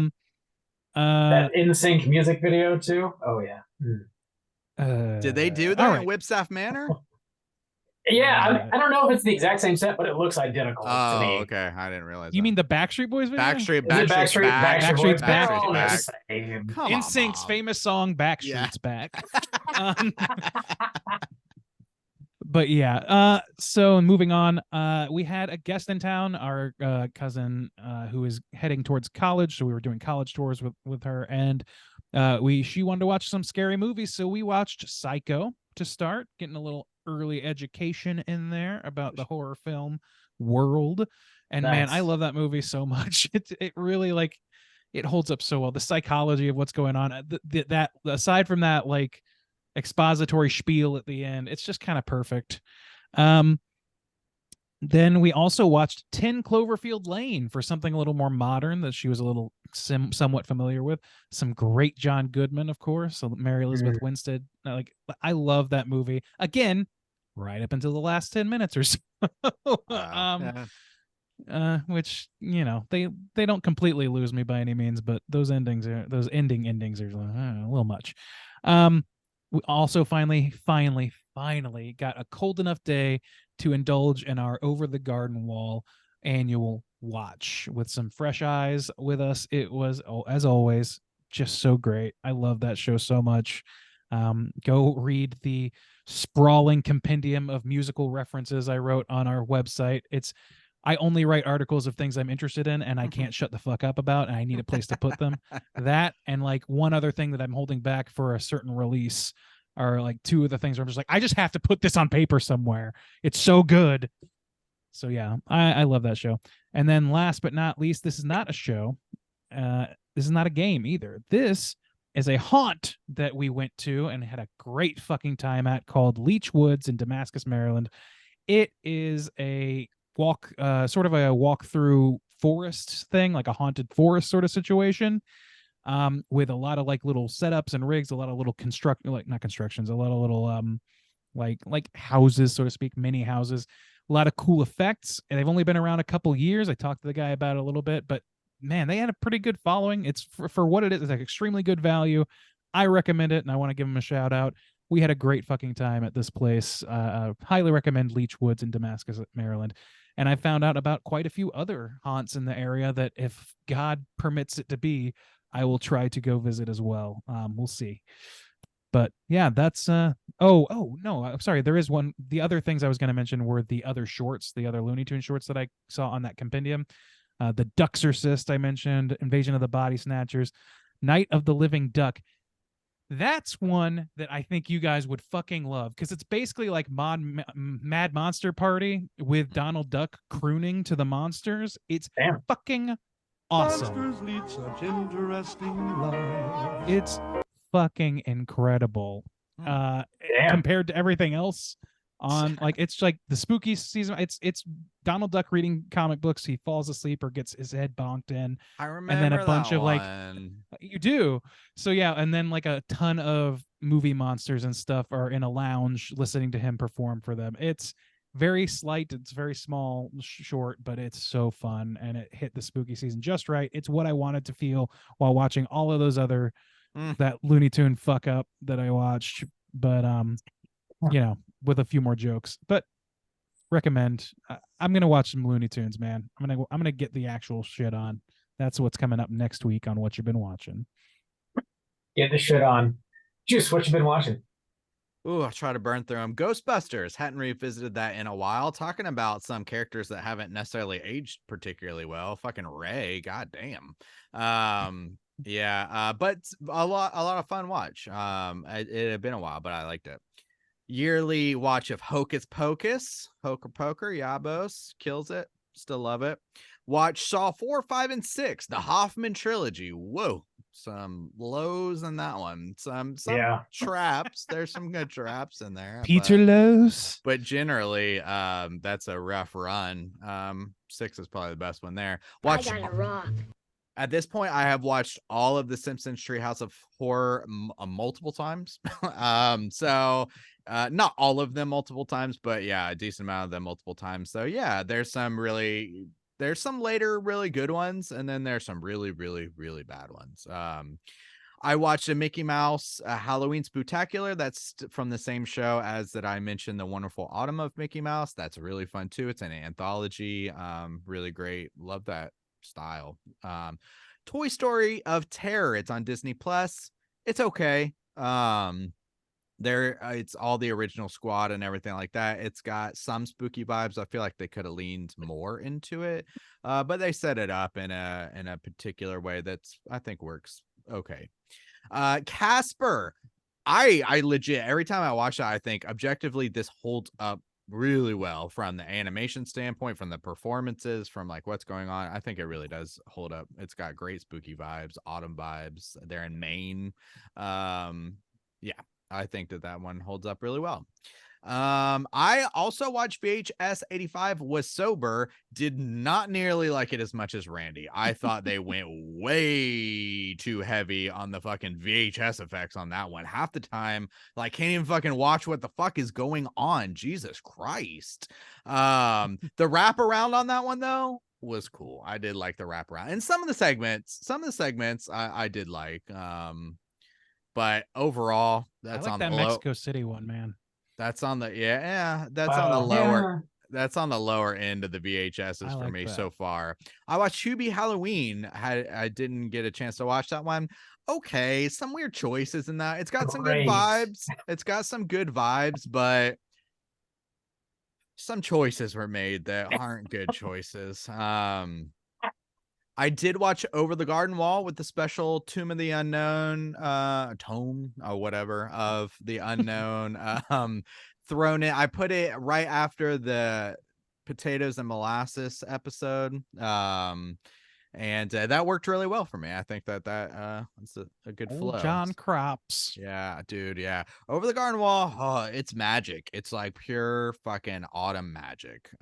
Uh, That NSYNC music video too. Oh yeah. Did they do all that right. in Whipstaff Manor? Yeah, I don't know if it's the exact same set, but it looks identical to Oh, me. okay. I didn't realize. You that. mean the Backstreet Boys video? Backstreet? Is it Backstreet? Backstreet's back. They're all the back. same. Come on, NSYNC's Bob. famous song "Backstreet's Yeah. Back." But yeah, so moving on, we had a guest in town, our cousin who is heading towards college, so we were doing college tours with her, and she wanted to watch some scary movies, so we watched Psycho to start, getting a little early education in there about the horror film world. And man, Nice. I love that movie so much. It really like it holds up so well. The psychology of what's going on, that aside from that like expository spiel at the end, it's just kind of perfect. Then we also watched 10 Cloverfield Lane for something a little more modern that she was a little somewhat familiar with. Some great John Goodman, of course. So Mary Elizabeth Winstead. Like I love that movie. Again, right up until the last 10 minutes or so. Yeah. Which, you know, they don't completely lose me by any means, but those endings are a little much. We also finally got a cold enough day to indulge in our Over the Garden Wall annual watch with some fresh eyes with us. It was, as always, just so great. I love that show so much. Go read the sprawling compendium of musical references I wrote on our website. I only write articles of things I'm interested in and I can't shut the fuck up about, and I need a place to put them. That and like one other thing that I'm holding back for a certain release are like two of the things where I'm just like, I just have to put this on paper somewhere. It's so good. So yeah, I love that show. And then last but not least, this is not a show. This is not a game either. This is a haunt that we went to and had a great fucking time at, called Leech Woods in Damascus, Maryland. It is a sort of a walk through forest thing, like a haunted forest sort of situation, with a lot of like little setups and rigs, a lot of little not constructions, a lot of little like houses, so to speak, mini houses, a lot of cool effects. And they've only been around a couple years. I talked to the guy about it a little bit, but man, they had a pretty good following. It's for what it is. It's like extremely good value. I recommend it, and I want to give them a shout out. We had a great fucking time at this place. Highly recommend Leech Woods in Damascus, Maryland. And I found out about quite a few other haunts in the area that, if God permits it to be, I will try to go visit as well. We'll see. But yeah, that's no, I'm sorry. There is one. The other things I was going to mention were the other shorts, the other Looney Tunes shorts that I saw on that compendium. The Duxorcist I mentioned, Invasion of the Body Snatchers, Night of the Living Duck. That's one that I think you guys would fucking love, because it's basically like Mad Monster Party with Donald Duck crooning to the monsters. It's fucking awesome. Monsters lead such interesting lives. It's fucking incredible. Compared to everything else on, like, it's like the spooky season. It's Donald Duck reading comic books. He falls asleep or gets his head bonked in. I remember. And then a bunch of like, one. you do. So yeah, and then like a ton of movie monsters and stuff are in a lounge listening to him perform for them. It's very slight. It's very small, short, but it's so fun, and it hit the spooky season just right. It's what I wanted to feel while watching all of those other that Looney Tune fuck up that I watched, but you know, with a few more jokes. But recommend. I'm gonna watch some Looney Tunes, man. I'm gonna get the actual shit on. That's what's coming up next week on What You've Been Watching. Get the shit on. Juice, what you been watching? Ooh, I try to burn through them. Ghostbusters. Hadn't revisited that in a while. Talking about some characters that haven't necessarily aged particularly well. Fucking Ray, goddamn. Yeah, but a lot of fun watch. It had been a while, but I liked it. Yearly watch of Hocus Pocus, Hoker Poker, Yabos kills it. Still love it. Watch Saw 4, 5, and 6, the Hoffman trilogy. Whoa, some lows in that one. Some traps. There's some good traps in there. Peter Lowe's. But generally, that's a rough run. 6 is probably the best one there. Watch. I got a rock. At this point, I have watched all of the Simpsons Treehouse of Horror multiple times. So not all of them multiple times, but yeah, a decent amount of them multiple times. So yeah, there's some later really good ones, and then there's some really, really, really bad ones. I watched a Mickey Mouse Halloween Spooktacular. That's from the same show as that I mentioned, The Wonderful Autumn of Mickey Mouse. That's really fun too. It's an anthology. Really great. Love that style. Toy Story of Terror. It's on Disney Plus. It's okay. It's all the original squad and everything like that. It's got some spooky vibes. I feel like they could have leaned more into it, but they set it up in a particular way that's, I think, works okay. Casper. I legit, every time I watch that, I think objectively this holds up really well from the animation standpoint, from the performances, from like what's going on. I think it really does hold up. It's got great spooky vibes, autumn vibes. They're in Maine. Yeah, I think that one holds up really well. I also watched VHS 85, was sober, did not nearly like it as much as Randy. I thought they went way too heavy on the fucking VHS effects on that one. Half the time, like, can't even fucking watch what the fuck is going on. Jesus Christ. The wraparound on that one though was cool. I did like the wraparound, and some of the segments I did like. But overall, that's I like on that the Mexico City one, man. That's on the that's on the lower. that's on the lower end of the VHSs I for like me that. so far. I watched Hubie Halloween. I didn't get a chance to watch that one. Okay, some weird choices in that. It's got some good Great. vibes. It's got some good vibes, but some choices were made that aren't good choices. I did watch Over the Garden Wall with the special Tomb of the Unknown, tome or whatever of the unknown thrown in. I put it right after the potatoes and molasses episode. And that worked really well for me. I think that it's a good Old flow. John Crops. Yeah, dude. Yeah. Over the Garden Wall. Oh, it's magic. It's like pure fucking autumn magic. It's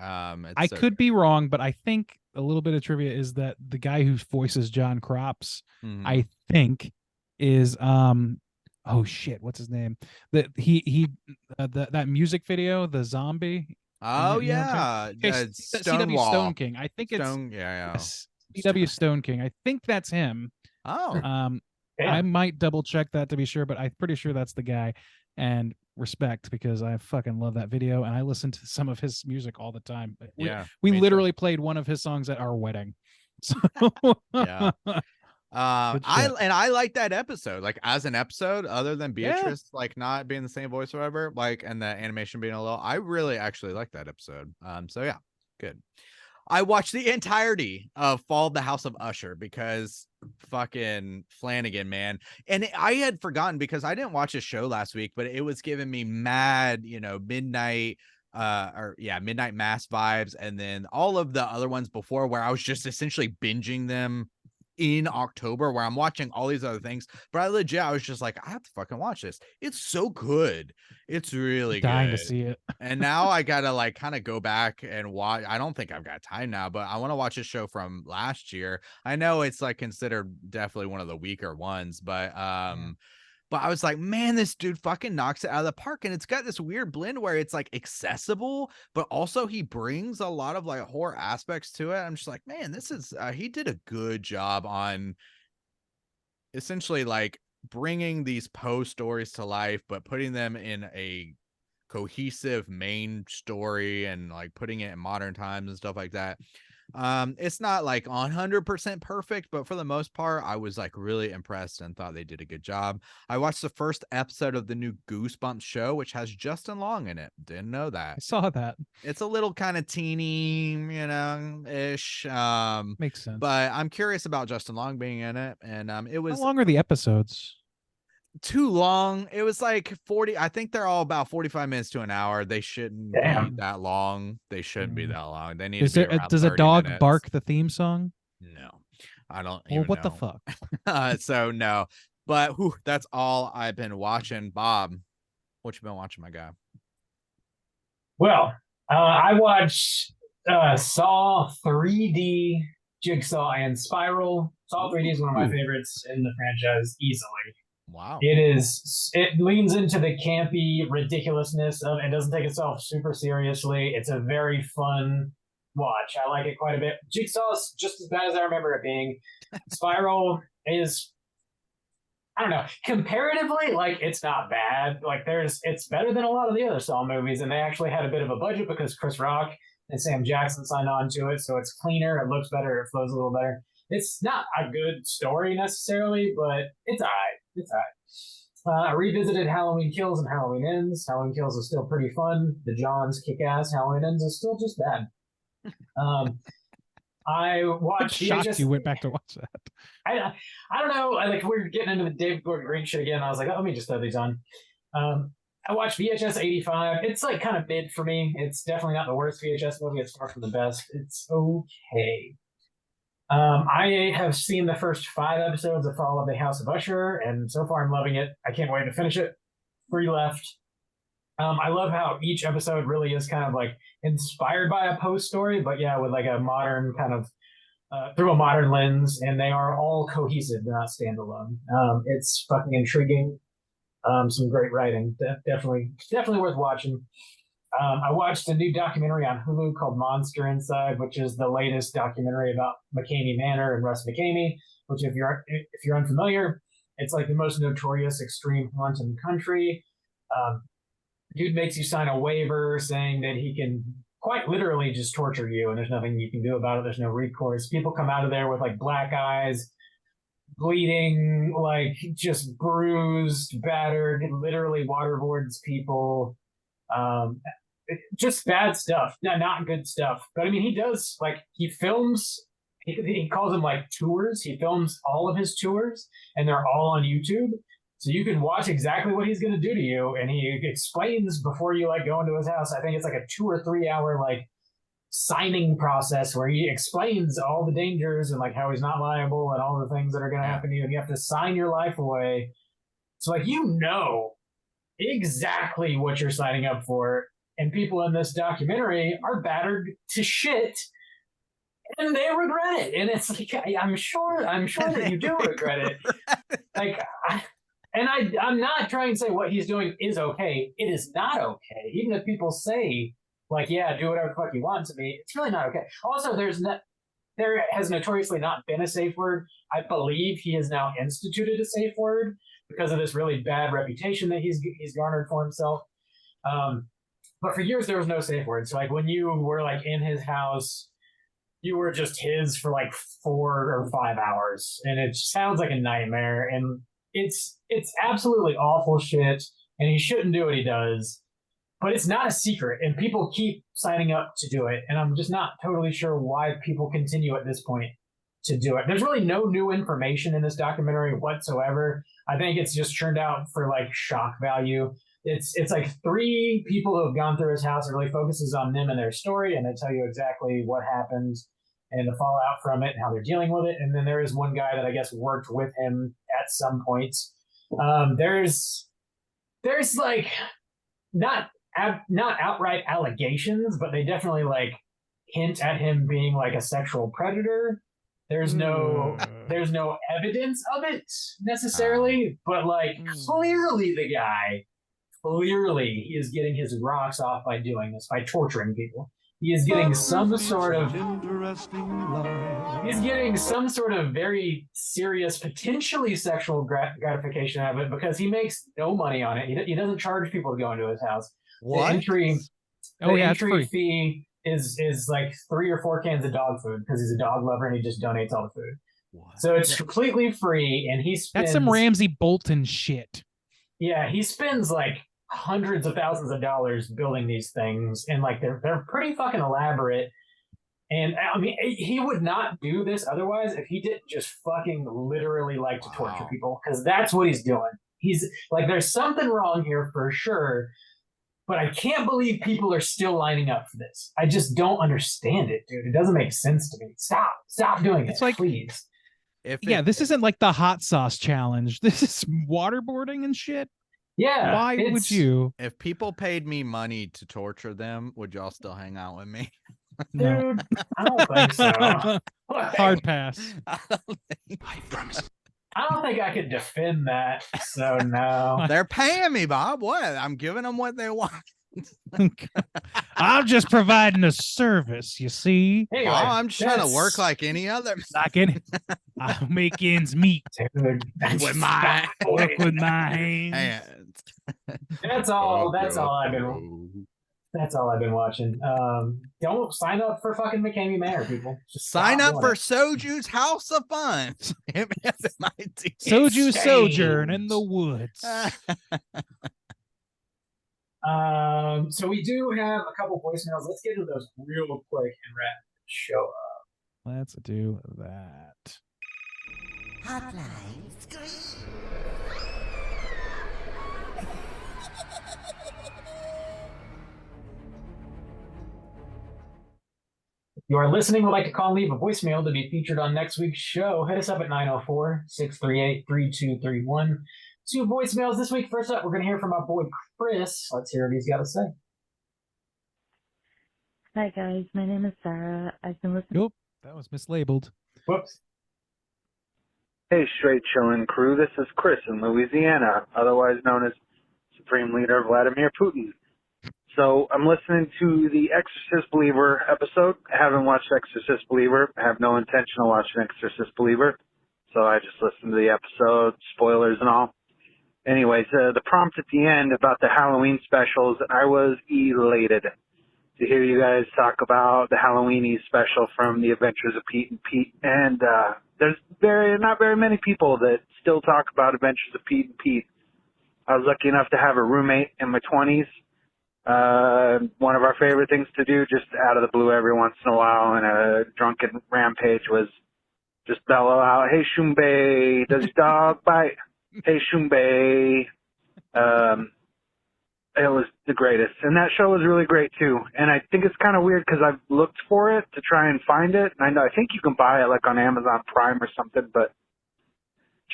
I so could good. be wrong, but I think a little bit of trivia is that the guy who voices John Crops, Mhm. I think, is oh shit, what's his name? That that music video, the zombie. Oh you know what I'm yeah. Okay, CW Stone Stonewall. King. I think it's Stone. Yeah. yes, CW Stone King. I think that's him. Oh. Yeah. I might double check that to be sure, but I'm pretty sure that's the guy. And respect, because I fucking love that video and I listen to some of his music all the time. Yeah. We me too. literally played one of his songs at our wedding. So Yeah. Good I shit. like that episode. Like as an episode, other than Yeah. Beatrice like not being the same voice or whatever, like and the animation being a little, I really actually like that episode. So yeah, good. I watched the entirety of Fall of the House of Usher because fucking Flanagan, man. And I had forgotten because I didn't watch a show last week, but it was giving me mad, midnight midnight mass vibes, and then all of the other ones before where I was just essentially binging them in October, where I'm watching all these other things, but I was just like, I have to fucking watch this. It's so good. It's really Dying good. to see it. And now I gotta like kind of go back and watch. I don't think I've got time now, but I want to watch a show from last year. I know it's like considered definitely one of the weaker ones, but but I was like, man, this dude fucking knocks it out of the park. And it's got this weird blend where it's like accessible, but also he brings a lot of like horror aspects to it. I'm just like, man, this is he did a good job on essentially like bringing these Poe stories to life, but putting them in a cohesive main story and like putting it in modern times and stuff like that. It's not like 100% perfect, but for the most part, I was like really impressed and thought they did a good job. I watched the first episode of the new Goosebumps show, which has Justin Long in it. Didn't know I that. saw that. It's a little kind of teeny, ish. Makes sense. But I'm curious about Justin Long being in it, and it How was long are the episodes? too long. It was like 40. I think they're all about 45 minutes to an hour. They shouldn't be Damn. that long. They shouldn't be Mm. that long. They need Is to be there around does a 30 dog minutes. bark the theme song? No, I don't Well, even what the know. fuck? So no, but that's all I've been watching. Bob, what you been watching, my guy? Well, I watched Saw 3D, Jigsaw, and Spiral. Saw 3D is one of my Ooh. favorites in the franchise, easily. Wow. It leans into the campy ridiculousness of it, doesn't take itself super seriously. It's a very fun watch. I like it quite a bit. Jigsaw's just as bad as I remember it being. Spiral is, I don't know, comparatively, like, it's not bad. Like, it's better than a lot of the other Saw movies, and they actually had a bit of a budget because Chris Rock and Sam Jackson signed on to it, so it's cleaner, it looks better, it flows a little better. It's not a good story necessarily, but it's alright. It's alright. I revisited Halloween Kills and Halloween Ends. Halloween Kills is still pretty fun. The Johns kick ass. Halloween Ends is still just bad. I I'm watched shocked VHS. you went back to watch that. I don't know. We're getting into the David Gordon Green shit again. I was like, let me just throw these on. I watched VHS 85. It's like kind of mid for me. It's definitely not the worst VHS movie. It's far from the best. It's okay. I have seen the first 5 episodes of Fall of the House of Usher, and so far I'm loving it. I can't wait to finish it. 3 left. I love how each episode really is kind of like inspired by a Poe story, but yeah, with like a modern kind of through a modern lens, and they are all cohesive. They're not standalone. It's fucking intriguing. Some great writing. Definitely worth watching. I watched a new documentary on Hulu called Monster Inside, which is the latest documentary about McCamey Manor and Russ McCamey. Which, if you're unfamiliar, it's like the most notorious extreme haunt in the country. Dude makes you sign a waiver saying that he can quite literally just torture you, and there's nothing you can do about it. There's no recourse. People come out of there with like black eyes, bleeding, like just bruised, battered, literally waterboards people. Just bad stuff. No, not good stuff. But I mean, he does, like, he films, he calls them like tours. He films all of his tours, and they're all on YouTube. So you can watch exactly what he's going to do to you. And he explains before you like go into his house. I think it's like a 2 or 3 hour like signing process where he explains all the dangers and like how he's not liable and all the things that are going to happen to you. And you have to sign your life away. So like, you know exactly what you're signing up for. And people in this documentary are battered to shit, and they regret it. And it's like, I'm sure that you do regret it. Like, I'm not trying to say what he's doing is okay. It is not okay. Even if people say, like, yeah, do whatever the fuck you want to me, it's really not okay. Also, there has notoriously not been a safe word. I believe he has now instituted a safe word because of this really bad reputation that he's garnered for himself. But for years, there was no safe word. So, like, when you were, like, in his house, you were just his for, like, 4 or 5 hours. And it sounds like a nightmare. And it's absolutely awful shit. And he shouldn't do what he does. But it's not a secret. And people keep signing up to do it. And I'm just not totally sure why people continue at this point to do it. There's really no new information in this documentary whatsoever. I think it's just turned out for, like, shock value. It's like 3 people who have gone through his house. It really focuses on them and their story, and they tell you exactly what happened and the fallout from it and how they're dealing with it. And then there is one guy that I guess worked with him at some points. There's like not outright allegations, but they definitely like hint at him being like a sexual predator. There's no evidence of it necessarily, but like clearly the guy. Clearly, he is getting his rocks off by doing this, by torturing people. He is getting some sort of very serious, potentially sexual gratification out of it because he makes no money on it. He doesn't charge people to go into his house. What? The it's entry free. fee is like 3 or 4 cans of dog food because he's a dog lover and he just donates all the food. What? So it's completely free, and he spends... That's some Ramsey Bolton shit. Yeah, he spends like hundreds of thousands of dollars building these things, and like they're pretty fucking elaborate. And I mean, he would not do this otherwise if he didn't just fucking literally like to torture people, because that's what he's doing. He's like, there's something wrong here for sure, but I can't believe people are still lining up for this. I just don't understand it, dude. It doesn't make sense to me. Stop doing It's it, like, please. This isn't like the hot sauce challenge. This is waterboarding and shit. Yeah. Why would you? If people paid me money to torture them, would y'all still hang out with me? No. Dude, I don't think so. Hard pass. I promise. I don't think I could defend that. So no. They're paying me, Bob. What? I'm giving them what they want. I'm just providing a service, you see. Anyway, I'm just trying to work like any other. Like any, I'll make ends meet dude, With my work with my hands. hands. That's all I've been watching. Don't sign up for fucking McCamey Manor, people. Just Sign stop up doing for Soju's House of Fun. Soju Insane. sojourn in the woods. So we do have a couple voicemails. Let's get into those real quick and wrap the show up. Let's do that. Hotline screen. If you are listening, would like to call and leave a voicemail to be featured on next week's show, hit us up at 904-638-3231. 2 voicemails this week. First up, we're going to hear from our boy Chris. Let's hear what he's got to say. Hi guys, my name is Sarah. I've been listening. Nope, that was mislabeled. Whoops. Hey, Straight Chillin' crew, this is Chris in Louisiana, otherwise known as Supreme Leader Vladimir Putin. So I'm listening to the Exorcist Believer episode. I haven't watched Exorcist Believer. I have no intention of watching Exorcist Believer. So I just listened to the episode, spoilers and all. Anyways, the prompt at the end about the Halloween specials, I was elated. to hear you guys talk about the Halloweeny special from the Adventures of Pete and Pete. And there's not very many people that still talk about Adventures of Pete and Pete. I was lucky enough to have a roommate in my 20s. One of our favorite things to do, just out of the blue every once in a while in a drunken rampage, was just bellow out, "Hey, Shumbei, does your dog bite? Hey, Shumbei." It was the greatest. And that show was really great, too. And I think it's kind of weird because I've looked for it to try and find it. And I think you can buy it like on Amazon Prime or something, but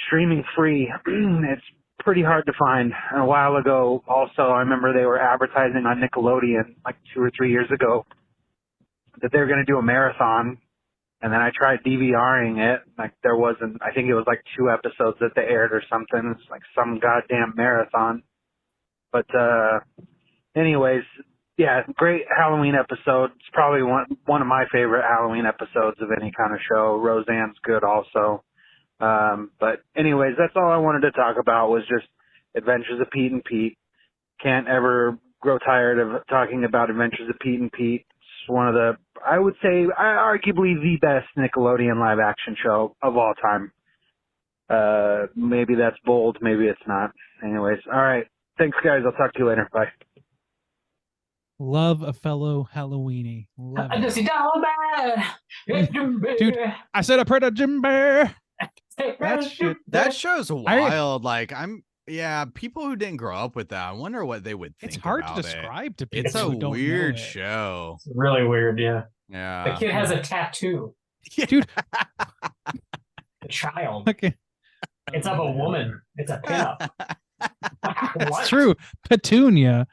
streaming free, it's pretty hard to find. And a while ago, also, I remember they were advertising on Nickelodeon like 2 or 3 years ago that they were going to do a marathon. And then I tried DVRing it. Like there wasn't, I think it was like 2 episodes that they aired or something. It's like some goddamn marathon. But anyways, yeah, great Halloween episode. It's probably one of my favorite Halloween episodes of any kind of show. Roseanne's good also. But anyways, that's all I wanted to talk about was just Adventures of Pete and Pete. Can't ever grow tired of talking about Adventures of Pete and Pete. It's one of the, I would say, arguably the best Nickelodeon live action show of all time. Maybe that's bold, maybe it's not. Anyways, all right. Thanks, guys. I'll talk to you later. Bye. Love a fellow Halloweeny. Love I just it. Dude, I said a predator Jim Bear. That show's wild. Yeah, people who didn't grow up with that, I wonder what they would think. It's hard to about describe to it. people It's a who don't weird know it. show. It's really weird, yeah. Yeah. The kid has a tattoo. Dude. A child. Okay. It's of a woman. It's a pinup. It's true. Petunia.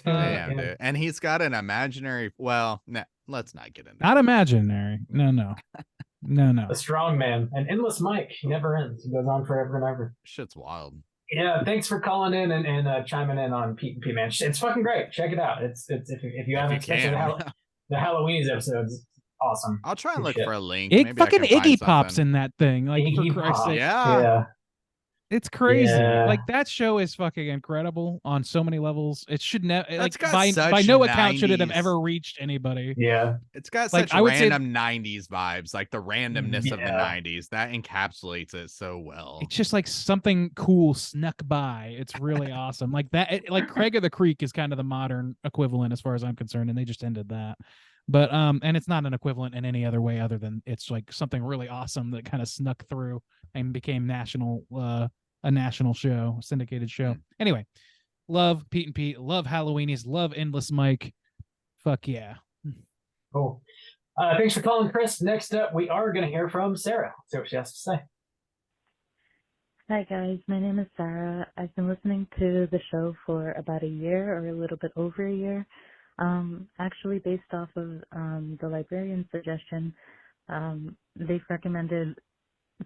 Damn, dude. And he's got an imaginary. Well, let's not get into Not imaginary. No. A strong man. An endless mic. He never ends. He goes on forever and ever. Shit's wild. Yeah, thanks for calling in and chiming in on Pete and Pete, man. It's fucking great. Check it out. It's if you haven't, especially the Halloween episodes, awesome. I'll try and look for a link. It Maybe I fucking can find Iggy Pop's something. in that thing. Like Iggy for Christ's Pop. sake. Yeah. It's crazy. Yeah. Like that show is fucking incredible on so many levels. It should never like got by such no account should it have 90s. ever reached anybody. Yeah. It's got Like, such I would say- random 90s vibes, like the randomness of the Yeah. 90s. That encapsulates it so well. It's just like something cool snuck by. It's really awesome. Like that like Craig of the Creek is kind of the modern equivalent as far as I'm concerned, and they just ended that. But and it's not an equivalent in any other way other than it's like something really awesome that kind of snuck through and became a national show, syndicated show. Anyway, love Pete and Pete, love Halloweenies, love Endless Mike. Fuck yeah. Cool. Thanks for calling, Chris. Next up, we are going to hear from Sarah. See what she has to say. Hi guys, my name is Sarah. I've been listening to the show for about a year or a little bit over a year. Actually based off of the librarian's suggestion. They've recommended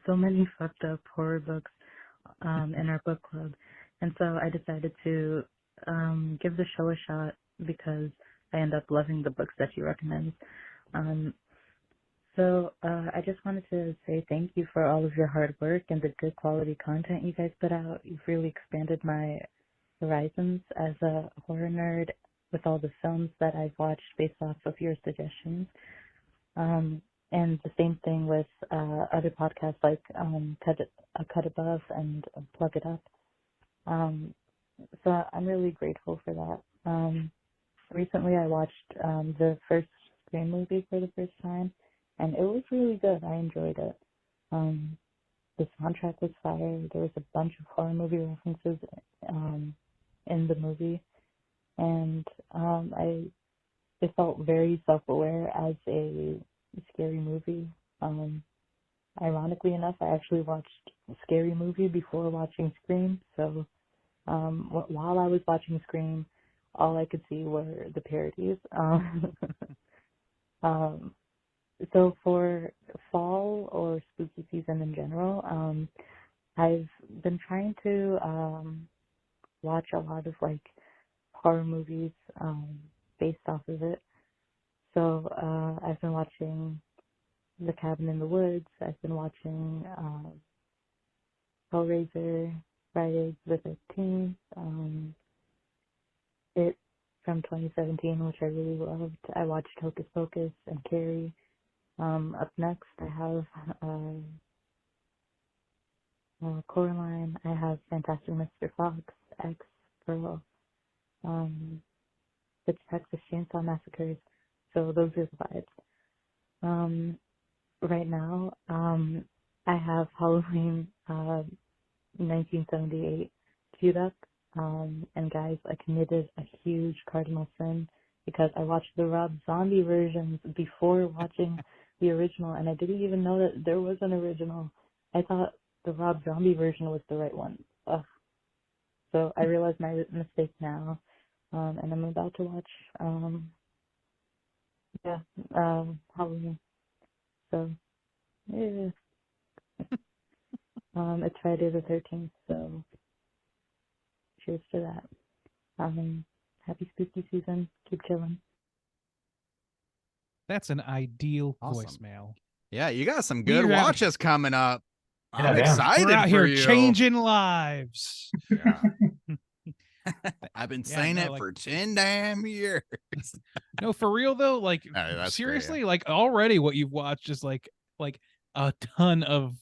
so many fucked up horror books in our book club. And so I decided to give the show a shot because I end up loving the books that she recommends. So I just wanted to say thank you for all of your hard work and the good quality content you guys put out. You've really expanded my horizons as a horror nerd with all the films that I've watched based off of your suggestions. And the same thing with other podcasts like Cut Above and Plug It Up. So I'm really grateful for that. Recently I watched the first Scream movie for the first time, and it was really good. I enjoyed it. The soundtrack was fire. There was a bunch of horror movie references in the movie, and it felt very self-aware as a scary movie. Ironically enough, I actually watched a Scary Movie before watching Scream, so while I was watching Scream, all I could see were the parodies. So for fall or spooky season in general, I've been trying to watch a lot of like horror movies based off of it. So I've been watching The Cabin in the Woods. I've been watching Hellraiser, Friday the 13th. from 2017, which I really loved. I watched Hocus Pocus and Carrie. Up next, I have Coraline. I have Fantastic Mr. Fox, X, Pearl, the Texas Chainsaw Massacres. So those are the vibes. Right now, I have Halloween 1978 queued up. And guys, I committed a huge cardinal sin because I watched the Rob Zombie versions before watching the original, and I didn't even know that there was an original. I thought the Rob Zombie version was the right one. Ugh. So I realized my mistake now, and I'm about to watch, Halloween. So, yeah. It's Friday the 13th, so cheers to that. Happy spooky season. Keep chilling. That's an ideal Awesome. voicemail. Yeah, you got some good We're out- watches coming up. Yeah, I'm damn. excited We're out for here you. changing lives. Yeah. I've been Yeah, saying no, it like- for 10 damn years. No, for real though, like No, that's great, seriously, like already what you've watched is like a ton of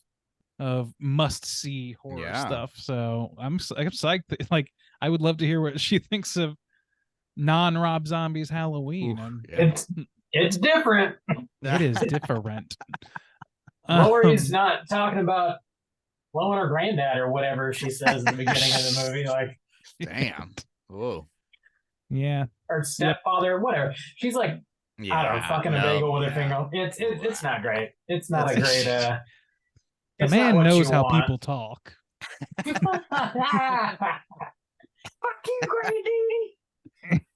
must see horror Yeah. stuff. So I'm psyched. Like I would love to hear what she thinks of non Rob Zombie's Halloween. Oof, And yeah. It's different. it is different. Lori's not talking about blowing her granddad or whatever she says at the beginning of the movie, like, Damn. Whoa. Yeah. or stepfather or whatever. She's like, Yeah, I don't know, fucking a no, bagel with her yeah. finger. It's not great. It's not a great. The it's not man what knows you how want. people talk. Fuck you, Grady.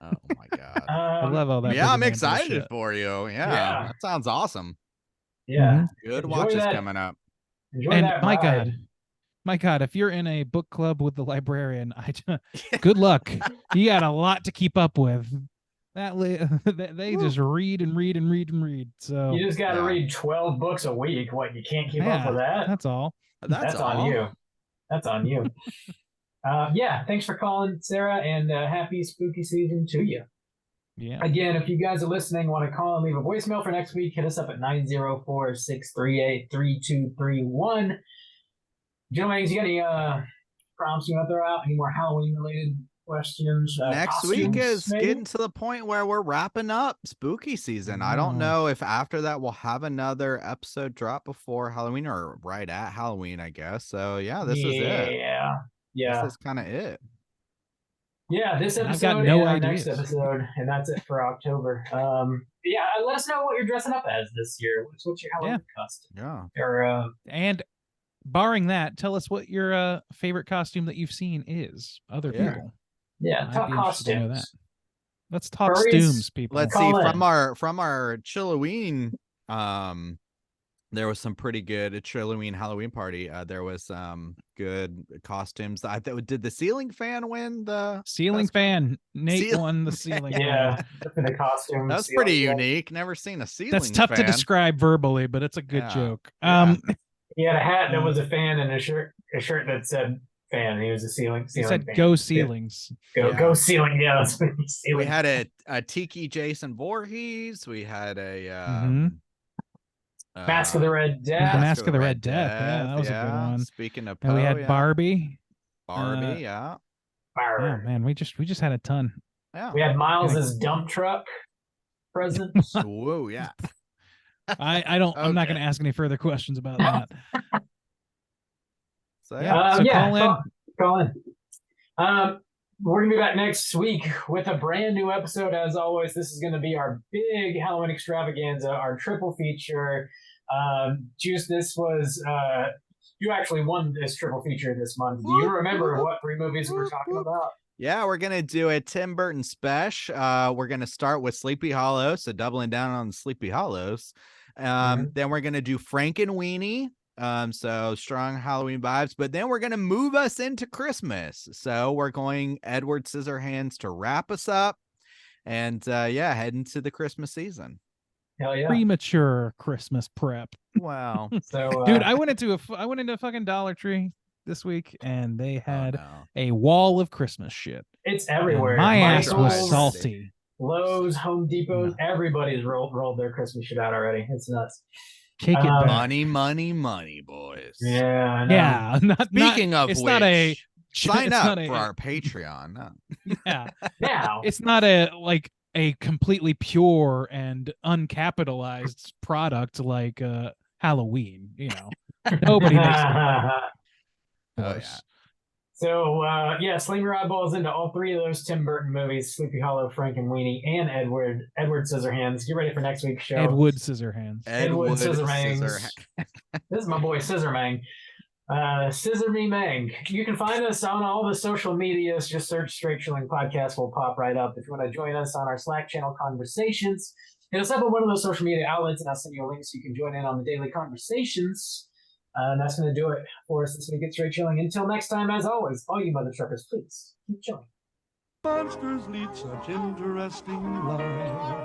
Oh my god. I love all that. Yeah, I'm Boogeyman excited bullshit. for you. Yeah, Yeah. that sounds awesome. Yeah. Good Enjoy watches that. coming up. Enjoy And that my ride. God, if you're in a book club with the librarian, good luck. You got a lot to keep up with. They just read and read and read and read. So You just got to Yeah. read 12 books a week. What, you can't keep up yeah, with that? that's all. That's on all. you. That's on you. Yeah, thanks for calling, Sarah, and happy spooky season to you. Yeah. Again, if you guys are listening, want to call and leave a voicemail for next week, hit us up at 904-638-3231. Gentlemen, you got any prompts you want to throw out? Any more Halloween-related questions? Next week costumes, is maybe? getting to the point where we're wrapping up spooky season. I don't know if after that we'll have another episode drop before Halloween or right at Halloween, I guess. So yeah, this is it. Yeah. This is kind of it. Yeah, this And I've episode got no and our next ideas. episode, and that's it for October. Yeah, let us know what you're dressing up as this year. What's your Halloween costume? Yeah. Or And barring that, tell us what your favorite costume that you've seen is. Other Yeah. people. yeah, I'd talk be interested to know that. costumes. Let's talk Furries, stooms, people. Let's see Call in. from our Chilloween, there was some pretty good Chilloween Halloween party. There was some good costumes. I thought did the ceiling fan win the Ceiling best- fan. Nate Ceil- won the ceiling Yeah, fan. for the costume. That's pretty unique. Never seen a ceiling. That's tough to fan. describe verbally, but it's a good Yeah. joke. Yeah. He had a hat that was a fan and a shirt that said fan. And he was a ceiling. He Ceiling said fan. go ceilings. Go, Yeah. go ceiling. Yeah, that's what he's We ceiling. had a Tiki Jason Voorhees. We had a Mhm. Mask of the Red Death. The Mask of the Red Death. Yeah, that was a good one. Speaking of And we Poe, had yeah. Barbie. Barbie, yeah. Oh man, we just had a ton. Yeah. We had Miles's dump truck present. Whoa, yeah. I'm not Okay. going to ask any further questions about that. So Yeah. So call in. Call in. We're gonna be back next week with a brand new episode. As always, this is gonna be our big Halloween extravaganza, our triple feature. Juice, this was you actually won this triple feature this month. Do you remember what 3 movies we're talking about? Yeah, we're gonna do a Tim Burton special. We're gonna start with Sleepy Hollow, so doubling down on the Sleepy Hollows. Then we're gonna do Frankenweenie. So strong Halloween vibes, but then we're gonna move us into Christmas. So we're going Edward Scissorhands to wrap us up, and head into the Christmas season. Hell yeah! Premature Christmas prep. Wow. So, Dude, I went into a fucking Dollar Tree this week, and they had no. a wall of Christmas shit. It's everywhere. My ass was Michael's, salty. Lowe's, Home Depots, everybody's rolled their Christmas shit out already. It's nuts. Take it back. Money, money, money, boys. Yeah, I know. Yeah. Speaking of it's which, not a sign it's up not a- for our Patreon. No. Yeah. Now, It's not a completely pure and uncapitalized product like Halloween, you know. Nobody makes it. Oh, yeah. So, slam your eyeballs into all three of those Tim Burton movies, Sleepy Hollow, Frank and Weenie, and Edward Scissorhands. Get ready for next week's show. Ed Wood Scissorhands. Ed Wood Scissorhands. This is my boy Scissormang. Scissor Me Mang. You can find us on all the social medias. Just search Straight Chilling Podcast. We'll pop right up. If you want to join us on our Slack channel conversations, hit us up on one of those social media outlets and I'll send you a link so you can join in on the daily conversations. And that's going to do it for us this week at Straight Chilling. Until next time, as always, all you mother truckers, please keep chilling. Monsters lead such interesting lives.